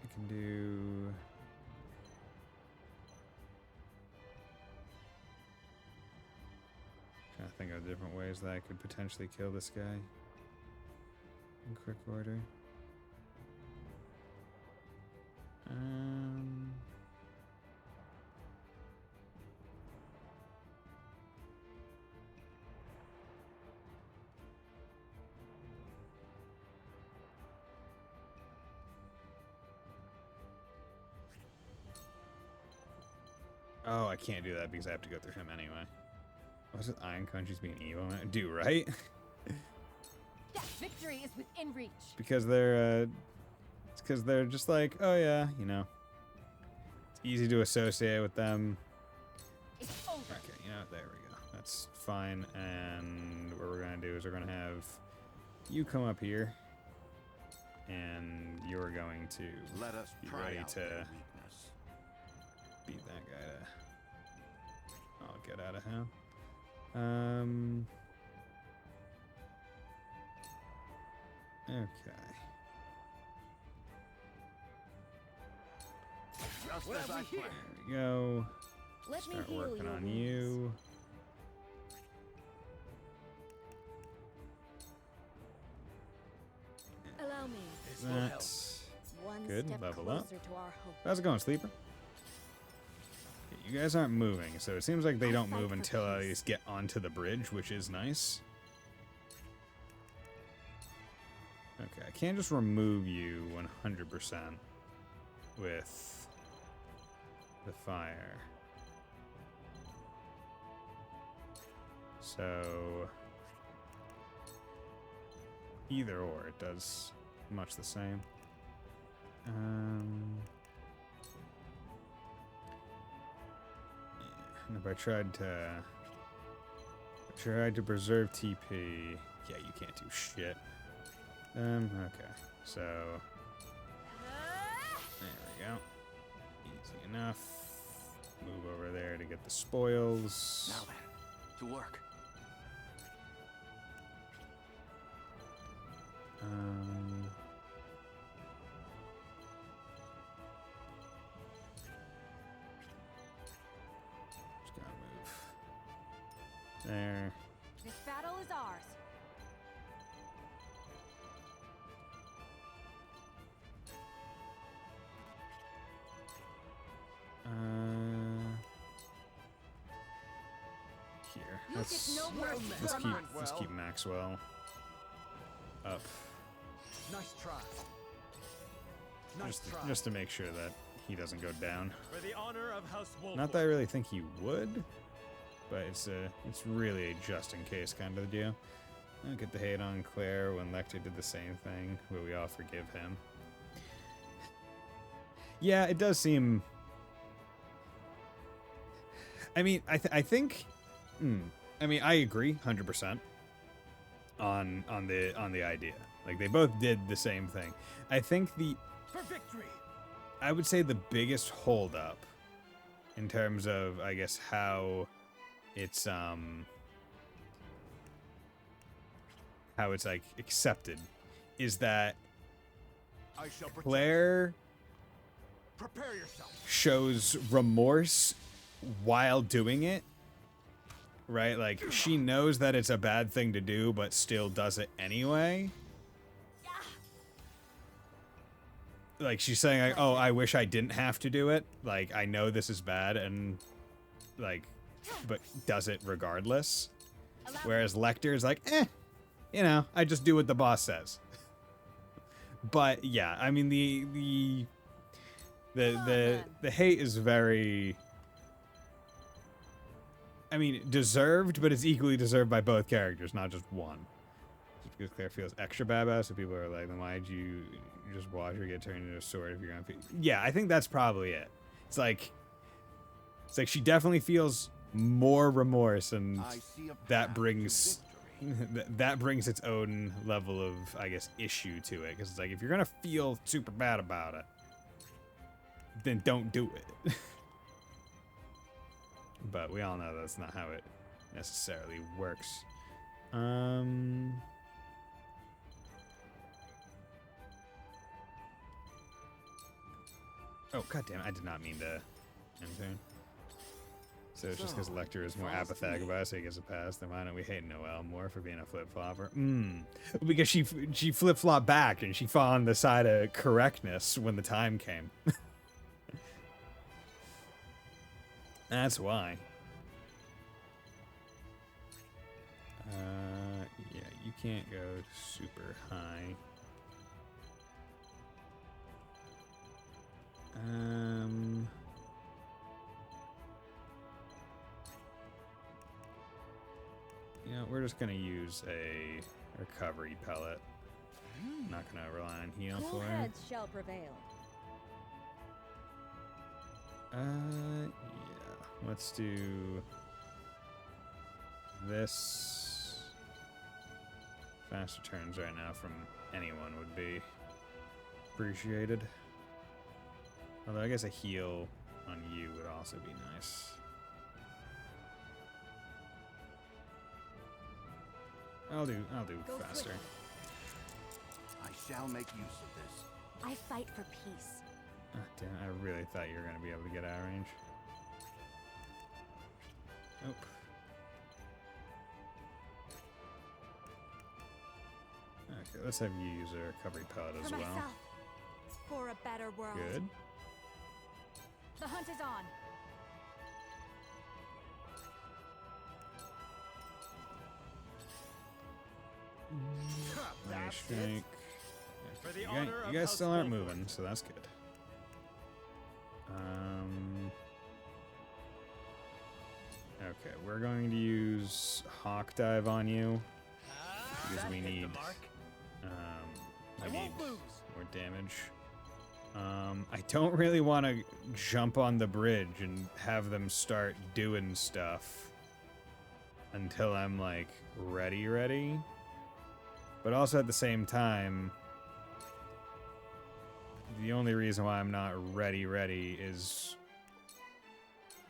I can do. Trying to think of different ways that I could potentially kill this guy in quick order. Oh, I can't do that because I have to go through him anyway. What's with Iron Countries being evil? Do, right? That victory is within reach. Because they're, it's because they're just like, oh yeah, you know. It's easy to associate with them. It's over. Okay, you know, there we go. That's fine. And what we're gonna do is we're gonna have you come up here. And you're going to Let us be try ready out to their weakness. beat that guy to... I'll get out of him. Okay. Just What as have I we here? planned. There we go. Let me Start heal working your on wounds. you. Allow me. That's One good. step Level closer up. to our hope. How's it going, Sleeper? Okay, you guys aren't moving, so it seems like they don't move until I at least get onto the bridge, which is nice. Okay, I can't just remove you 100% with the fire. So either or, it does much the same. And if I tried to preserve TP, yeah, you can't do shit. Okay, so there we go. Easy enough. Move over there to get the spoils. Now then, to work. Just gotta move there. This battle is ours. Here. You Let's get no mercy let's from keep us. let's keep Maxwell up. Nice try. Just to make sure that he doesn't go down. For the honor of House Wolfort. Not that I really think he would, but it's really a just in case kind of deal. I don't get to hate on Claire when Lecter did the same thing, but we all forgive him. Yeah, it does seem. I mean, I think. I mean, I agree 100% on the idea. Like they both did the same thing. I think For victory! I would say the biggest holdup in terms of, I guess, how it's like accepted is that I shall protect. Claire Prepare yourself. shows remorse while doing it, right? Like she knows that it's a bad thing to do, but still does it anyway. like she's saying like, oh, I wish I didn't have to do it. Like, I know this is bad and like, but does it regardless. Whereas Lecter is like, you know, I just do what the boss says. But yeah, I mean the hate is very, I mean, deserved, but it's equally deserved by both characters, not just one. Just because Claire feels extra badass, so people are like, then why'd you just watch her get turned into a sword if you're gonna feel... Yeah, I think that's probably it. It's like she definitely feels more remorse, and that brings that brings its own level of, I guess, issue to it. Because it's like, if you're gonna feel super bad about it, then don't do it. But we all know that's not how it necessarily works. Oh, goddamn! I did not mean to anything. So it's just because Lecter is more apathetic about it, so he gets a pass. Then why don't we hate Noelle more for being a flip-flopper? Because she flip-flopped back and she fought on the side of correctness when the time came. That's why. Yeah, you can't go super high. You know, we're just gonna use a recovery pellet. Not gonna rely on heal Cool for it. heads shall prevail. Yeah. Let's do this. Faster turns right now from anyone would be appreciated. Although I guess a heal on you would also be nice. I'll do faster. I shall make use of this. I fight for peace. Ah, damn, I really thought you were gonna be able to get out of range. Nope. Okay, let's have you use a recovery pellet as For well. myself. For a better world. Good. The hunt is on. Nice strike. For the You honor of guys House still aren't Wolfwood. moving, so that's good. Okay, we're going to use Hawk Dive on you because we need more damage. I don't really want to jump on the bridge and have them start doing stuff until I'm like ready. But also at the same time, the only reason why I'm not ready is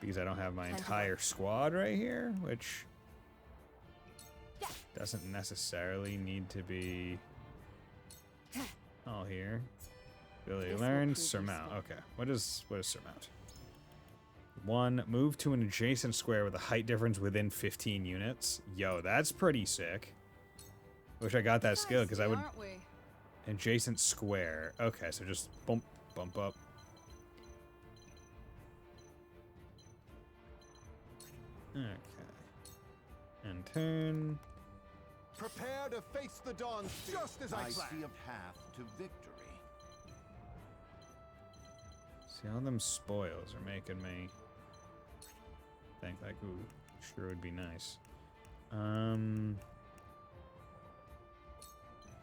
because I don't have my entire squad right here, which doesn't necessarily need to be all here. Ability learned, surmount. Okay, what is surmount? 1, move to an adjacent square with a height difference within 15 units. Yo, that's pretty sick. Wish I got that skill because I would. Adjacent square. Okay, so just bump up. Okay. And turn. Prepare to face the dawn just as I see planned. a path to victory. See, all them spoils are making me think like, ooh, sure would be nice.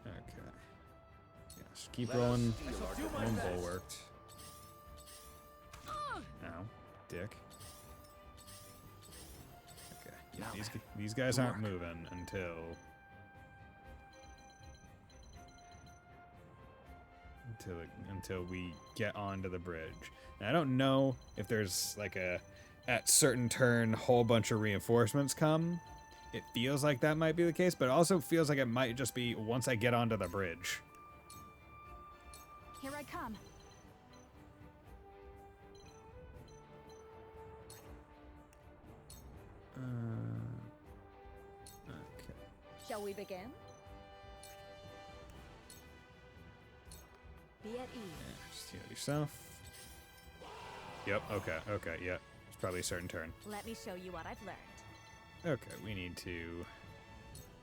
Okay. Yes, keep rolling. One bulwarked. Ow, dick. Okay, yeah, these guys aren't moving until we get onto the bridge. Now, I don't know if there's like at certain turn whole bunch of reinforcements come. It feels like that might be the case, but it also feels like it might just be once I get onto the bridge. Here I come. Okay. Shall we begin? Be at ease. Just heal yourself. Yep, okay, okay, yeah. It's probably a certain turn. Let me show you what I've learned. Okay, we need to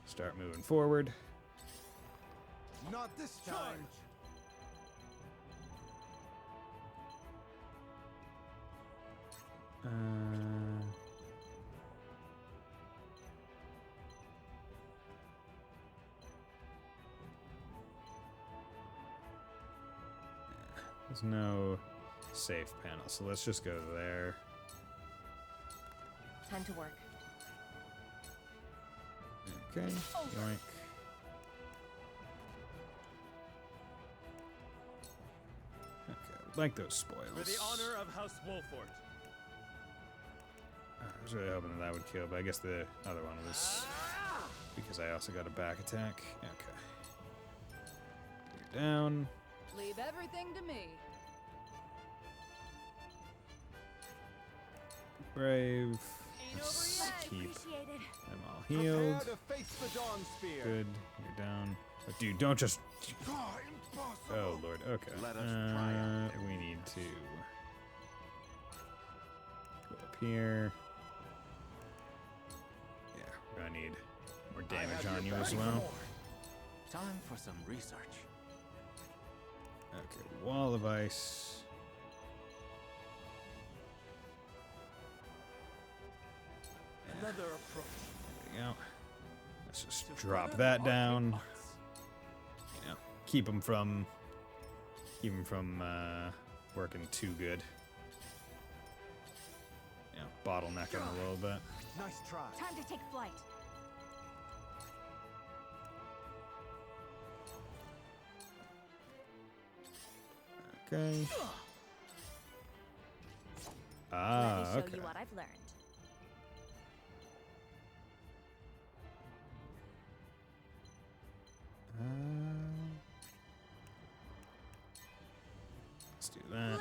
start moving forward. Not this time. There's no safe panel, so let's just go there. Time to work. Okay, yoink. Okay, like those spoils. For the honor of House Wolfort. I was really hoping that would kill, but I guess the other one was because I also got a back attack. Okay. You're down. Leave everything to me. Brave. Ain't Let's over yet. keep Appreciated. them all healed. Prepare to face the Dawn Spear. Good. You're down. But dude, don't just. Impossible. Oh lord. Okay. Let us try out we need to go up here. Yeah, we're gonna need more damage on you as well. Time for some research. Okay, wall of ice. Another approach. There we go. Let's just drop that down. You know, keep him from working too good. You know, bottleneck him a little bit. Nice try. Time to take flight. Okay. Let me Ah, show okay. you what I've learned. Let's do that.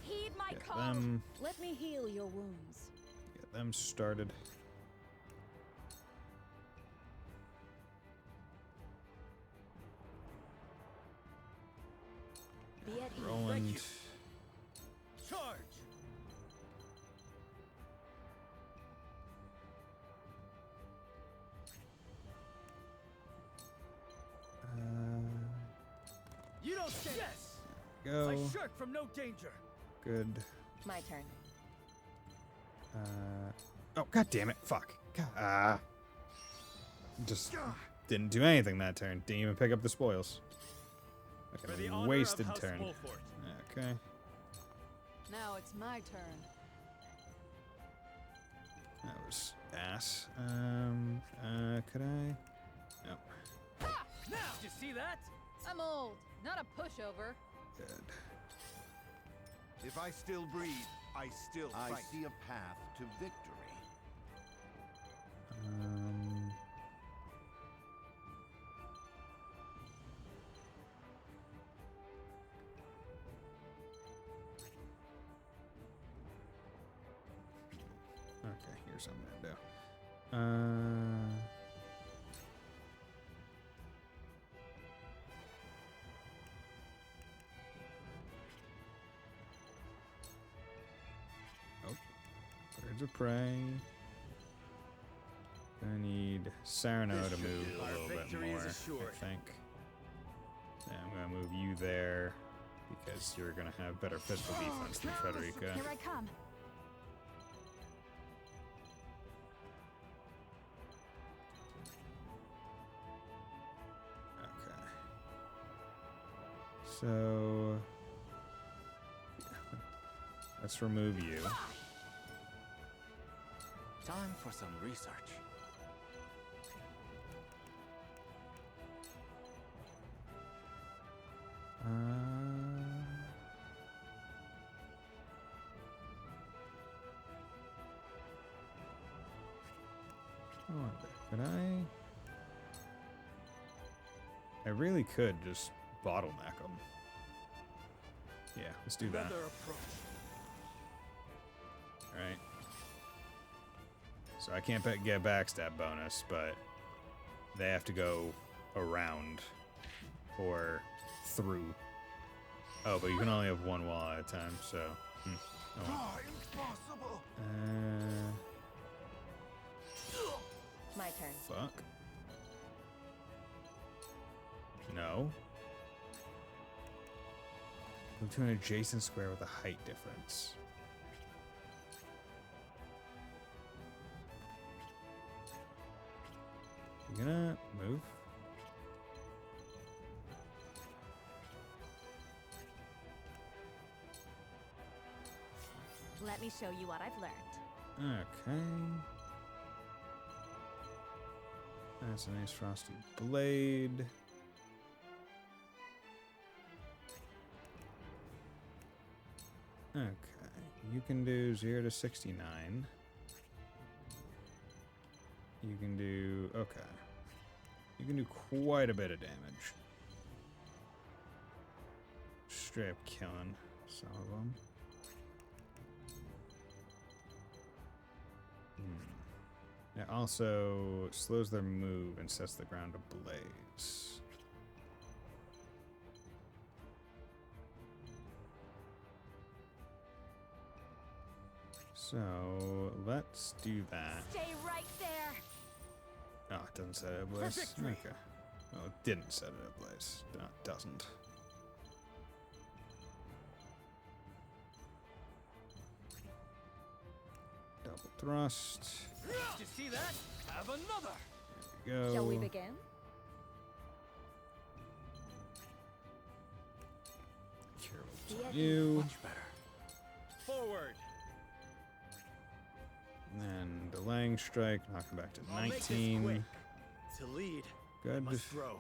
Heed my Get call. them. Let me heal your wounds. Get them started. Be at ease. Roland. Charge. You don't stand. Yes. Go. I shirk from no danger. Good. My turn. Oh, god damn it. Fuck. God. Just didn't do anything that turn. Didn't even pick up the spoils. For the Okay, honor wasted of House turn. Wolfort. Okay. Now it's my turn. That was ass. Could I? No. Ha! Now, did you see that? I'm old, not a pushover. Good. If I still breathe, I still I fight. see a path to victory. Okay, here's something to do. Oh, birds of prey. I need Sarno to move a little bit more, I think. Yeah, I'm gonna move you there because you're gonna have better physical defense than Frederica. Here I come. Okay. So let's remove you. Time for some research. I wonder, could I really could just bottleneck them. Yeah, let's do that. Another approach. Alright. So I can't get backstab bonus, but they have to go around or through. Oh, but you can only have one wall at a time, so. Oh, well. Impossible. My turn. Fuck. No. Move to an adjacent square with a height difference. You gonna move? Let me show you what I've learned. Okay. That's a nice frosty blade. Okay. You can do 0 to 69. You can do... Okay. You can do quite a bit of damage. Straight up killing some of them. It also slows their move and sets the ground ablaze. So let's do that. Stay right there. Oh, it doesn't set it ablaze. Okay. Well, it didn't set it ablaze. No, it doesn't. Double thrust. Did you see that? Have another. There we go. Shall we begin? Cure wolves on you. Much better. Forward. And then delaying strike, knock him back to I'll make this 19. quick. To lead, I Good. must throw.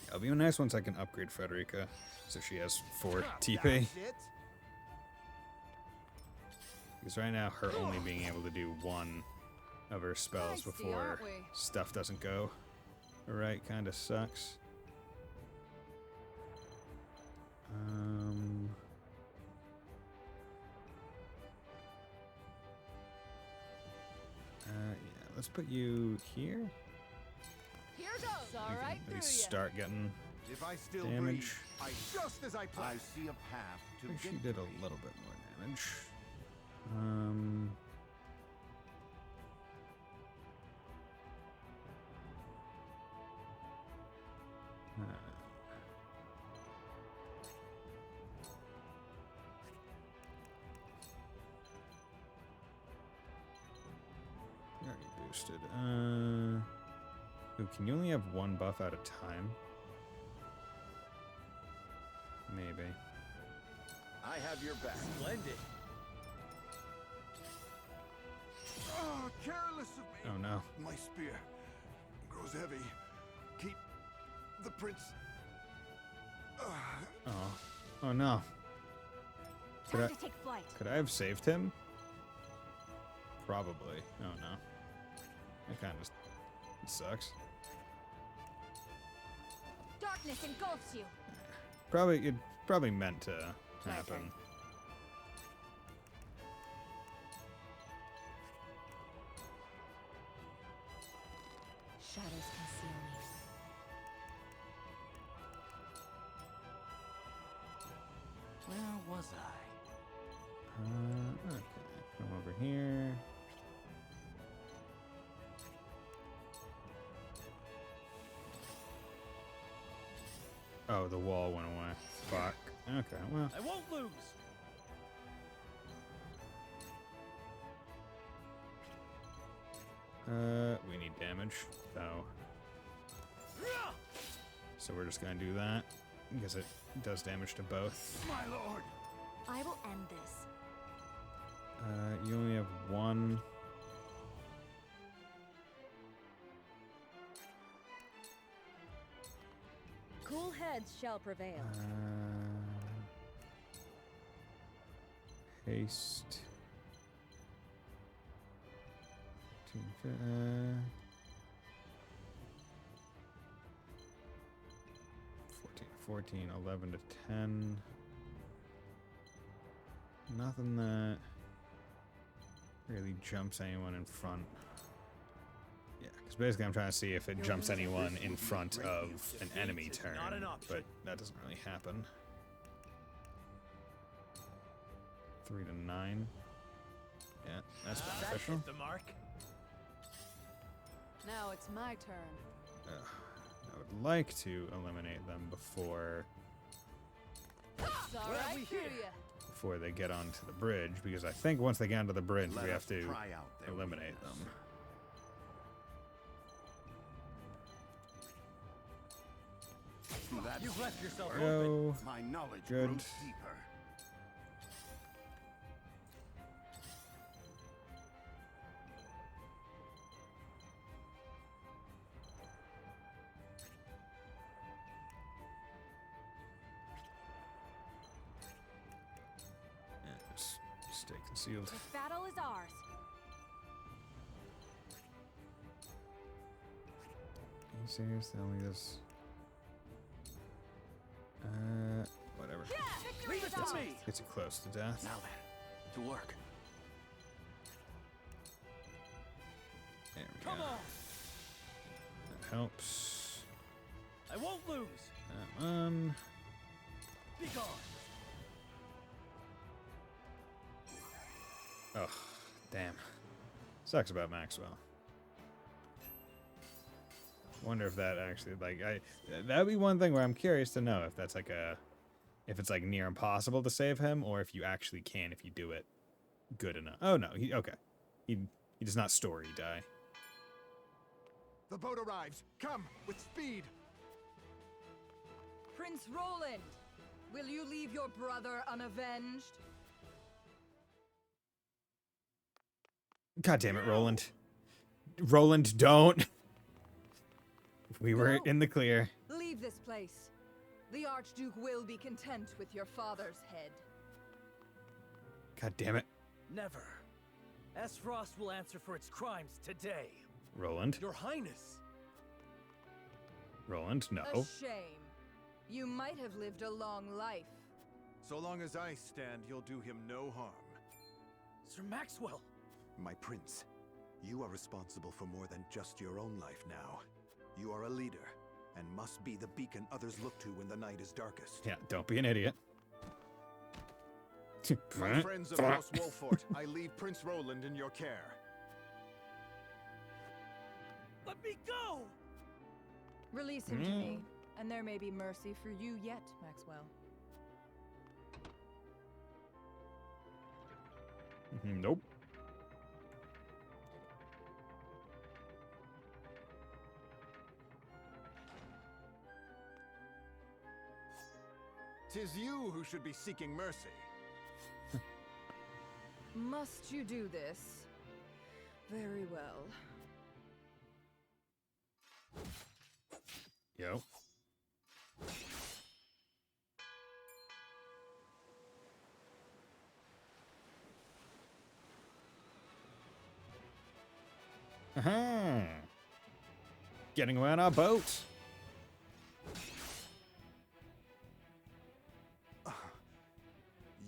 It'll be nice once I can upgrade Frederica, so she has 4 TP. That's it. Because right now, her only being able to do one of her spells Feisty, before aren't we? stuff doesn't go right kind of sucks. Yeah, let's put you here. Here goes. All We can right, at through least ya. start getting If I still damage. breathe, just as I I planned. see a path to I think she victory. did a little bit more damage. Already boosted. Ooh, can you only have one buff at a time? Maybe. I have your back. Splendid. Oh, careless of me. Oh no. My spear grows heavy. Keep the prince. Oh. Oh no. Could Time I, to take flight. could I have saved him? Probably. Oh no. That kind of sucks. Darkness engulfs you. It probably meant to happen. Shadows conceal me. Where was I? Okay. Come over here. Oh, the wall went away. Fuck. Okay, well. I won't lose. We need damage, so we're just gonna do that because it does damage to both. My lord. I will end this. You only have one. Cool heads shall prevail. Haste. 14, 11 to 10. Nothing that really jumps anyone in front. Yeah, because basically I'm trying to see if it jumps anyone in front of an enemy turn, but that doesn't really happen. 3 to 9. Yeah, that's That beneficial. hit the mark. Now it's my turn. I would like to eliminate them before It's all right for ya. before they get onto the bridge, because I think once they get onto the bridge, Let we have us to pry out their eliminate them. You've left yourself open. Go. My knowledge Good. grows deeper. Yeah, just stay concealed. This battle is ours. Are you serious? They only this. Whatever. Leave it to me. Gets you close to death. Now then, to work. There we Come go. on. That helps. I won't lose. That one. Be gone. Oh, damn. Sucks about Maxwell. Wonder if that actually, like, that'd be one thing where I'm curious to know if that's like if it's like near impossible to save him, or if you actually can if you do it good enough. Oh no, okay. He does not story die. The boat arrives. Come, with speed. Prince Roland, will you leave your brother unavenged? God damn it, Roland. Roland, don't. We were in the clear. Leave this place. The Archduke will be content with your father's head. God damn it. Never. Frost will answer for its crimes today. Roland. Your Highness. Roland, no. A shame. You might have lived a long life. So long as I stand, you'll do him no harm. Sir Maxwell. My prince, you are responsible for more than just your own life now. You are a leader, and must be the beacon others look to when the night is darkest. Yeah, don't be an idiot. My friends of House Wolfort, I leave Prince Roland in your care. Let me go! Release him to me, and there may be mercy for you yet, Maxwell. Nope. Tis you who should be seeking mercy. Must you do this? Very well. Yo. Getting away on our boat.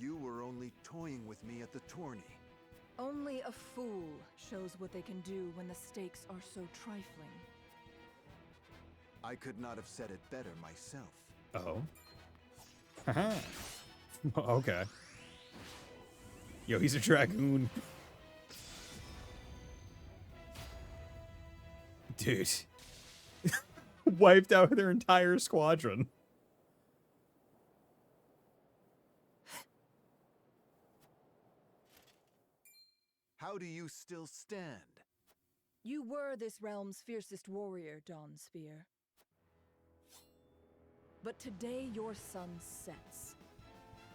You were only toying with me at the tourney. Only a fool shows what they can do when the stakes are so trifling. I could not have said it better myself. Oh. Haha. Okay. Yo, he's a dragoon. Dude. Wiped out their entire squadron. How do you still stand? You were this realm's fiercest warrior, Dawnspear. But today your sun sets,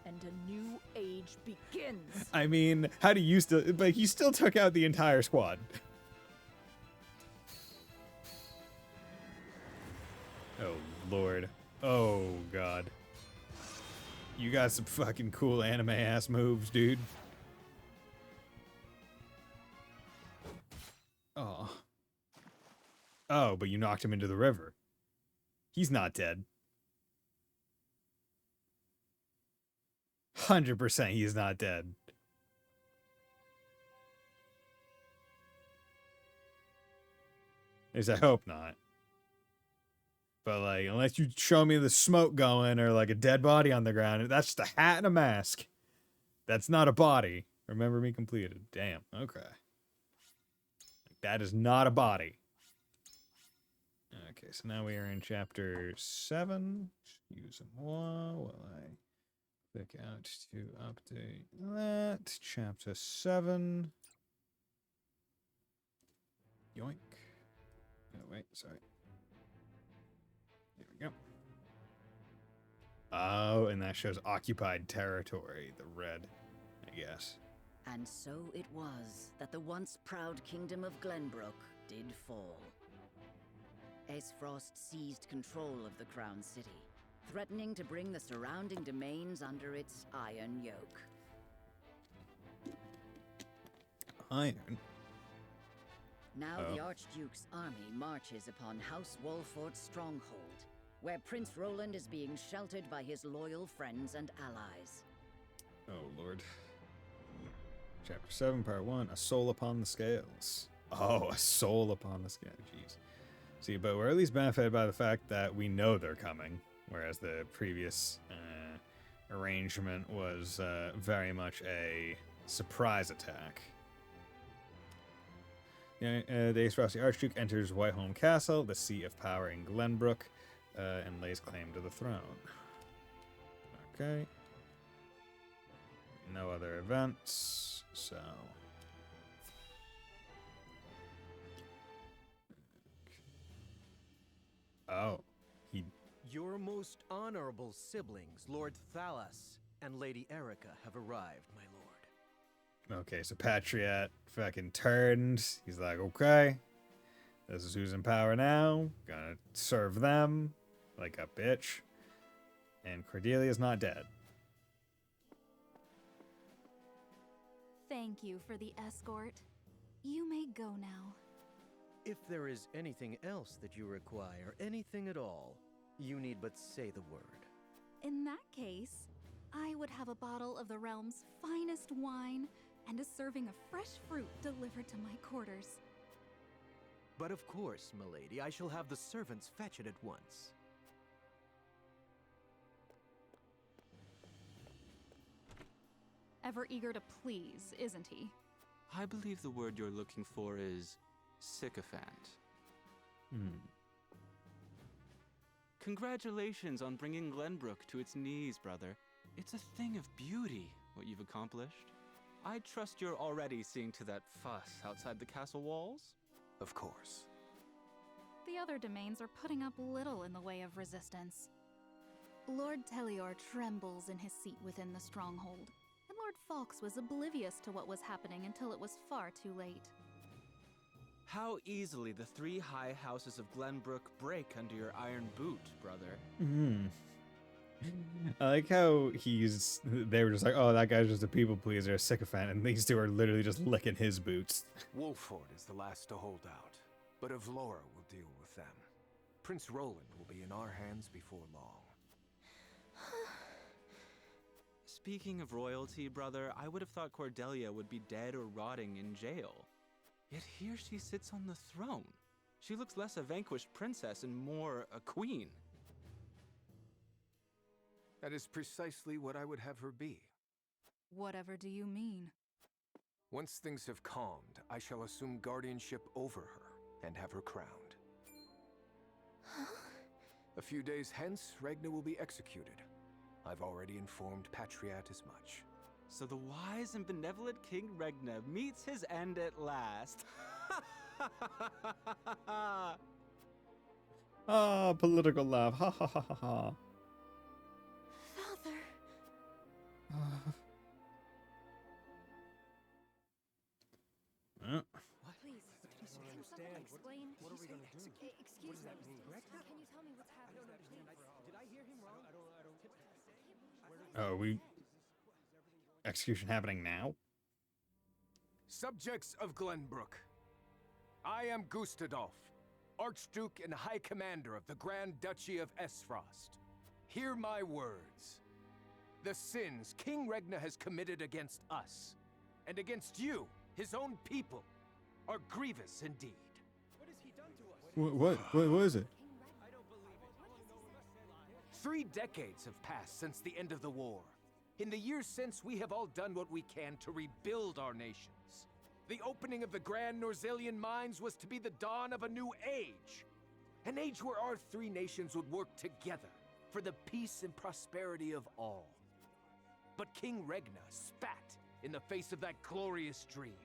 and a new age begins. I mean, how do you still... But you still took out the entire squad. Oh, Lord. Oh, God. You got some fucking cool anime-ass moves, dude. Oh. Oh, but you knocked him into the river. He's not dead. 100% he's not dead. At least I hope not. But, like, unless you show me the smoke going or, like, a dead body on the ground, that's just a hat and a mask. That's not a body. Remember me completed. Damn. Okay. That is not a body. Okay, so now we are in chapter 7. Use moi while I click out to update that. Chapter 7. Yoink. Oh, wait, sorry. There we go. Oh, and that shows occupied territory, the red, I guess. And so it was that the once proud kingdom of Glenbrook did fall. Aesfrost seized control of the Crown City, threatening to bring the surrounding domains under its iron yoke. Iron? Now the Archduke's army marches upon House Wolford's stronghold, where Prince Roland is being sheltered by his loyal friends and allies. Oh, Lord. Chapter 7, Part 1, A Soul Upon the Scales. Oh, a soul upon the scales. Jeez. See, but we're at least benefited by the fact that we know they're coming, whereas the previous arrangement was very much a surprise attack. The Aesfrosti Archduke enters Whiteholm Castle, the seat of power in Glenbrook, and lays claim to the throne. Okay. No other events, so... Oh, he... Your most honorable siblings, Lord Thalas and Lady Erica, have arrived, my lord. Okay, so Patriot fucking turned. He's like, okay, this is who's in power now. Gonna serve them like a bitch. And Cordelia's not dead. Thank you for the escort. You may go now. If there is anything else that you require, anything at all, you need but say the word. In that case, I would have a bottle of the realm's finest wine and a serving of fresh fruit delivered to my quarters. But of course, milady, I shall have the servants fetch it at once. Ever eager to please, isn't he? I believe the word you're looking for is sycophant. Congratulations on bringing Glenbrook to its knees, brother. It's a thing of beauty, what you've accomplished. I trust you're already seeing to that fuss outside the castle walls? Of course. The other domains are putting up little in the way of resistance. Lord Telior trembles in his seat within the stronghold, and Lord Fawkes was oblivious to what was happening until it was far too late. How easily the 3 high houses of Glenbrook break under your iron boot, brother. I like how they were just like, oh, that guy's just a people pleaser, a sycophant, and these two are literally just licking his boots. Wolford is the last to hold out, but Avlora will deal with them. Prince Roland will be in our hands before long. Speaking of royalty, brother, I would have thought Cordelia would be dead or rotting in jail. Yet here she sits on the throne. She looks less a vanquished princess and more a queen. That is precisely what I would have her be. Whatever do you mean? Once things have calmed, I shall assume guardianship over her and have her crowned. A few days hence, Regna will be executed. I've already informed Patriat as much. So the wise and benevolent King Regna meets his end at last. Ah, political laugh. Ha ha ha ha ha. Father. Please, can someone explain? What are we going to do? Excuse me. Can you tell me what's happening? Did I hear him wrong? Execution happening now? Subjects of Glenbrook, I am Gustadolf, Archduke and High Commander of the Grand Duchy of Aesfrost. Hear my words. The sins King Regna has committed against us, and against you, his own people, are grievous indeed. What has he done to us? What is it? 3 decades have passed since the end of the war. In the years since, we have all done what we can to rebuild our nations. The opening of the Grand Norzelian mines was to be the dawn of a new age. An age where our three nations would work together for the peace and prosperity of all. But King Regna spat in the face of that glorious dream.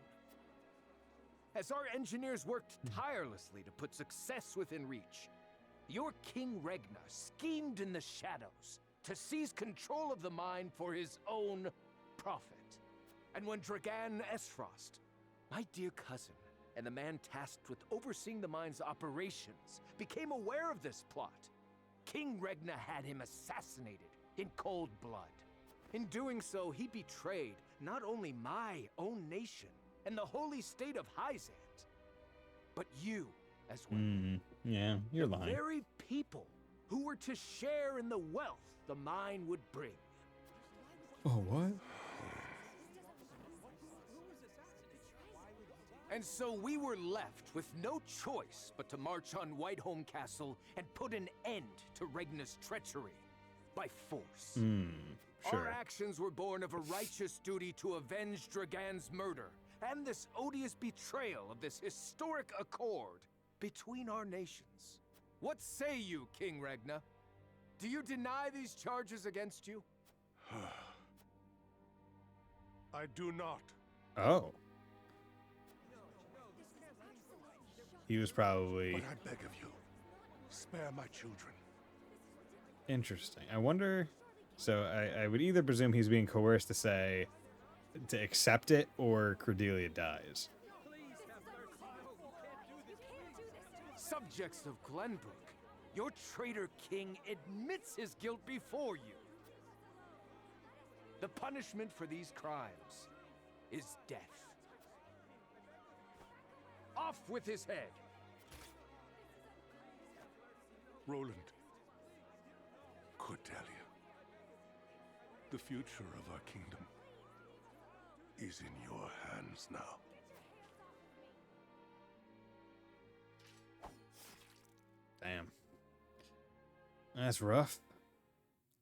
As our engineers worked tirelessly to put success within reach, your King Regna schemed in the shadows to seize control of the mine for his own profit. And when Dragan Esfrost, my dear cousin, and the man tasked with overseeing the mine's operations, became aware of this plot, King Regna had him assassinated in cold blood. In doing so, he betrayed not only my own nation and the holy state of Hyzant, but you as well. Yeah, you're lying. The very people who were to share in the wealth the mine would bring. Oh, what? And so we were left with no choice but to march on Whiteholm Castle and put an end to Regna's treachery by force. Sure. Our actions were born of a righteous duty to avenge Dragan's murder and this odious betrayal of this historic accord between our nations. What say you, King Regna? Do you deny these charges against you? I do not. Oh. He was probably... But I beg of you, spare my children. Interesting. I wonder... So I would either presume he's being coerced to say... to accept it, or Cordelia dies. Subjects of Glenbrook, your traitor king admits his guilt before you. The punishment for these crimes is death. Off with his head! Roland, Cordelia, the future of our kingdom is in your hands now. Damn. That's rough.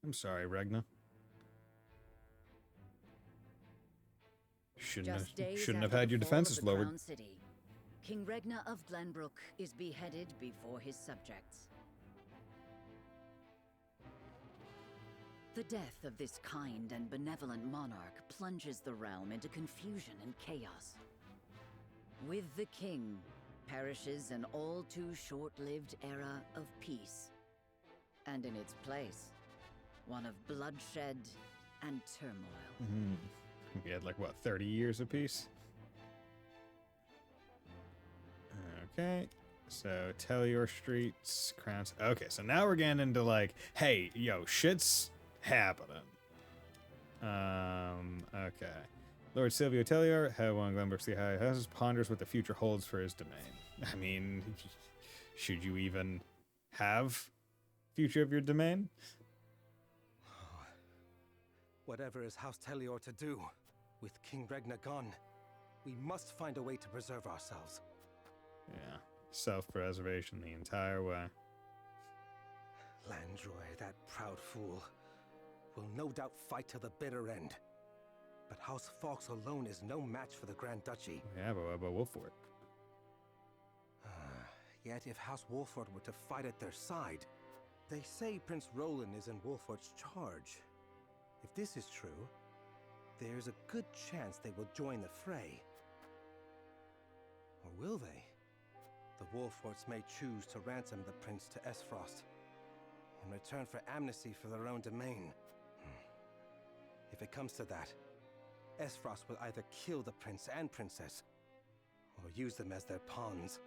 I'm sorry, Regna. Shouldn't have had your defenses lowered. Crown City, King Regna of Glenbrook is beheaded before his subjects. The death of this kind and benevolent monarch plunges the realm into confusion and chaos. With the king perishes an all too short-lived era of peace. And in its place, one of bloodshed and turmoil. We had like, what, 30 years apiece? Okay. So, Tellior Streets, Crowns. Okay, so now we're getting into like, hey, yo, shit's happening. Okay. Lord Silvio Tellior, head one Glenbrook's the High Houses, ponders what the future holds for his domain. I mean, should you even have future of your domain? Whatever is House Tellior to do, with King Regna gone, we must find a way to preserve ourselves. Yeah, self-preservation the entire way. Landroy, that proud fool, will no doubt fight to the bitter end. But House Fawkes alone is no match for the Grand Duchy. Yeah, but what about Wolford? Yet if House Wolford were to fight at their side, they say Prince Roland is in Wolford's charge. If this is true, there's a good chance they will join the fray. Or will they? The Wolfords may choose to ransom the prince to Esfrost in return for amnesty for their own domain. If it comes to that, Esfrost will either kill the prince and princess, or use them as their pawns,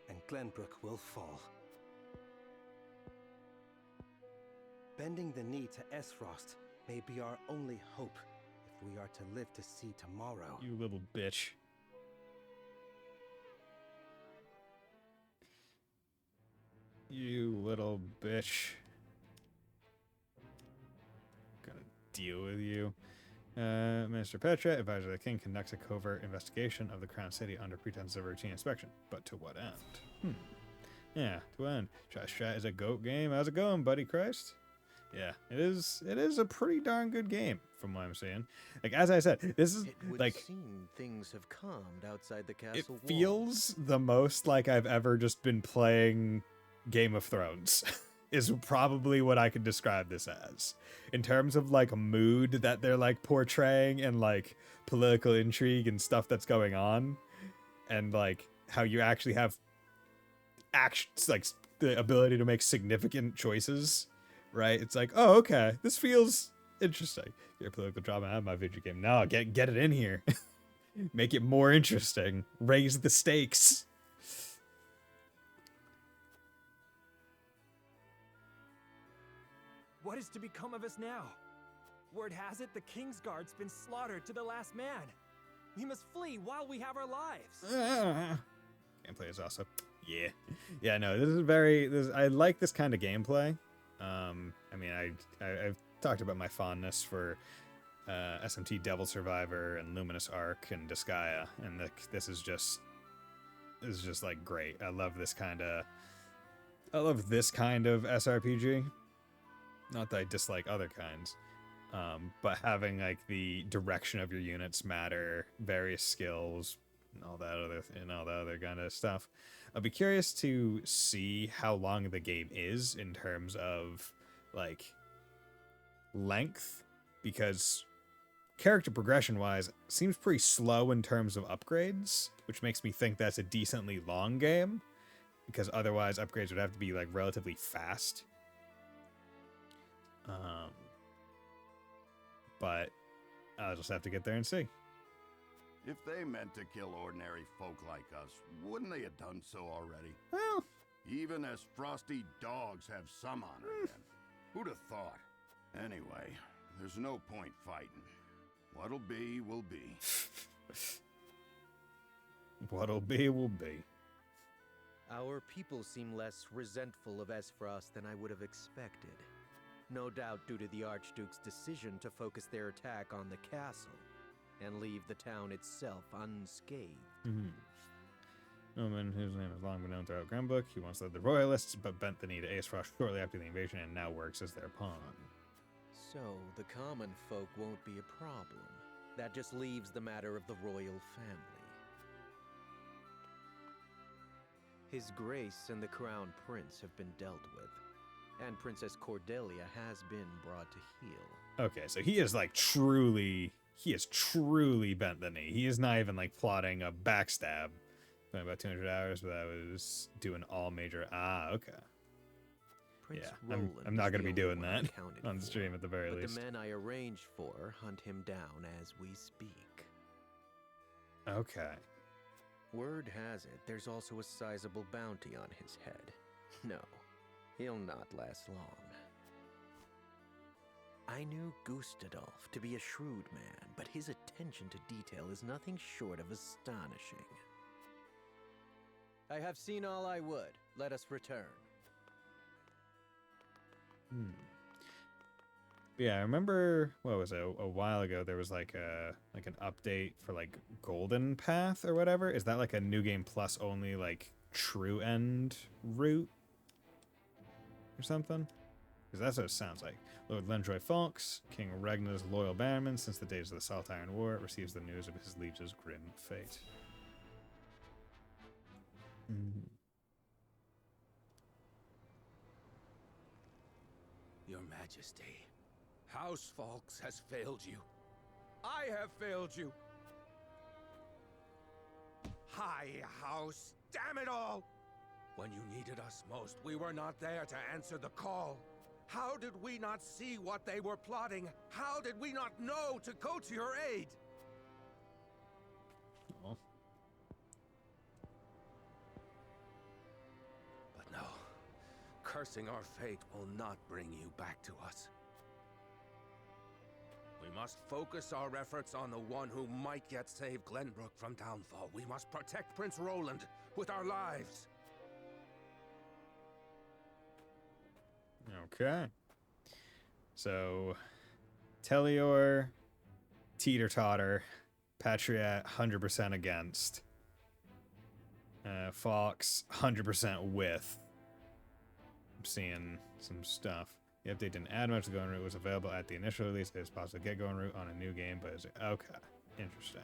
and Glenbrook will fall. Bending the knee to Esfrost may be our only hope if we are to live to see tomorrow. You little bitch. You little bitch. Gonna deal with you. Minister Petra, advisor of the king, conducts a covert investigation of the Crown City under pretense of routine inspection. But to what end? Yeah, to what end? Strat is a goat game. How's it going, buddy Christ? Yeah, it is a pretty darn good game from what I'm seeing. Like, as I said, this is It would like, seem things have calmed outside the it castle walls. feels the most like I've ever just been playing Game of Thrones. Is probably what I could describe this as, in terms of like mood that they're like portraying and like political intrigue and stuff that's going on, and like how you actually have actions, like the ability to make significant choices, right? It's like, oh, okay, this feels interesting. Your political drama out of my video game. No, get it in here. Make it more interesting. Raise the stakes. What is to become of us now? Word has it the Kingsguard's been slaughtered to the last man. We must flee while we have our lives. Gameplay is also, yeah. No, this is very. I like this kind of gameplay. I mean, I've talked about my fondness for SMT Devil Survivor and Luminous Arc and Disgaea, and this is just like great. I love this kind of SRPG. Not that I dislike other kinds, but having like the direction of your units matter, various skills, and all that other kind of stuff. I'll be curious to see how long the game is in terms of like length, because character progression wise seems pretty slow in terms of upgrades, which makes me think that's a decently long game, because otherwise upgrades would have to be like relatively fast. But I'll just have to get there and see. If they meant to kill ordinary folk like us, wouldn't they have done so already? Well, even as frosty dogs have some honor then. Who'd have thought? Anyway, there's no point fighting. What'll be, will be. What'll be, will be. Our people seem less resentful of Esfrost than I would have expected. No doubt due to the Archduke's decision to focus their attack on the castle and leave the town itself unscathed. No man whose name has long been known throughout Grandbook. He once led the Royalists, but bent the knee to Aesfrost shortly after the invasion and now works as their pawn. So, the common folk won't be a problem. That just leaves the matter of the royal family. His Grace and the Crown Prince have been dealt with, and Princess Cordelia has been brought to heel. Okay, so he is like truly bent the knee. He is not even like plotting a backstab. Spent about 200 hours, but I was doing all major. Okay. Prince Yeah, I'm not going to be doing that on stream at the very least. The men I arranged for hunt him down as we speak. Okay. Word has it, there's also a sizable bounty on his head. No, he'll not last long. I knew Gustadolf to be a shrewd man, but his attention to detail is nothing short of astonishing. I have seen all I would. Let us return. Yeah, I remember, what was it, a while ago there was like an update for like Golden Path or whatever. Is that like a New Game Plus only like true end route or something? Because that's what it sounds like. Lord Lendroy Falks, King Regna's loyal bannerman since the days of the Salt Iron War, receives the news of his liege's grim fate. Your Majesty, House Falks has failed you. I have failed you. High House, damn it all! When you needed us most, we were not there to answer the call. How did we not see what they were plotting? How did we not know to go to your aid? Oh. But no, cursing our fate will not bring you back to us. We must focus our efforts on the one who might yet save Glenbrook from downfall. We must protect Prince Roland with our lives. Okay. So, Telior, Teeter-Totter, Patriot, 100% against. Fox, 100% with. I'm seeing some stuff. The update didn't add much. The going route was available at the initial release. It is possible to get going route on a new game, but it's okay. Interesting.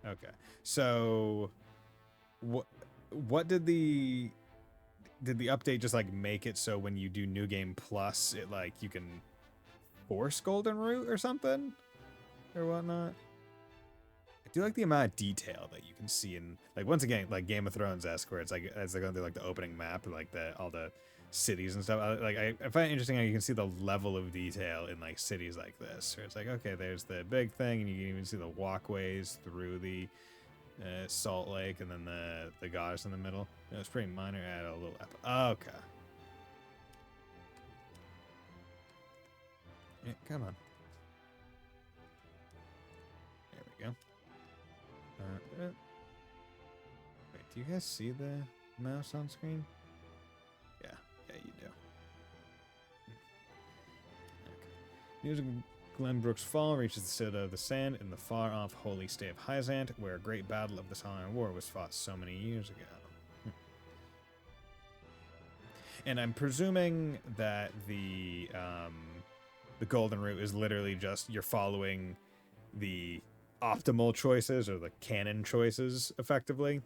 Okay. So what did the update just like make it so when you do new game plus it like you can force golden route or something or whatnot? I do like the amount of detail that you can see in, like, once again, like Game of Thrones-esque, where it's like as they're going through like the opening map and like all the cities and stuff. I find it interesting how you can see the level of detail in like cities like this, where it's like, okay, there's the big thing, and you can even see the walkways through the Salt Lake, and then the goddess in the middle. It was pretty minor. Add a little. Okay. Yeah, come on. There we go. Wait, do you guys see the mouse on screen? Yeah, you do. Okay. News of Glenbrook's fall reaches the Citadel of the Sand in the far-off holy state of Hyzant, where a great battle of the Silent War was fought so many years ago. And I'm presuming that the Golden Route is literally just you're following the optimal choices or the canon choices effectively,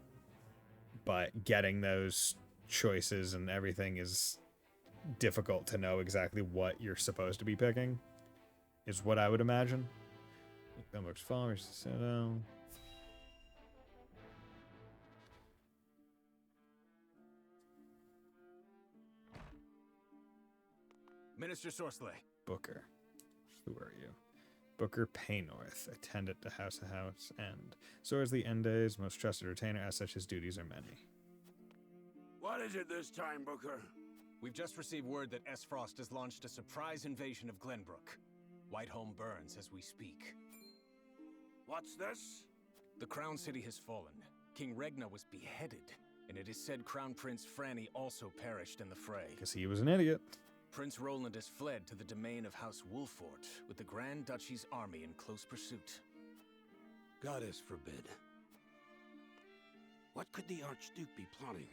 but getting those choices and everything is difficult to know exactly what you're supposed to be picking, is what I would imagine. Glenbrook's fall, Minister Sorsley. Booker. Who are you? Booker Paynorth, attendant to House End. So is the Ende's most trusted retainer, as such his duties are many. What is it this time, Booker? We've just received word that S-Frost has launched a surprise invasion of Glenbrook. Whiteholm burns as we speak. What's this? The Crown City has fallen. King Regna was beheaded, and it is said Crown Prince Franny also perished in the fray. Because he was an idiot. Prince Roland has fled to the domain of House Wolfort, with the Grand Duchy's army in close pursuit. Goddess forbid. What could the Archduke be plotting?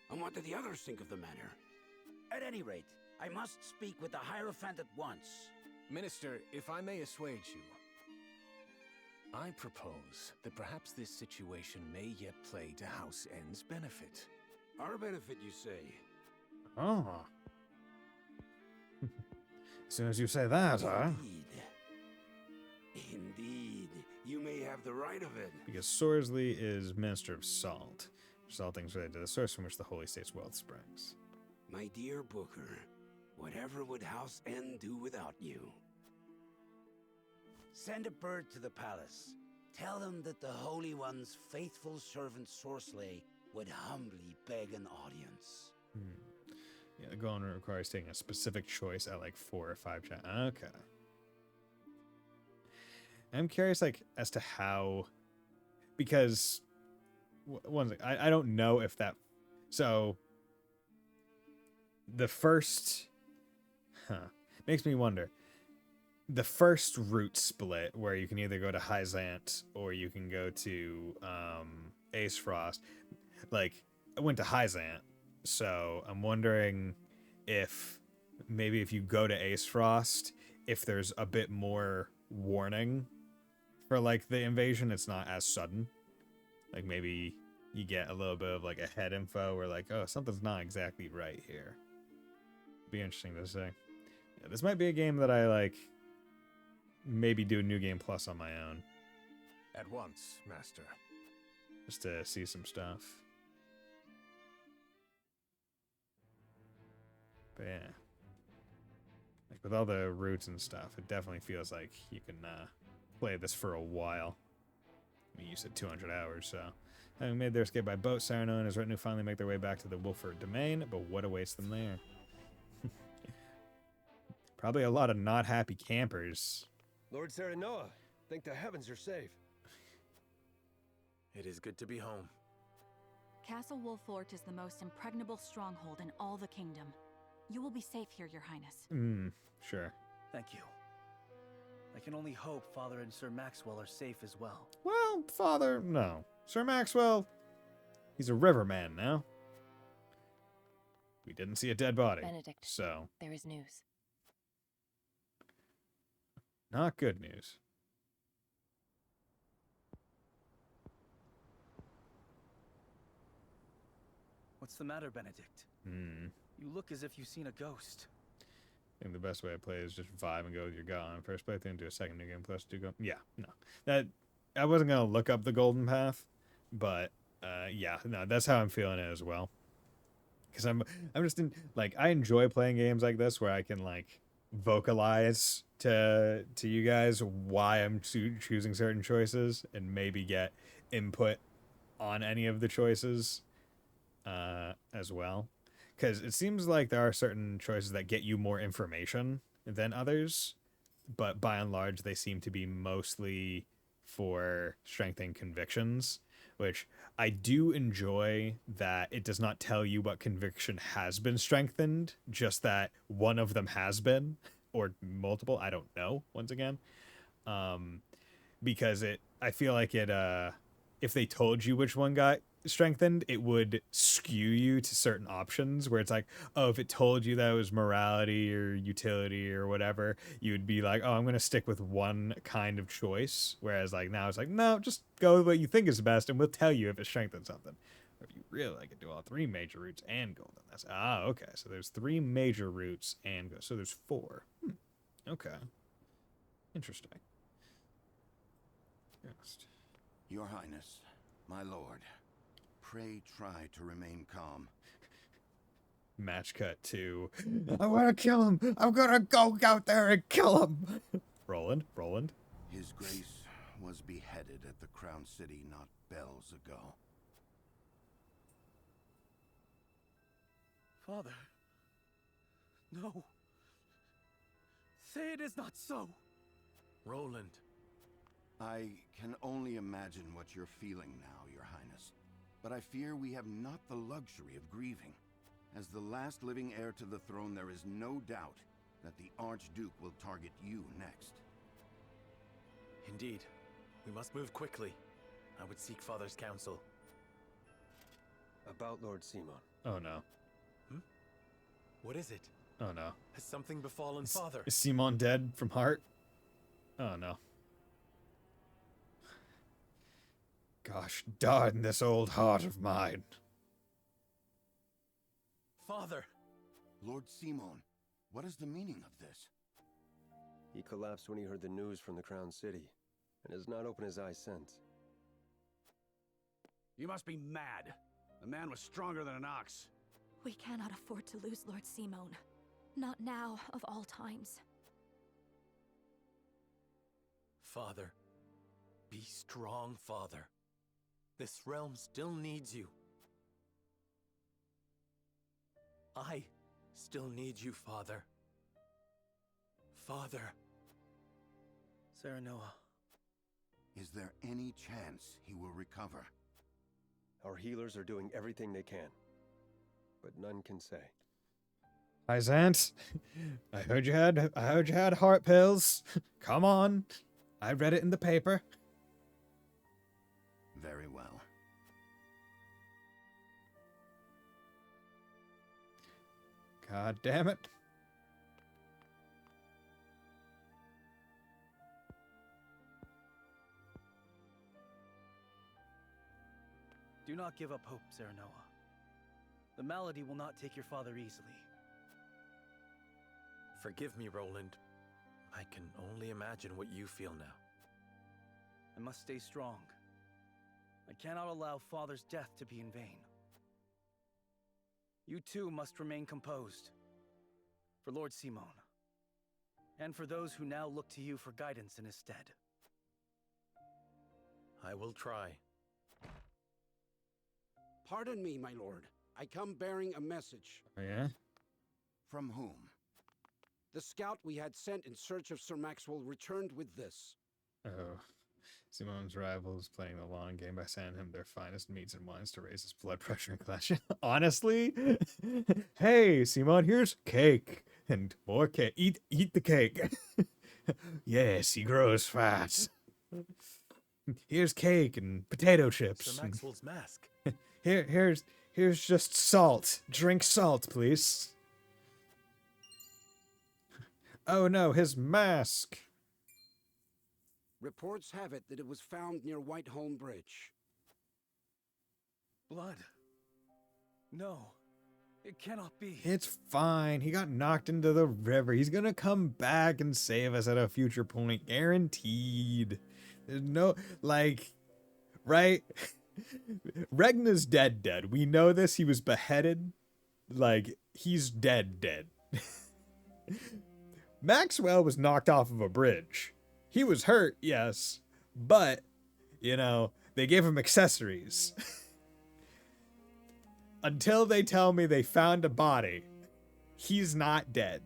And what did the others think of the matter? At any rate, I must speak with the Hierophant at once. Minister, if I may assuage you, I propose that perhaps this situation may yet play to House End's benefit. Our benefit, you say? Oh. As soon as you say that, huh? Indeed. You may have the right of it. Because Sorsley is Minister of Salt. Salting's related to the source from which the Holy State's wealth springs. My dear Booker, whatever would House End do without you? Send a bird to the palace. Tell them that the Holy One's faithful servant Sorsley would humbly beg an audience. Yeah, the Golden Route requires taking a specific choice at like 4 or 5 Okay. I'm curious, like, as to how, because one thing, I don't know if that. So the first, makes me wonder. The first route split, where you can either go to Hyzant or you can go to Ace Frost. Like, I went to Hyzant. So I'm wondering if maybe if you go to Ace Frost, if there's a bit more warning for like the invasion, it's not as sudden. Like maybe you get a little bit of like a head info where like, oh, something's not exactly right here. Be interesting to say. Yeah, this might be a game that I like maybe do a new game plus on my own. At once, Master. Just to see some stuff. But yeah, like with all the routes and stuff, it definitely feels like you can play this for a while. I mean, you said 200 hours, so. Having made their escape by boat, Cyrano and his retinue finally make their way back to the Wolford domain, but what awaits them there? Probably a lot of not happy campers. Lord Serenoa, thank the heavens you're safe. It is good to be home. Castle Wolfort is the most impregnable stronghold in all the kingdom. You will be safe here, Your Highness. Sure. Thank you. I can only hope Father and Sir Maxwell are safe as well. Well, Father, no. Sir Maxwell, he's a riverman now. We didn't see a dead body. Benedict, so there is news. Not good news. What's the matter, Benedict? Hmm. You look as if you've seen a ghost. I think the best way to play is just vibe and go with your gut on first play, then do a second new game plus 2 go. Yeah, no. That I wasn't gonna look up the golden path, but yeah, no, that's how I'm feeling it as well. Because I'm just in, like, I enjoy playing games like this where I can like vocalize to you guys why I'm choosing certain choices and maybe get input on any of the choices as well. Because it seems like there are certain choices that get you more information than others, but by and large, they seem to be mostly for strengthening convictions, which I do enjoy that it does not tell you what conviction has been strengthened, just that one of them has been, or multiple, I don't know, once again. Because I feel like if they told you which one got strengthened, it would skew you to certain options where it's like, oh, if it told you that it was morality or utility or whatever, you would be like, oh, I'm going to stick with one kind of choice. Whereas like now it's like, no, just go with what you think is best and we'll tell you if it strengthens something. Or if you really like it, do all 3 major routes and golden. That's okay. So there's 3 major routes and go. So there's 4. Okay. Interesting. Yes. Your Highness, my lord, pray try to remain calm. Match cut to, I want to kill him. I'm gonna go out there and kill him. Roland. His Grace was beheaded at the Crown City not bells ago. Father. No. Say it is not so. Roland. I can only imagine what you're feeling now, Your Highness. But I fear we have not the luxury of grieving. As the last living heir to the throne, there is no doubt that the Archduke will target you next. Indeed. We must move quickly. I would seek Father's counsel. About Lord Simon. Oh no. What is it? Oh no. Has something befallen Father? Is Simon dead from heart? Oh no. Gosh darn this old heart of mine. Father! Lord Simon, what is the meaning of this? He collapsed when he heard the news from the Crown City, and has not opened his eyes since. You must be mad. The man was stronger than an ox. We cannot afford to lose Lord Simon. Not now, of all times. Father. Be strong, Father. This realm still needs you. I still need you, Father. Father. Serenoa. Is there any chance he will recover? Our healers are doing everything they can, but none can say. Hi, Zant. I heard you had heart pills. Come on. I read it in the paper. Very well. God damn it. Do not give up hope, Serenoa. The malady will not take your father easily. Forgive me, Roland. I can only imagine what you feel now. I must stay strong. I cannot allow Father's death to be in vain. You too must remain composed. For Lord Simon. And for those who now look to you for guidance in his stead. I will try. Pardon me, my lord. I come bearing a message. Oh, yeah? From whom? The scout we had sent in search of Sir Maxwell returned with this. Oh. Simon's rivals playing the long game by sending him their finest meats and wines to raise his blood pressure and cholesterol. Honestly? Hey, Simon, here's cake. And more cake. Eat the cake. Yes, he grows fat. Here's cake and potato chips. Sir Maxwell's mask. Here's just salt. Drink salt, please. Oh no, his mask. Reports have it that it was found near Whiteholm Bridge. Blood. No. It cannot be. It's fine. He got knocked into the river. He's gonna come back and save us at a future point. Guaranteed. There's no, like, right? Regna's dead. We know this. He was beheaded. Like, he's dead. Maxwell was knocked off of a bridge. He was hurt, yes. But, you know, they gave him accessories. Until they tell me they found a body, he's not dead.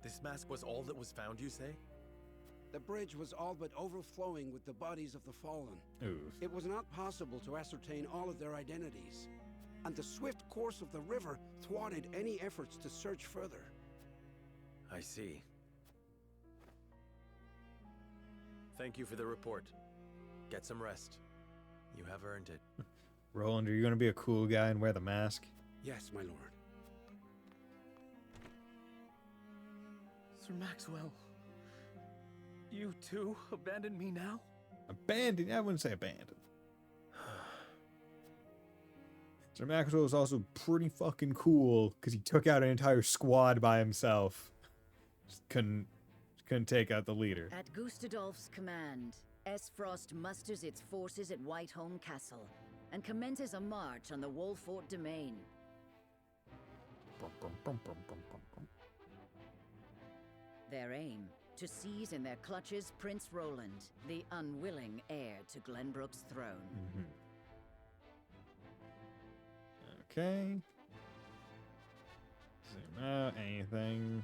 This mask was all that was found, you say? The bridge was all but overflowing with the bodies of the fallen. Oof. It was not possible to ascertain all of their identities, and the swift course of the river thwarted any efforts to search further. I see. Thank you for the report. Get some rest. You have earned it. Roland, are you gonna be a cool guy and wear the mask? Yes, my lord. Sir Maxwell, you too abandon me now? Abandoned? I wouldn't say abandoned. Sir Maxwell was also pretty fucking cool because he took out an entire squad by himself. Just couldn't take out the leader. At Gustadolf's command, Esfrost musters its forces at Whiteholm Castle and commences a march on the Wolfort domain. Their aim, to seize in their clutches Prince Roland, the unwilling heir to Glenbrook's throne. Okay. Zoom out. Anything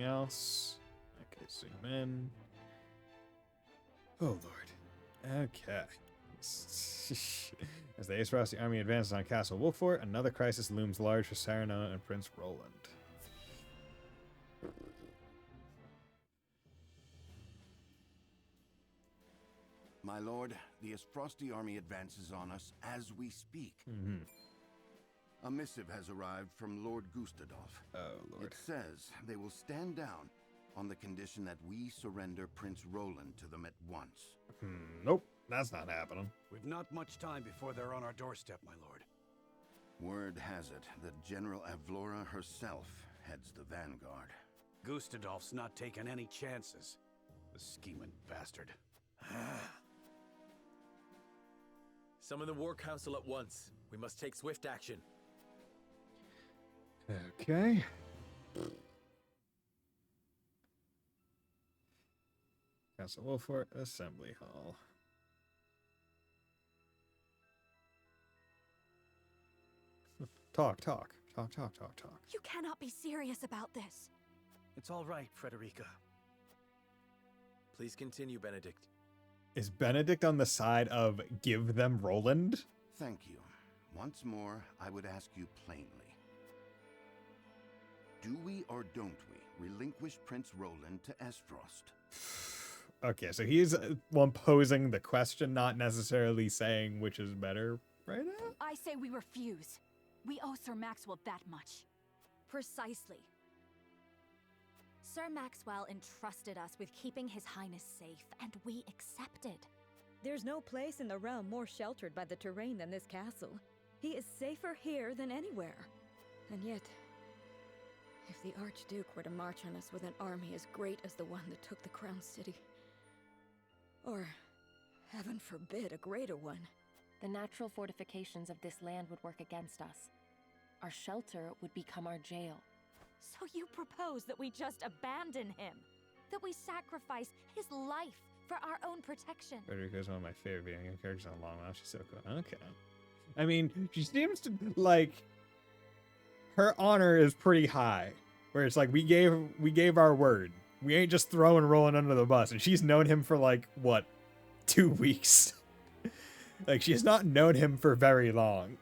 else? Okay, zoom in. Oh, Lord. Okay. As the Ace Frosty army advances on Castle Wolfort, another crisis looms large for Saranona and Prince Roland. My lord, the Frosty army advances on us as we speak. A missive has arrived from Lord Gustadolf. Oh, Lord. It says they will stand down on the condition that we surrender Prince Roland to them at once. Nope, that's not happening. We've not much time before they're on our doorstep, my lord. Word has it that General Avlora herself heads the vanguard. Gustadolf's not taking any chances. The scheming bastard. Summon the War Council at once. We must take swift action. Okay. Castle Wolfort Assembly Hall. Talk. You cannot be serious about this. It's all right, Frederica. Please continue, Benedict. Is Benedict on the side of give them Roland? Thank you. Once more, I would ask you plainly. Do we or don't we relinquish Prince Roland to Esfrost? Okay, so he's one posing the question, not necessarily saying which is better right now. I say we refuse. We owe Sir Maxwell that much. Precisely. Sir Maxwell entrusted us with keeping His Highness safe, and we accepted. There's no place in the realm more sheltered by the terrain than this castle. He is safer here than anywhere. And yet, if the Archduke were to march on us with an army as great as the one that took the Crown City, or, heaven forbid, a greater one, the natural fortifications of this land would work against us. Our shelter would become our jail. So you propose that we just abandon him? That we sacrifice his life for our own protection? Frederica is one of my favorite video game characters in a long while. She's so cool. Okay. I mean, she seems to, like, her honor is pretty high. Where it's like, we gave our word. We ain't just throwing Roland under the bus. And she's known him for, like, what, 2 weeks? Like, she has not known him for very long.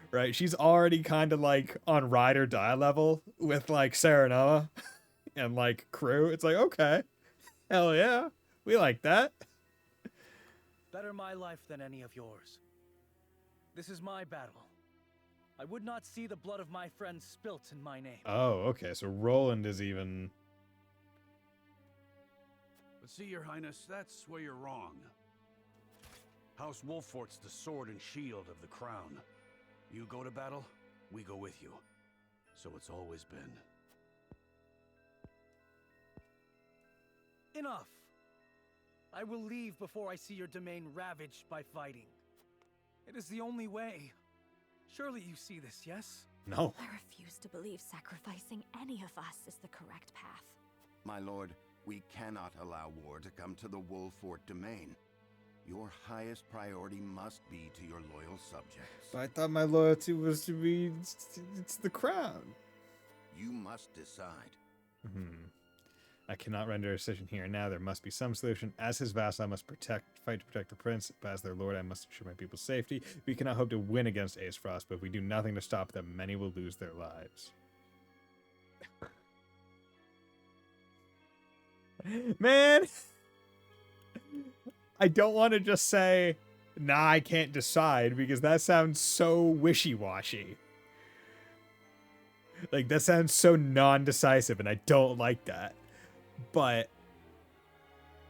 Right? She's already kind of, like, on ride or die level with, like, Saranoma and, like, crew. It's like, okay. Hell yeah. We like that. Better my life than any of yours. This is my battle. I would not see the blood of my friends spilt in my name. Oh, okay. So Roland is even... But see, Your Highness, that's where you're wrong. House Wolfort's the sword and shield of the crown. You go to battle, we go with you. So it's always been. Enough! I will leave before I see your domain ravaged by fighting. It is the only way. Surely you see this, yes? No. I refuse to believe sacrificing any of us is the correct path. My lord, we cannot allow war to come to the Wolfort domain. Your highest priority must be to your loyal subjects. But I thought my loyalty was to be... It's the crown. You must decide. I cannot render a decision here and now. There must be some solution. As his vassal, I must fight to protect the prince. But as their lord, I must ensure my people's safety. We cannot hope to win against Aesfrost, but if we do nothing to stop them, many will lose their lives. Man! I don't want to just say, nah, I can't decide, because that sounds so wishy-washy. Like, that sounds so non-decisive, and I don't like that. But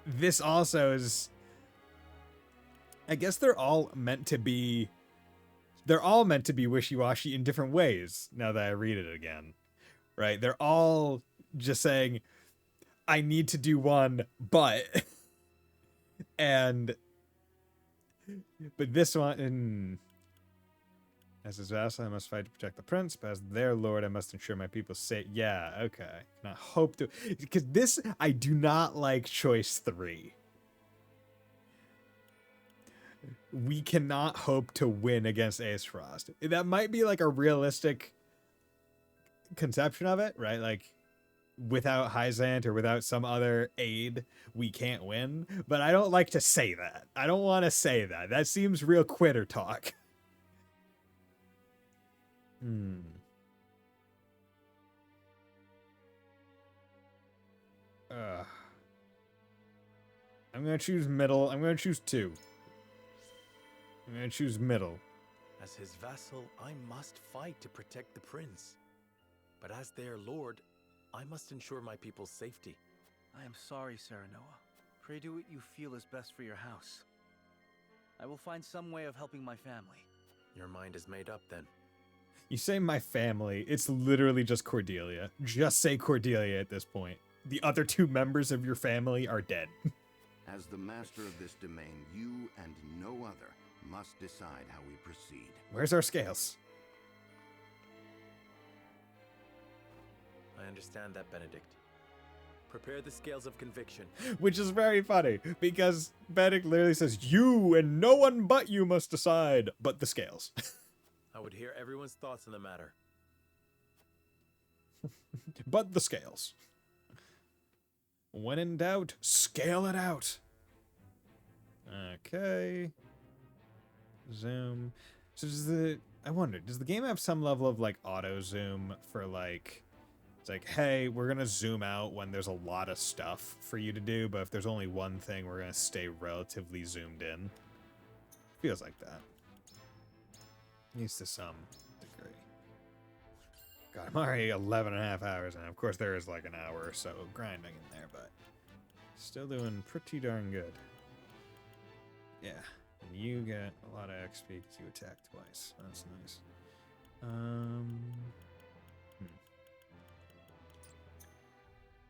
this also is... I guess they're all meant to be... They're all meant to be wishy-washy in different ways, now that I read it again. Right? They're all just saying, I need to do one, but... But this one... As his vassal, I must fight to protect the prince, but as their lord, I must ensure my people say, yeah, okay. And I hope to... Because this, I do not like choice 3. We cannot hope to win against Aesfrost. That might be like a realistic conception of it, right? Like, without Hyzant or without some other aid, we can't win. But I don't like to say that. I don't want to say that. That seems real quitter talk. I'm gonna choose middle. I'm gonna choose 2. I'm gonna choose middle. As his vassal, I must fight to protect the prince. But as their lord, I must ensure my people's safety. I am sorry, Serenoa. Pray do what you feel is best for your house. I will find some way of helping my family. Your mind is made up, then. You say my family, it's literally just Cordelia. Just say Cordelia at this point. The other 2 members of your family are dead. As the master of this domain, you and no other must decide how we proceed. Where's our scales? I understand that, Benedict. Prepare the scales of conviction. Which is very funny, because Benedict literally says, you and no one but you must decide, but the scales. I would hear everyone's thoughts on the matter. But the scales. When in doubt, scale it out. Okay. Zoom. So I wonder, does the game have some level of like auto zoom for like, it's like, hey, we're gonna zoom out when there's a lot of stuff for you to do, but if there's only one thing, we're gonna stay relatively zoomed in. Feels like that. At least to some degree. God, I'm already 11 and a half hours, and of course there is like an hour or so of grinding in there, but still doing pretty darn good. Yeah, and you get a lot of XP because you attack twice. That's nice.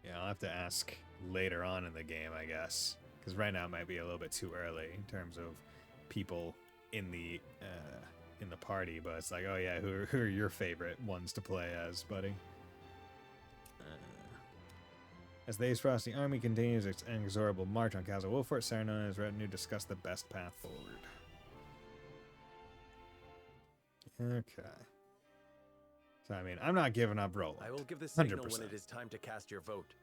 Yeah, I'll have to ask later on in the game, I guess, because right now it might be a little bit too early in terms of people in the party, but it's like, oh yeah, who are your favorite ones to play as, buddy? As the Aesfrost army continues its inexorable march on Castle Wolfort, Serenoa and his retinue discuss the best path forward. Okay. So, I mean, I'm not giving up Roland. I will give the signal 100%. when it is time to cast your vote.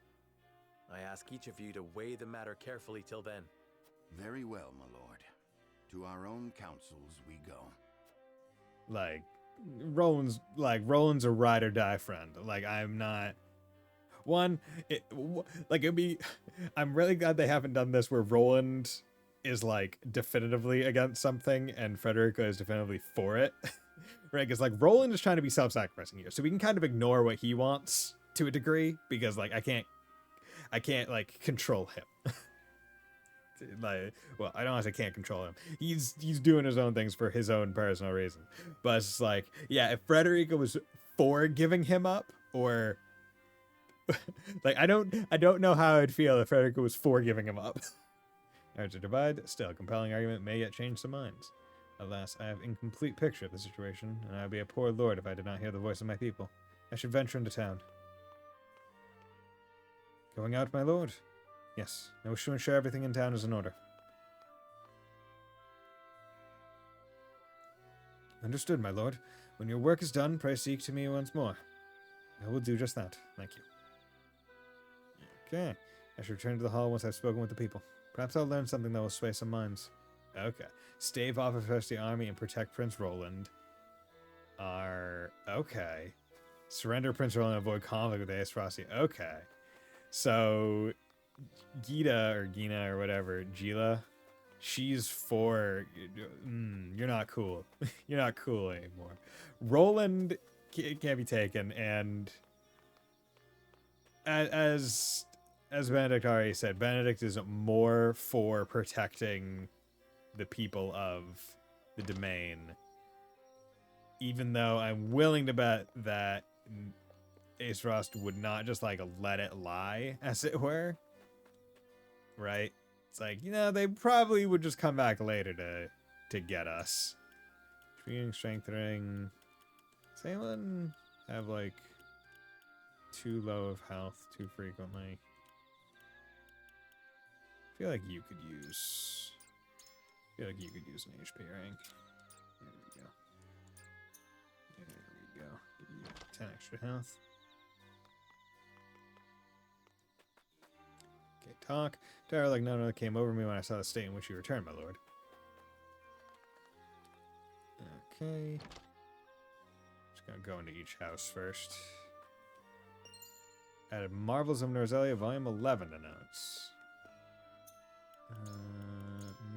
I ask each of you to weigh the matter carefully till then. Very well, my lord. To our own councils we go. Like, Roland's a ride or die friend. Like, I'm not... it'd be... I'm really glad they haven't done this where Roland is, like, definitively against something and Frederica is definitively for it. right? Because like Roland is trying to be self-sacrificing here, so we can kind of ignore what he wants to a degree because like I can't like control him. Like, well, I don't want to say can't control him. He's doing his own things for his own personal reason. But it's like, yeah, if Frederica was for giving him up, or like I don't know how I'd feel if Frederica was for giving him up. Hard to divide. Still, a compelling argument may yet change some minds. Alas, I have incomplete picture of the situation, and I would be a poor lord if I did not hear the voice of my people. I should venture into town. Going out, my lord? Yes, I wish to ensure everything in town is in order. Understood, my lord. When your work is done, pray speak to me once more. I will do just that. Thank you. Okay. I should return to the hall once I've spoken with the people. Perhaps I'll learn something that will sway some minds. Okay. Stave off of the army and protect Prince Roland. Are... Okay. Surrender Prince Roland and avoid conflict with Aes Frosty. Okay. So... Gina or whatever, Gila, she's for... you're not cool. You're not cool anymore. Roland can't be taken, and... As Benedict already said, Benedict is more for protecting the people of the domain. Even though I'm willing to bet that Ace Frost would not just like let it lie, as it were. Right? It's like, you know, they probably would just come back later to get us. Treating, strengthening. Does anyone have like too low of health too frequently? I feel like you could use an HP rank. There we go. Give you 10 extra health. Okay, talk. Tyler, like none of it came over me when I saw the state in which you returned, my lord. Okay. Just gonna go into each house first. Added Marvels of Norzelia, Volume 11 to notes.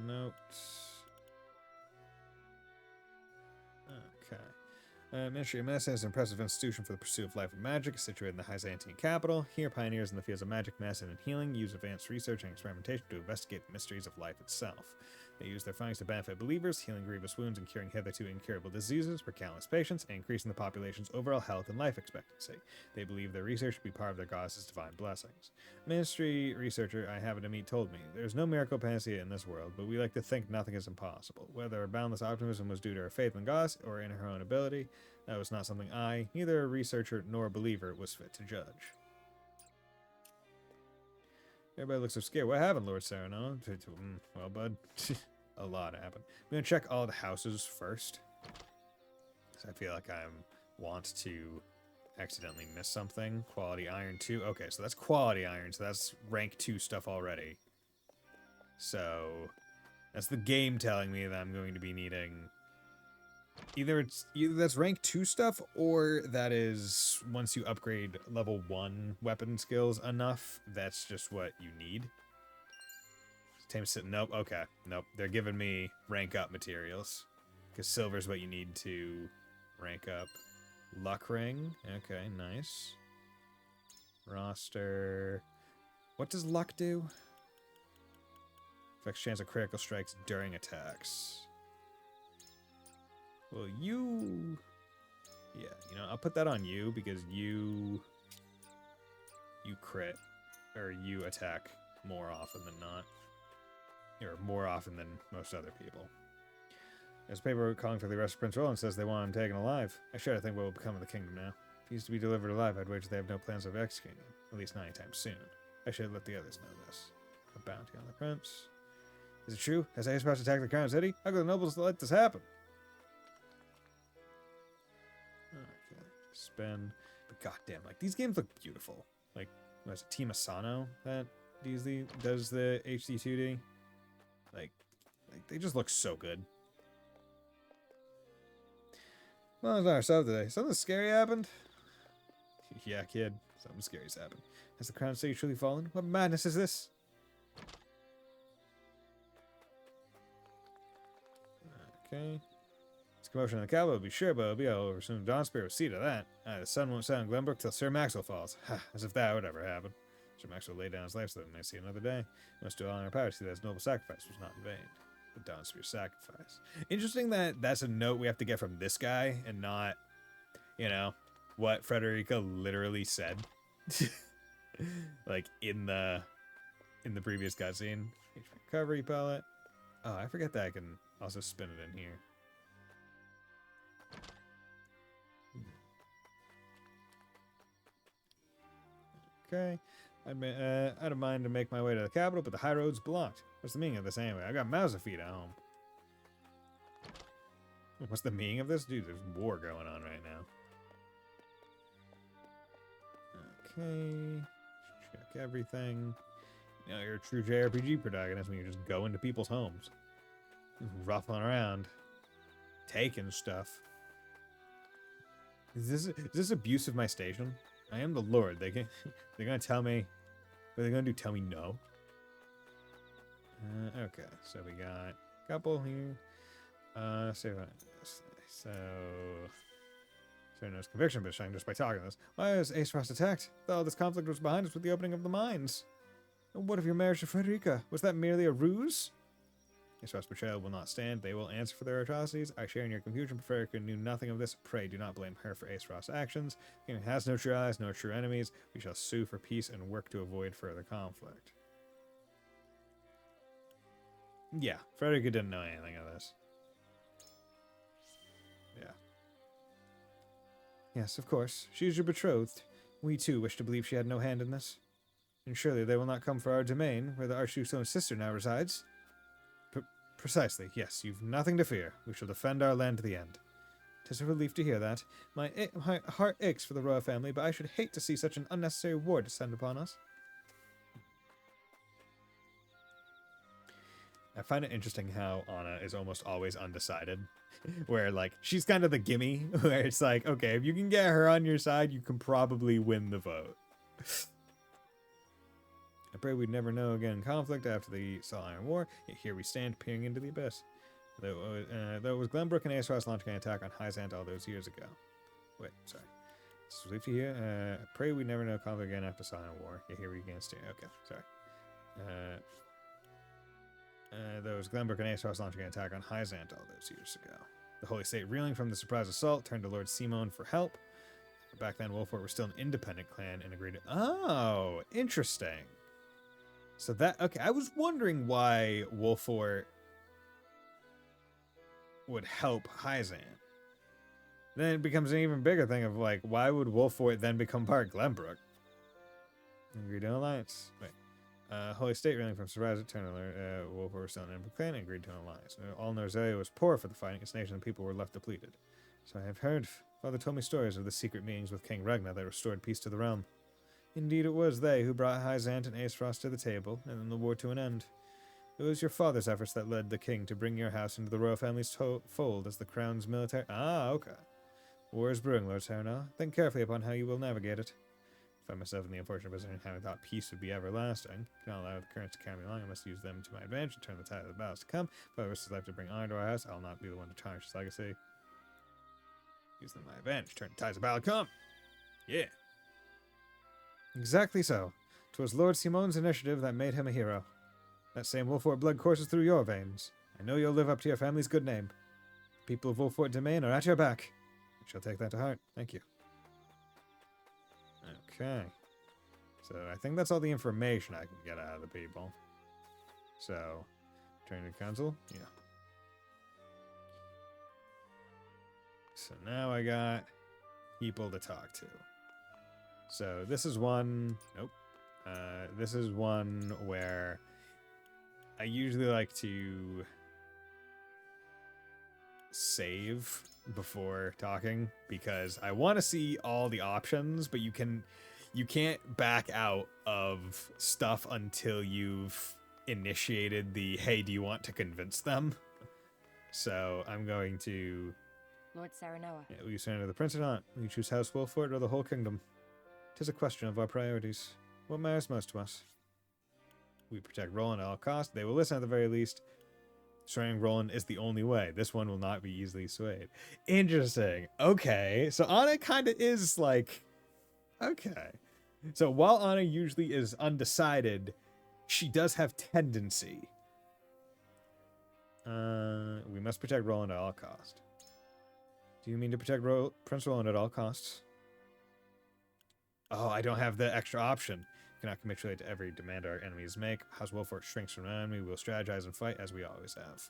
Notes. Okay. Ministry of Medicine is an impressive institution for the pursuit of life and magic, situated in the Byzantine capital. Here, pioneers in the fields of magic, medicine, and healing use advanced research and experimentation to investigate the mysteries of life itself. They use their findings to benefit believers, healing grievous wounds and curing hitherto incurable diseases for countless patients, and increasing the population's overall health and life expectancy. They believe their research to be part of their goddess's divine blessings. Ministry researcher I happened to meet told me, "There's no miracle panacea in this world, but we like to think nothing is impossible. Whether her boundless optimism was due to her faith in goddess or in her own ability, that was not something I, neither a researcher nor a believer, was fit to judge." Everybody looks so scared. What happened, Lord Sereno? Well, bud, a lot happened. I'm going to check all the houses first. Because I feel like I want to accidentally miss something. Quality Iron 2. Okay, so that's Quality Iron. So that's rank 2 stuff already. So that's the game telling me that I'm going to be needing... Either that's rank 2 stuff, or that is once you upgrade level 1 weapon skills enough, that's just what you need. Nope, okay. Nope, they're giving me rank up materials. Because silver's what you need to rank up. Luck ring, okay, nice. Roster. What does luck do? Affects chance of critical strikes during attacks. Well, you... Yeah, you know, I'll put that on you because you crit, or you attack more often than not. Or more often than most other people. There's a paper calling for the arrest of Prince Roland says they want him taken alive. I share to think what will become of the kingdom now. If he's to be delivered alive, I'd wager they have no plans of executing him, at least not anytime soon. I should let the others know this. A bounty on the prince. Is it true? Has Ace Frost attacked the Crown City? How could the nobles let this happen? Okay, spin. But goddamn, like these games look beautiful. Like, was it Team Asano that does the HD2D? Like they just look so good. Well, it's our stuff today. Something scary happened? Yeah, kid. Something scary's happened. Has the Crown City truly fallen? What madness is this? Okay. It's commotion in the capital, will be sure, but it'll be all over soon. Dawnspear will see to that. The sun won't set on Glenbrook till Sir Maxwell falls. As if that would ever happen. Sir Maxwell laid down his life so that we may see another day. We must do all in our power to see that his noble sacrifice was not in vain. The Dawnspear sacrifice. Interesting that that's a note we have to get from this guy and not, you know, what Frederica literally said. Like in the previous cutscene. Recovery pellet. Oh, I forget that I can also spin it in here. Okay. I don't mind to make my way to the capital, but the high road's blocked. What's the meaning of this anyway? I got mouths to feed at home. What's the meaning of this? Dude, there's war going on right now. Okay. Check everything. You know, you're a true JRPG protagonist when you just go into people's homes. Ruffling around. Taking stuff. Is this abuse of my station? I am the Lord. They're gonna tell me. What are they gonna do? Tell me no? Okay, so we got a couple here. So knows conviction, but showing just by talking this. Why is Ace Frost attacked? All this conflict was behind us with the opening of the mines. What of your marriage to Frederica? Was that merely a ruse? Ace Frost's betrayal will not stand. They will answer for their atrocities. I share in your confusion, but Frederica knew nothing of this. Pray do not blame her for Ace Frost's actions. He has no true allies, no true enemies. We shall sue for peace and work to avoid further conflict. Yeah, Frederica didn't know anything of this. Yeah. Yes, of course. She is your betrothed. We, too, wish to believe she had no hand in this. And surely they will not come for our domain, where the Archduke's own sister now resides. Precisely, yes. You've nothing to fear. We shall defend our land to the end. 'Tis a relief to hear that. My heart aches for the royal family, but I should hate to see such an unnecessary war descend upon us. I find it interesting how Anna is almost always undecided. Where, like, she's kind of the gimme, where it's like, okay, if you can get her on your side, you can probably win the vote. I pray we'd never know again in conflict after the Salt Iron War, yet here we stand peering into the abyss. Though it was Glenbrook and Ace Frost launching an attack on Hyzant all those years ago. Wait, sorry. This was to here. I pray we never know conflict again after Salt Iron War, yet here we again stand. Okay, sorry. There was Glenbrook and Ace Frost launching an attack on Hyzant all those years ago. The Holy State, reeling from the surprise assault, turned to Lord Simon for help. Back then, Wolfort was still an independent clan and agreed to... Oh, interesting. So that... Okay, I was wondering why Wolfort would help Hyzant. Then it becomes an even bigger thing of, like, why would Wolfort then become part of Glenbrook? Agreed to an alliance. Wait. Holy State, reeling from surprise, turned to Wolfort was still an independent clan and agreed to an alliance. All Norzelia was poor for the fighting. Its nation and people were left depleted. So I have heard... Father told me stories of the secret meetings with King Ragnar that restored peace to the realm. Indeed, it was they who brought Hyzant and Ace Frost to the table, and then the war to an end. It was your father's efforts that led the king to bring your house into the royal family's fold as the crown's military... Ah, okay. War is brewing, Lord Serenal. Think carefully upon how you will navigate it. I find myself in the unfortunate position of having thought peace would be everlasting. I cannot allow the currents to carry me along. I must use them to my advantage and turn the tide of the battles to come. If I wish his life to bring honor to our house, I will not be the one to tarnish his legacy. Use them to my advantage. Turn the tides of battle come. Yeah. Exactly so. 'Twas Lord Simon's initiative that made him a hero. That same Wolfort blood courses through your veins. I know you'll live up to your family's good name. The people of Wolfort Domain are at your back. I shall take that to heart. Thank you. Okay. So I think that's all the information I can get out of the people. So, training council? Yeah. So now I got people to talk to. So this is one... Nope. This is one where I usually like to save before talking because I want to see all the options, but you can't back out of stuff until you've initiated the, hey, do you want to convince them? So I'm going to... Lord Saranoa. Yeah, will you surrender the prince or not? Will you choose House Wolfort or the whole kingdom? 'Tis a question of our priorities. What matters most to us? We protect Roland at all costs. They will listen at the very least. Swaying Roland is the only way. This one will not be easily swayed. Interesting. Okay. So Anna kind of is like, okay. So while Anna usually is undecided, she does have tendency. We must protect Roland at all costs. Do you mean to protect Prince Roland at all costs? Oh, I don't have the extra option. Cannot capitulate to every demand our enemies make. House Wolfort shrinks from an enemy. We'll strategize and fight as we always have.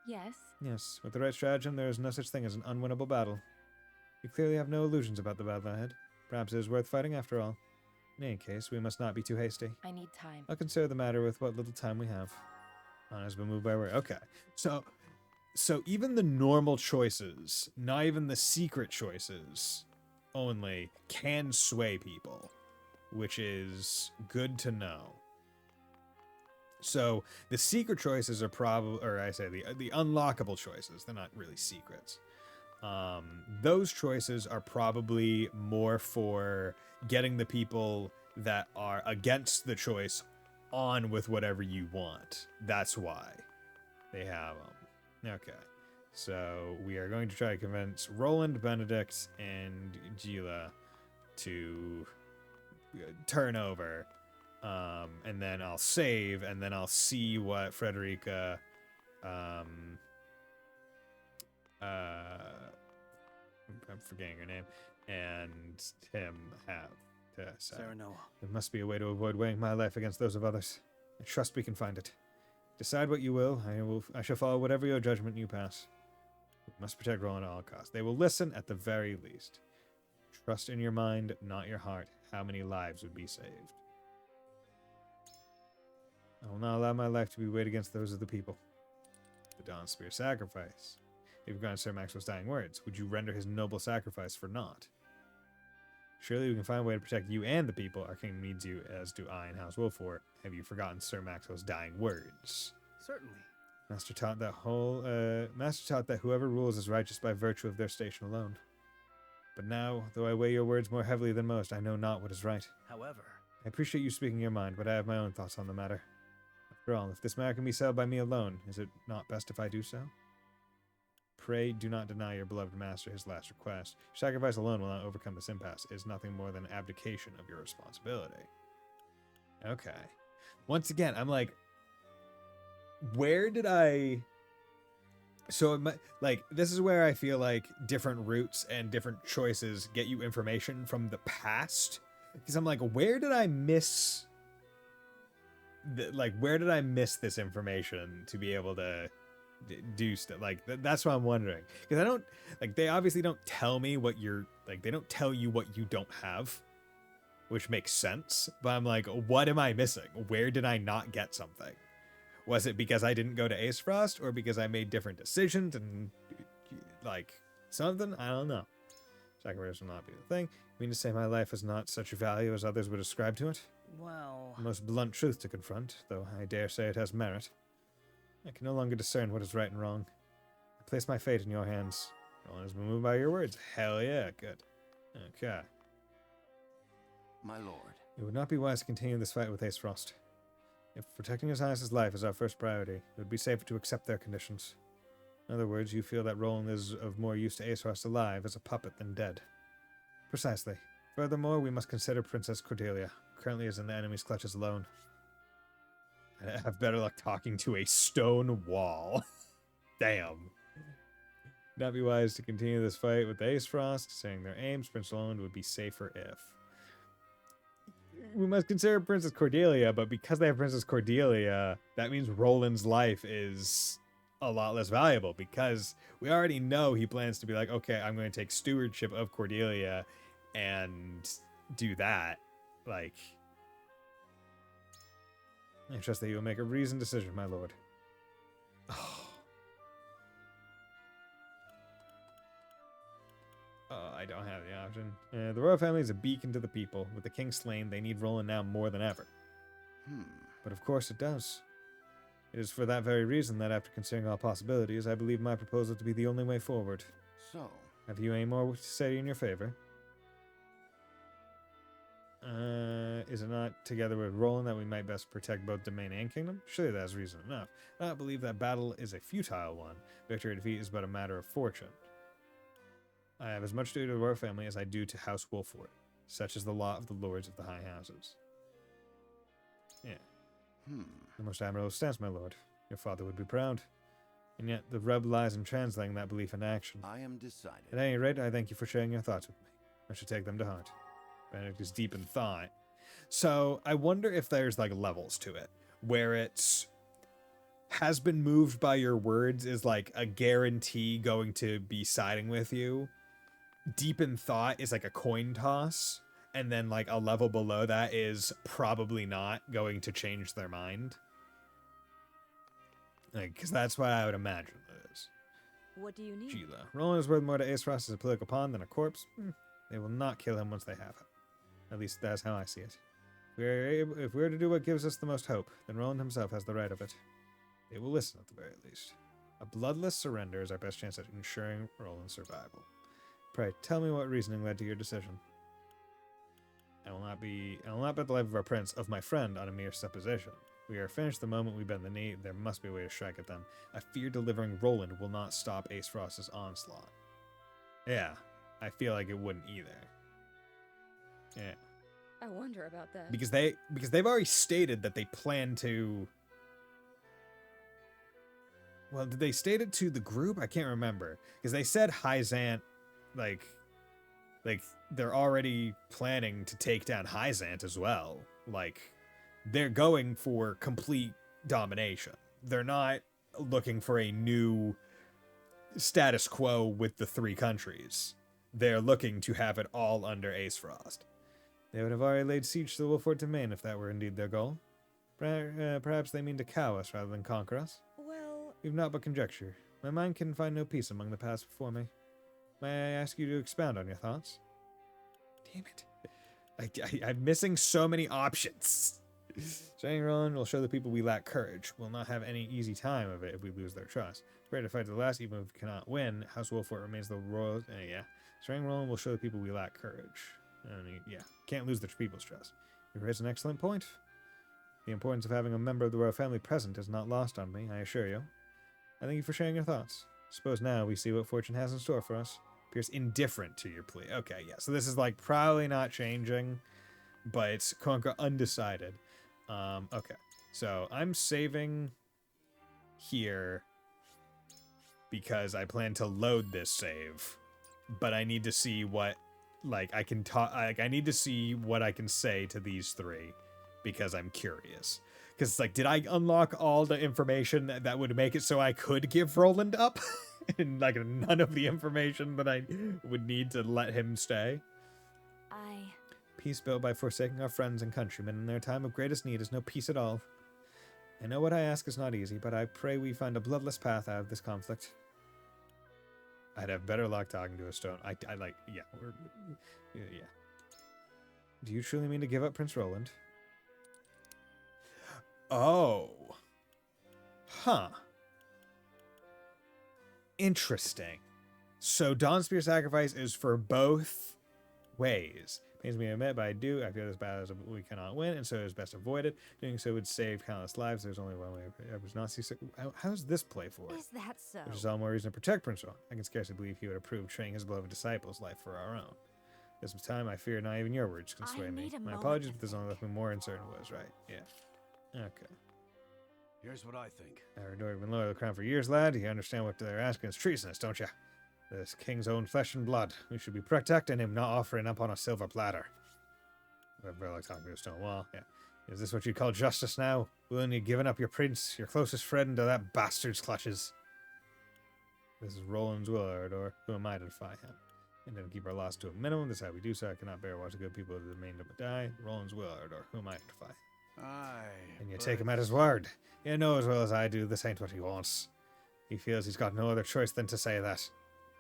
Yes. Yes, with the right stratagem, there is no such thing as an unwinnable battle. You clearly have no illusions about the battle ahead. Perhaps it is worth fighting after all. In any case, we must not be too hasty. I need time. I'll consider the matter with what little time we have. Anna's been moved by word. Okay, so even the normal choices, not even the secret choices, only can sway people, which is good to know. So the secret choices are probably, or I say the unlockable choices, they're not really secrets. Those choices are probably more for getting the people that are against the choice on with whatever you want. That's why they have them. Okay. So we are going to try to convince Roland, Benedict, and Gila to turn over. And then I'll save, and then I'll see what Frederica, I'm forgetting her name, and Tim have to say. Serenoa. There must be a way to avoid weighing my life against those of others. I trust we can find it. Decide what you will. I shall follow whatever your judgment you pass. We must protect Roland at all costs. They will listen at the very least. Trust in your mind, not your heart. How many lives would be saved? I will not allow my life to be weighed against those of the people. The Dawn Spear sacrifice. If you granted Sir Maxwell's dying words, would you render his noble sacrifice for naught? Surely we can find a way to protect you and the people. Our king needs you, as do I and House Wolfort. Have you forgotten Sir Maxwell's dying words? Certainly. Master taught that whoever rules is righteous by virtue of their station alone. But now, though I weigh your words more heavily than most, I know not what is right. However, I appreciate you speaking your mind, but I have my own thoughts on the matter. After all, if this matter can be settled by me alone, is it not best if I do so? Pray do not deny your beloved master his last request. Your sacrifice alone will not overcome this impasse. It is nothing more than abdication of your responsibility. Okay. Once again, I'm like, where did I... So, this is where I feel like different routes and different choices get you information from the past. Because I'm like, where did I miss... where did I miss this information to be able to do stuff? That's what I'm wondering. Because I don't... they obviously don't tell me what you're... they don't tell you what you don't have. Which makes sense. But I'm like, what am I missing? Where did I not get something? Was it because I didn't go to Ace Frost, or because I made different decisions and, something? I don't know. Sacrifice will not be the thing. You mean to say my life has not such value as others would ascribe to it? Well... The most blunt truth to confront, though I dare say it has merit. I can no longer discern what is right and wrong. I place my fate in your hands. No one has been moved by your words. Hell yeah, good. Okay. My lord. It would not be wise to continue this fight with Ace Frost. If protecting His Highness's life is our first priority, it would be safer to accept their conditions. In other words, you feel that Roland is of more use to Ace Frost alive as a puppet than dead. Precisely. Furthermore, we must consider Princess Cordelia, who currently is in the enemy's clutches alone. I have better luck talking to a stone wall. Damn. Not be wise to continue this fight with Ace Frost, saying their aims. Prince Roland would be safer if. We must consider Princess Cordelia, but because they have Princess Cordelia, that means Roland's life is a lot less valuable, because we already know he plans to be like, okay, I'm going to take stewardship of Cordelia and do that. I trust that you will make a reasoned decision, my lord. I don't have the option. The royal family is a beacon to the people. With the king slain, they need Roland now more than ever. But of course it does. It is for that very reason that, after considering all possibilities, I believe my proposal to be the only way forward. So? Have you any more to say in your favor? Is it not together with Roland that we might best protect both domain and kingdom? Surely that's reason enough. I don't believe that battle is a futile one. Victory or defeat is but a matter of fortune. I have as much duty to the royal family as I do to House Wolford. Such is the law of the lords of the high houses. Yeah. The most admirable stance, my lord. Your father would be proud. And yet, the rub lies in translating that belief into action. I am decided. At any rate, I thank you for sharing your thoughts with me. I should take them to heart. Benedict is deep in thought. So, I wonder if there's, like, levels to it. Where it's has been moved by your words is, like, a guarantee going to be siding with you. Deep in thought is, like, a coin toss. And then, like, a level below that is probably not going to change their mind. Like, because that's what I would imagine it is. What do you need? Gila. Roland is worth more to Aesfrost as a political pawn than a corpse. They will not kill him once they have him. At least that's how I see it. If we're to do what gives us the most hope, then Roland himself has the right of it. They will listen at the very least. A bloodless surrender is our best chance at ensuring Roland's survival. Pray, tell me what reasoning led to your decision. I will not bet the life of our prince, of my friend, on a mere supposition. We are finished the moment we bend the knee. There must be a way to strike at them. I fear delivering Roland will not stop Aesfrost's onslaught. Yeah, I feel like it wouldn't either. Yeah. I wonder about that. Because they've already stated that they plan to. Well, did they state it to the group? I can't remember. Because they said Hyzant, like they're already planning to take down Hyzant as well. Like, they're going for complete domination. They're not looking for a new status quo with the three countries. They're looking to have it all under Aesfrost. They would have already laid siege to the Wolford domain if that were indeed their goal. Perhaps they mean to cow us rather than conquer us. Well, We've not but conjecture. My mind can find no peace among the paths before me. May I ask you to expound on your thoughts? Damn it. I'm missing so many options. Saying Roland will show the people we lack courage. We'll not have any easy time of it if we lose their trust. We're ready to fight to the last, even if we cannot win. House Wolford remains the royal. Yeah. Saying Roland will show the people we lack courage. Yeah. Can't lose their people's trust. You raise an excellent point. The importance of having a member of the royal family present is not lost on me, I assure you. I thank you for sharing your thoughts. Suppose now we see what fortune has in store for us. Appears indifferent to your plea. Okay, yeah. So this is like probably not changing, but it's quote-unquote undecided. Okay. So I'm saving here because I plan to load this save, but I need to see what I can talk. I need to see what I can say to these three because I'm curious. Because did I unlock all the information that would make it so I could give Roland up? And none of the information that I would need to let him stay. Peace built by forsaking our friends and countrymen in their time of greatest need is no peace at all. I know what I ask is not easy, but I pray we find a bloodless path out of this conflict. I'd have better luck talking to a stone. Yeah. Do you truly mean to give up Prince Roland? Oh. Huh. Interesting. So Dawnspear sacrifice is for both ways. Pains me to admit, but I do. I feel this battle is we cannot win, and so it is best avoided. Doing so would save countless lives. There's only one way. I was not see. How does this play for? Is that so? Which is all more reason to protect Prince Roland. I can scarcely believe he would approve training his beloved disciples' life for our own. This time, I fear not even your words can sway me. My apologies, but this only left me more uncertain what was right. Yeah. Okay. Here's what I think. You've been loyal to the crown for years, lad. You understand what they're asking is treasonous, don't you? This king's own flesh and blood. We should be protecting him, not offering up on a silver platter. Very like talking to a stone wall. Yeah. Is this what you call justice now? Willingly giving up your prince, your closest friend, to that bastard's clutches? This is Roland's will, Eridor. Who am I to defy him? And then keep our loss to a minimum. This is how we do so. I cannot bear watching good people of the domain die. Roland's will, Eridor. Who am I to defy? And you take him at his word. You know as well as I do, this ain't what he wants. He feels he's got no other choice than to say that.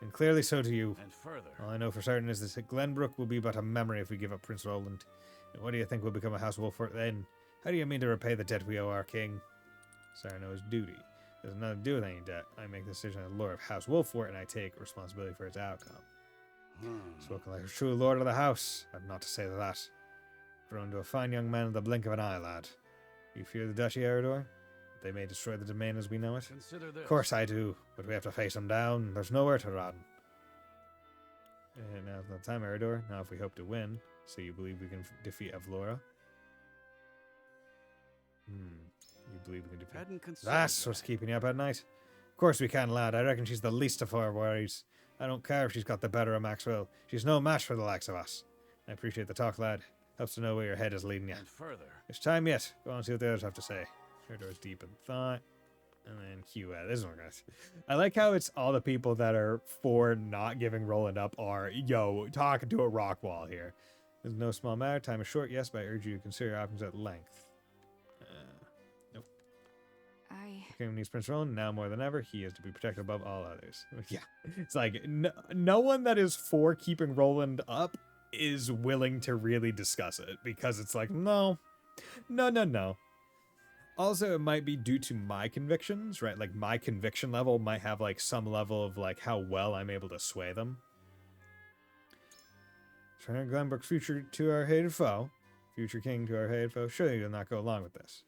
And clearly so do you. And further. All I know for certain is that Glenbrook will be but a memory if we give up Prince Roland. And what do you think will become a House Wolford then? How do you mean to repay the debt we owe our king? Sorry, no, his duty. There's nothing to do with any debt. I make the decision as Lord of House Wolford, and I take responsibility for its outcome. Spoken like a true lord of the house. I've not to say that. Grown to a fine young man in the blink of an eye, lad. You fear the Duchy, Eridor? They may destroy the domain as we know it. Consider this. Of course I do, but we have to face them down. There's nowhere to run. And now's not the time, Eridor. Now if we hope to win, so you believe we can defeat Avlora? You believe we can defeat... That's what's keeping you up at night. Of course we can, lad. I reckon she's the least of our worries. I don't care if she's got the better of Maxwell. She's no match for the likes of us. I appreciate the talk, lad. Helps to know where your head is leading you. And further. It's time yet. Go on and see what the others have to say. Eridor's deep in thought. And then Hugh, this is what we're gonna see. I like how it's all the people that are for not giving Roland up are, yo, talking to a rock wall here. There's no small matter. Time is short, yes, but I urge you to consider your options at length. Nope. King needs Prince Roland now more than ever. He is to be protected above all others. Yeah. It's like, no one that is for keeping Roland up is willing to really discuss it. Because it's like, no. Also, it might be due to my convictions, right? Like, my conviction level might have, like, some level of, like, how well I'm able to sway them. Trying to Glenbrook's future to our hated foe. Future king to our hated foe. Surely you will not go along with this.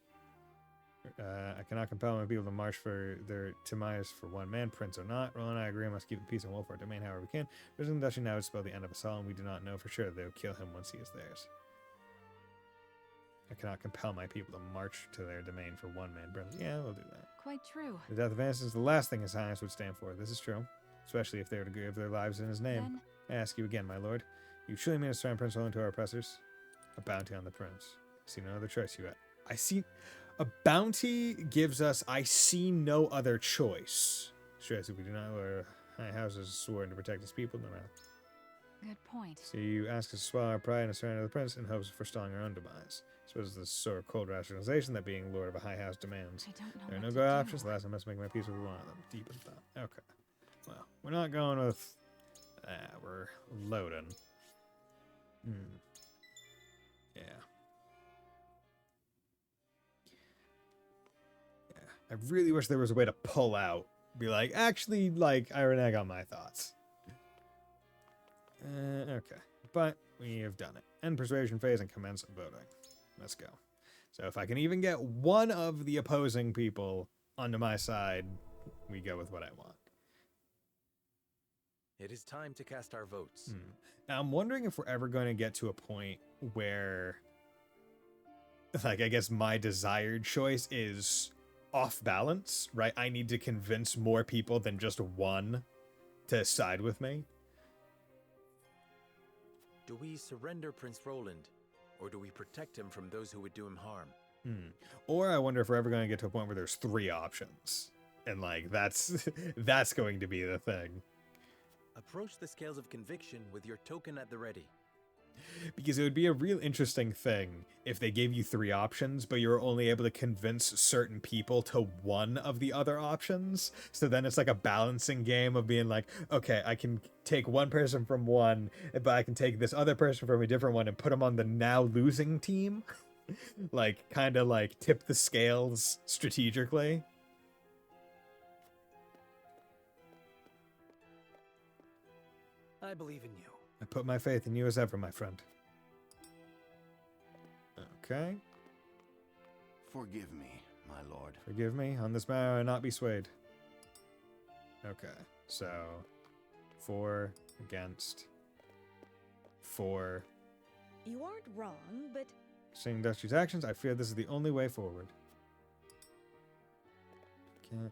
I cannot compel my people to march for their Timaeus for one man, prince or not. Roland and I agree I must keep the peace and war for our domain however we can. Visiting the Duchy now would spell the end of us all, and we do not know for sure they will kill him once he is theirs. I cannot compel my people to march to their domain for one man, prince. Yeah, we'll do that. Quite true. The death of Aniston is the last thing His Highness would stand for. This is true, especially if they were to give their lives in his name. I ask you again, my lord. You truly mean to surrender Prince Roland to our oppressors? A bounty on the prince. I see no other choice, you. I see... A bounty gives us, I see no other choice. Stress if we do not, our high house is sworn to protect its people, no matter. Good point. So you ask us to swallow our pride and surrender to the prince in hopes of forestalling our own demise. I suppose this sort of cold rationalization that being lord of a high house demands. I don't know there are what no to good do. options. The last I must make my peace with one of them. Deep in thought. Okay. Well, we're not going with... we're loading. Yeah. I really wish there was a way to pull out. Be like, actually, like, I renege on my thoughts. Okay. But we have done it. End persuasion phase and commence voting. Let's go. So if I can even get one of the opposing people onto my side, we go with what I want. It is time to cast our votes. Now, I'm wondering if we're ever going to get to a point where, like, I guess my desired choice is off balance, right? I need to convince more people than just one to side with me. Do we surrender Prince Roland, or do we protect him from those who would do him harm? Or I wonder if we're ever going to get to a point where there's 3 options. And, like, that's going to be the thing. Approach the scales of conviction with your token at the ready. Because it would be a real interesting thing if they gave you 3 options, but you were only able to convince certain people to one of the other options. So then it's like a balancing game of being like, okay, I can take one person from one, but I can take this other person from a different one and put them on the now losing team. Like, kind of like tip the scales strategically. I believe in you. I put my faith in you as ever, my friend. Okay. Forgive me, my lord. Forgive me. On this matter, I not be swayed. Okay. So, 4 against 4. You aren't wrong, but... Seeing Dusty's actions, I fear this is the only way forward. Can't...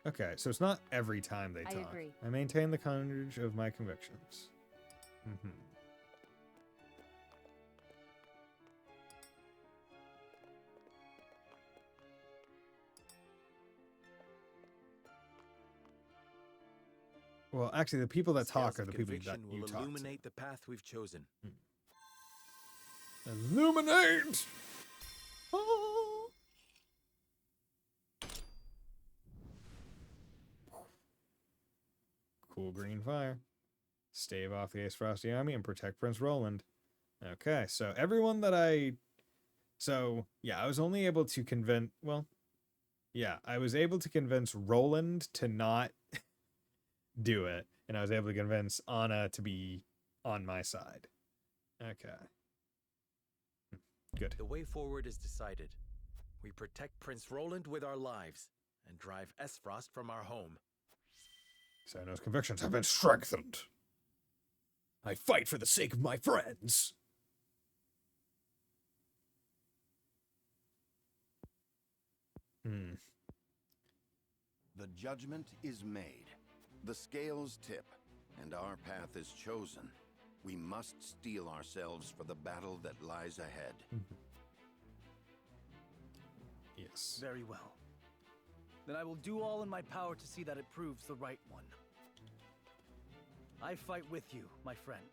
Okay, so it's not every time they talk. I agree. I maintain the courage of my convictions. Well, actually, the people that talk are the people that you talk to. Illuminate the path we've chosen. Illuminate! Cool green fire. Stave off the Ace Frosty army and protect Prince Roland. Okay, so everyone that I... So, yeah, I was only able to convince... Well, yeah, I was able to convince Roland to not do it, and I was able to convince Anna to be on my side. Okay. Good. The way forward is decided. We protect Prince Roland with our lives and drive Esfrost from our home. Xana's convictions have been strengthened. I fight for the sake of my friends. The judgment is made. The scales tip, and our path is chosen. We must steel ourselves for the battle that lies ahead. Yes. Very well. Then I will do all in my power to see that it proves the right one. I fight with you, my friend.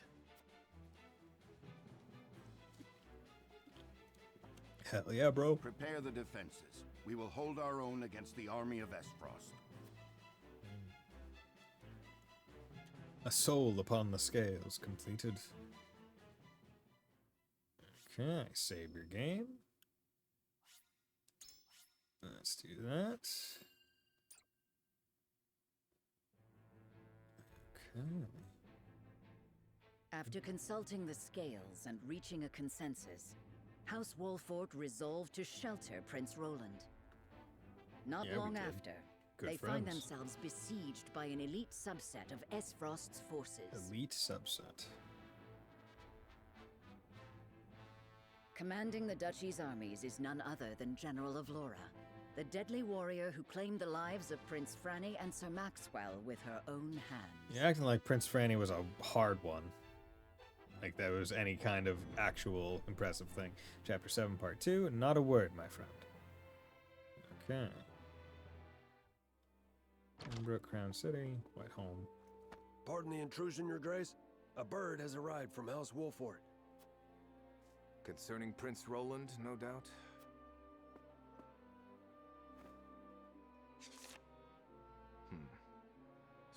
Hell yeah, bro. Prepare the defenses. We will hold our own against the army of Esfrost. A soul upon the scales completed. Okay, save your game. Let's do that. Okay. After consulting the scales and reaching a consensus, House Wolfort resolved to shelter Prince Roland. Not Yeah, we long did. after, Good they find friends. themselves besieged by an elite subset of Esfrost's forces. Elite subset. Commanding the Duchy's armies is none other than General of Laura, the deadly warrior who claimed the lives of Prince Franny and Sir Maxwell with her own hands. You're acting like Prince Franny was a hard one. Like that was any kind of actual impressive thing. Chapter 7, Part 2. Not a word, my friend. Okay. Brook, Crown City, Whiteholm. Pardon the intrusion, Your Grace. A bird has arrived from House Wolfort. Concerning Prince Roland, no doubt?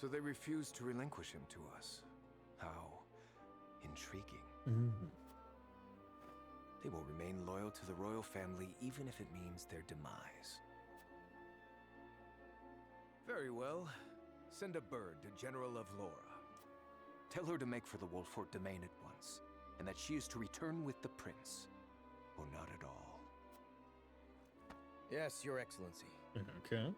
So they refuse to relinquish him to us. How intriguing. They will remain loyal to the royal family even if it means their demise. Very well. Send a bird to General of Laura. Tell her to make for the Wolfort domain at once, and that she is to return with the prince, or not at all. Yes, Your Excellency. Okay.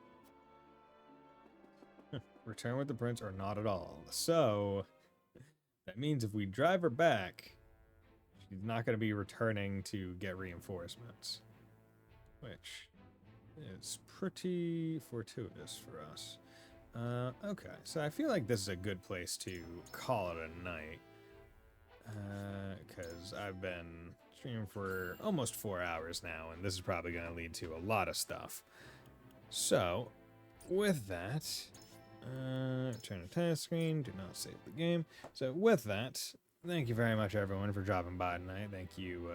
Return with the prince or not at all. So, that means if we drive her back, she's not going to be returning to get reinforcements. Which is pretty fortuitous for us. Okay, so I feel like this is a good place to call it a night. Because I've been streaming for almost 4 hours now, and this is probably going to lead to a lot of stuff. So, with that, turn the task screen, do not save the game. So with that, thank you very much everyone for dropping by tonight. Thank you,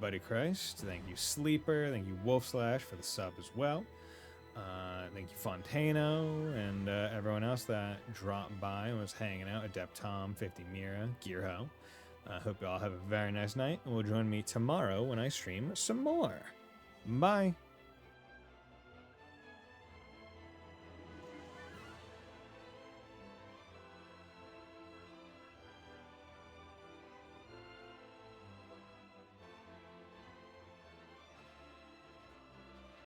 Buddy Christ. Thank you, Sleeper. Thank you, Wolf Slash, for the sub as well. Thank you, Fontano, and everyone else that dropped by and was hanging out. Adept Tom, 50 Mira, Gearho. I hope you all have a very nice night, and will join me tomorrow when I stream some more. Bye.